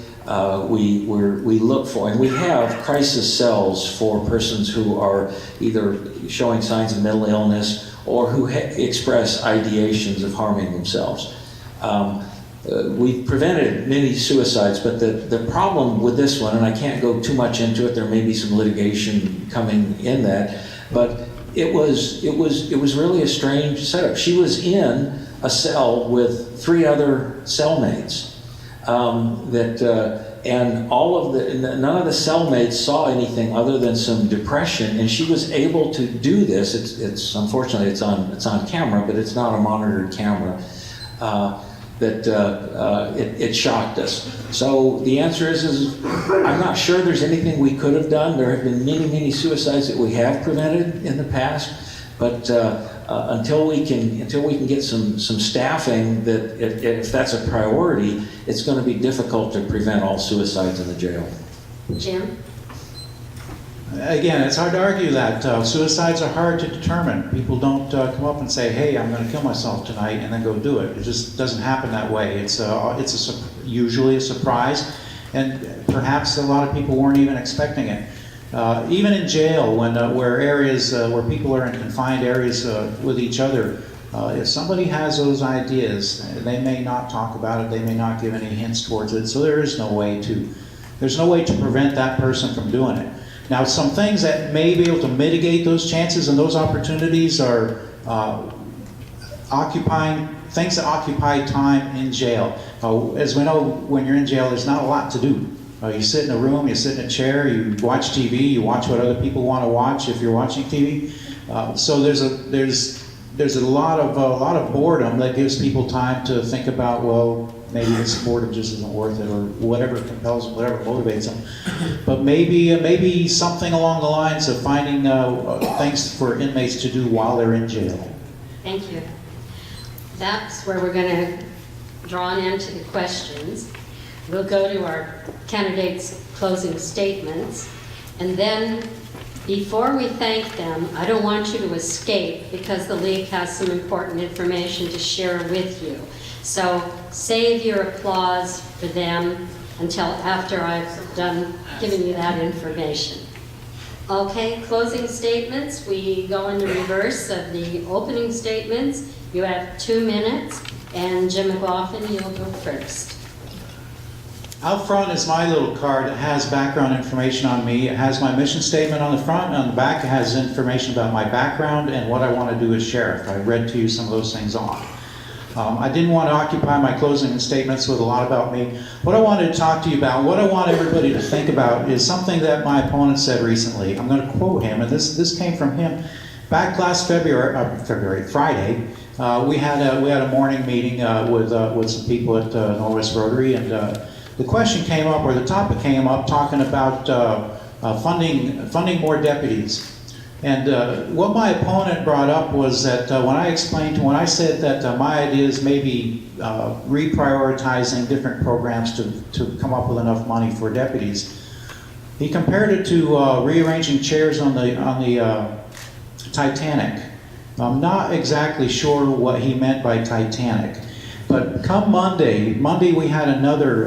We look for, and we have crisis cells for persons who are either showing signs of mental illness or who express ideations of harming themselves. We've prevented many suicides, but the problem with this one, and I can't go too much into it, there may be some litigation coming in that, but it was really a strange setup. She was in a cell with 3 other cellmates, and none of the cellmates saw anything other than some depression, and she was able to do this. It's unfortunately it's on camera, but it's not a monitored camera. It shocked us. So the answer is I'm not sure there's anything we could have done. There have been many suicides that we have prevented in the past, but until we can get some staffing, that if that's a priority, it's going to be difficult to prevent all suicides in the jail. Jim? Again, it's hard to argue that. Suicides are hard to determine. People don't come up and say, hey, I'm going to kill myself tonight, and then go do it. It just doesn't happen that way. It's usually a surprise, and perhaps a lot of people weren't even expecting it. Even in jail, where areas where people are in confined areas with each other, if somebody has those ideas, they may not talk about it, they may not give any hints towards it, so there's no way to prevent that person from doing it. Now, some things that may be able to mitigate those chances and those opportunities are things that occupy time in jail. As we know, when you're in jail, there's not a lot to do. You sit in a room, you sit in a chair, you watch TV, you watch what other people want to watch if you're watching TV. So there's a lot of boredom that gives people time to think about, well, maybe this boredom just isn't worth it, or whatever compels them, whatever motivates them. But maybe something along the lines of finding things for inmates to do while they're in jail. Thank you. That's where we're going to draw an end to the questions. We'll go to our candidates' closing statements, and then before we thank them, I don't want you to escape because the League has some important information to share with you. So save your applause for them until after I've done giving you that information. Okay, closing statements. We go in the reverse of the opening statements. You have 2 minutes, and Jim McLaughlin, you'll go first. Out front is my little card. It has background information on me. It has my mission statement on the front, and on the back it has information about my background and what I want to do as sheriff. I read to you some of those things on. I didn't want to occupy my closing statements with a lot about me. What I wanted to talk to you about, what I want everybody to think about, is something that my opponent said recently. I'm going to quote him, and this came from him. Back last Friday, we had a morning meeting with some people at Norwest Rotary, and the question came up, or the topic came up, talking about funding more deputies. And what my opponent brought up was that when I said that my idea is maybe reprioritizing different programs to come up with enough money for deputies, he compared it to rearranging chairs on the Titanic. I'm not exactly sure what he meant by Titanic, but come Monday we had another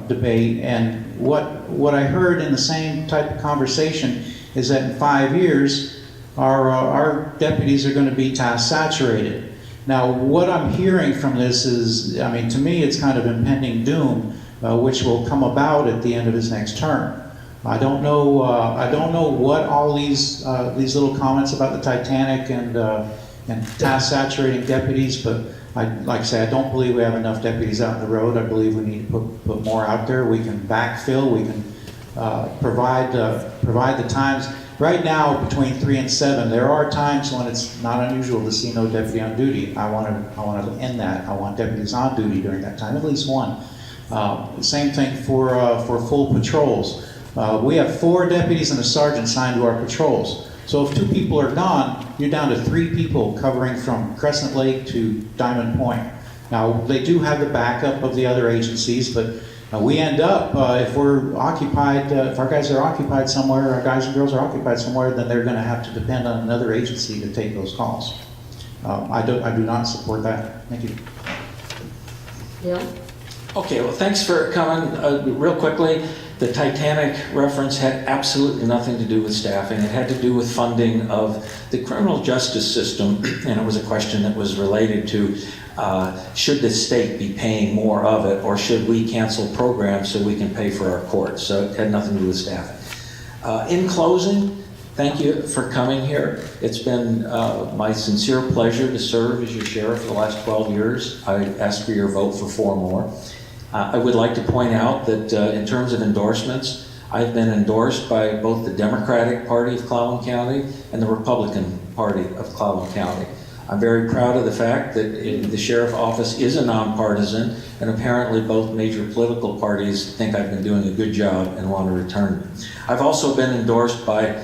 debate, and what I heard in the same type of conversation is that in 5 years, our deputies are going to be task saturated. Now, what I'm hearing from this is, I mean, to me, it's kind of impending doom, which will come about at the end of his next term. I don't know what all these little comments about the Titanic and task saturating deputies, but like I say, I don't believe we have enough deputies out on the road. I believe we need to put more out there. We can backfill. We can provide the times. Right now, between 3 and 7, there are times when it's not unusual to see no deputy on duty. I want to end that. I want deputies on duty during that time, at least one. Same thing for full patrols. We have 4 deputies and a sergeant assigned to our patrols. So if 2 people are gone, you're down to 3 people covering from Crescent Lake to Diamond Point. Now, they do have the backup of the other agencies, but we end up, if we're occupied, if our guys are occupied somewhere, our guys and girls are occupied somewhere, then they're going to have to depend on another agency to take those calls. I do not support that. Thank you. Bill? Okay, well, thanks for coming. Real quickly, the Titanic reference had absolutely nothing to do with staffing. It had to do with funding of the criminal justice system, and it was a question that was related to should the state be paying more of it, or should we cancel programs so we can pay for our courts? So it had nothing to do with staffing. In closing, thank you for coming here. It's been my sincere pleasure to serve as your sheriff for the last 12 years. I ask for your vote for 4 more. I would like to point out that in terms of endorsements, I've been endorsed by both the Democratic Party of Clallam County and the Republican Party of Clallam County. I'm very proud of the fact that the sheriff office is a non-partisan, and apparently both major political parties think I've been doing a good job and want to return. I've also been endorsed by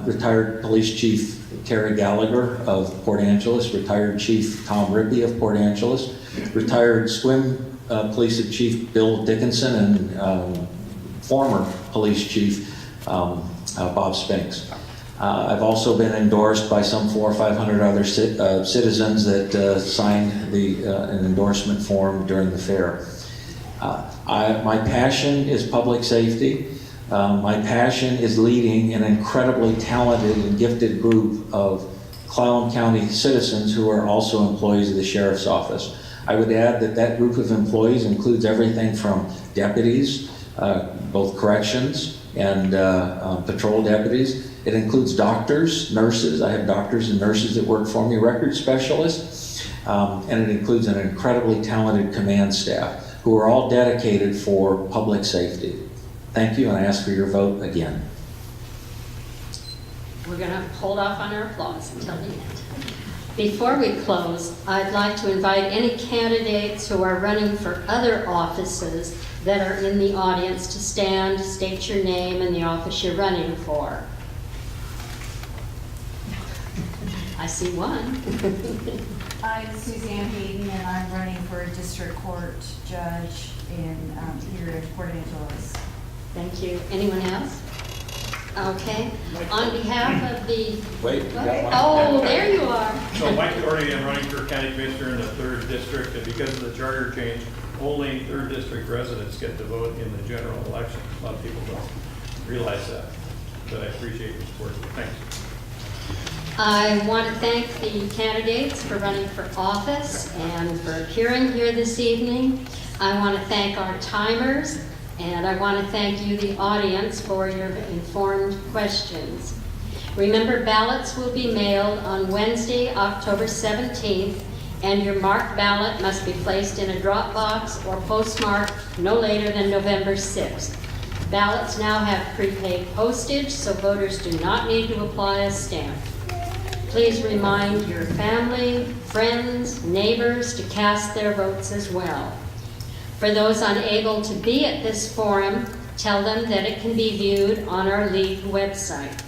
retired Police Chief Terry Gallagher of Port Angeles, retired Chief Tom Rippey of Port Angeles, retired Swim Police Chief Bill Dickinson, and former Police Chief Bob Spinks. I've also been endorsed by some 400 or 500 other citizens that signed an endorsement form during the fair. My passion is public safety. My passion is leading an incredibly talented and gifted group of Clallam County citizens who are also employees of the Sheriff's Office. I would add that that group of employees includes everything from deputies, both corrections and patrol deputies. It includes doctors, nurses. I have doctors and nurses that work for me, record specialists, and it includes an incredibly talented command staff who are all dedicated for public safety. Thank you, and I ask for your vote again. We're going to hold off on our applause until the end. Before we close, I'd like to invite any candidates who are running for other offices that are in the audience to stand, state your name and the office you're running for. I see one. I'm Suzanne Hayden, and I'm running for a district court judge here in Port Angeles. Thank you. Anyone else? Okay. On behalf of the... Wait. Oh, there you are. So Mike Doherty, I'm running for county commissioner in the 3rd district, and because of the charter change, only 3rd district residents get to vote in the general election. A lot of people don't realize that, but I appreciate your support. Thanks. I want to thank the candidates for running for office and for appearing here this evening. I want to thank our timers, and I want to thank you, the audience, for your informed questions. Remember, ballots will be mailed on Wednesday, October 17th, and your marked ballot must be placed in a drop box or postmarked no later than November 6th. Ballots now have prepaid postage, so voters do not need to apply a stamp. Please remind your family, friends, neighbors to cast their votes as well. For those unable to be at this forum, Tell them that it can be viewed on our league website.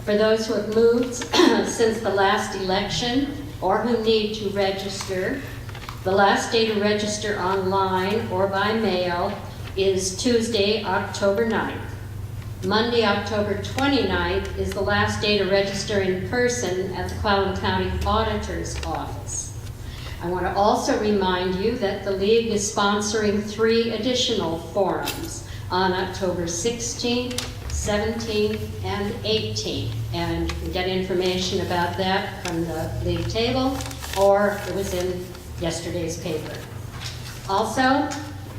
For those who have moved since the last election or who need to register, the last day to register online or by mail is Tuesday, October 9th. Monday, October 29th is the last day to register in person at the Clallam County Auditor's Office. I want to also remind you that the League is sponsoring 3 additional forums on October 16th, 17th, and 18th. And you can get information about that from the League table, or it was in yesterday's paper. Also,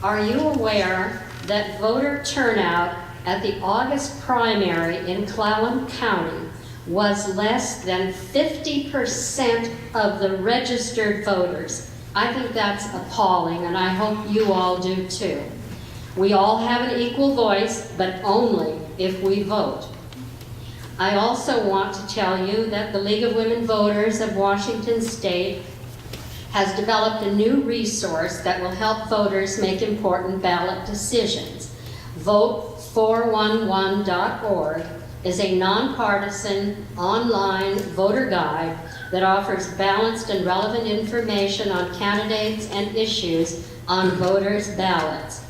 are you aware that voter turnout at the August primary in Clallam County was less than 50% of the registered voters? I think that's appalling, and I hope you all do too. We all have an equal voice, but only if we vote. I also want to tell you that the League of Women Voters of Washington State has developed a new resource that will help voters make important ballot decisions. Vote411.org is a nonpartisan online voter guide that offers balanced and relevant information on candidates and issues on voters' ballots.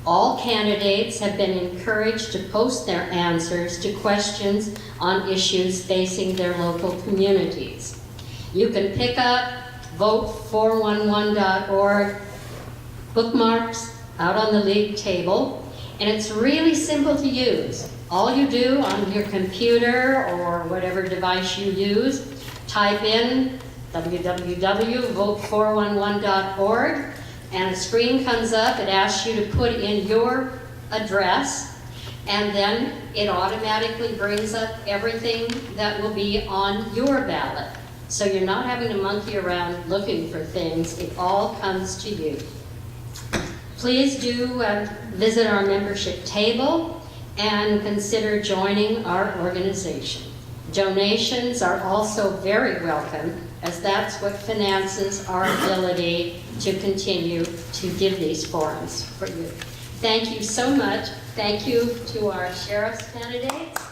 All candidates have been encouraged to post their answers to questions on issues facing their local communities. You can pick up Vote411.org bookmarks out on the league table, and it's really simple to use. All you do on your computer or whatever device you use, type in www.vote411.org, and a screen comes up. It asks you to put in your address, and then it automatically brings up everything that will be on your ballot. So you're not having to monkey around looking for things. It all comes to you. Please do visit our membership table and consider joining our organization. Donations are also very welcome, as that's what finances our ability to continue to give these forums for you. Thank you so much. Thank you to our sheriff's candidates.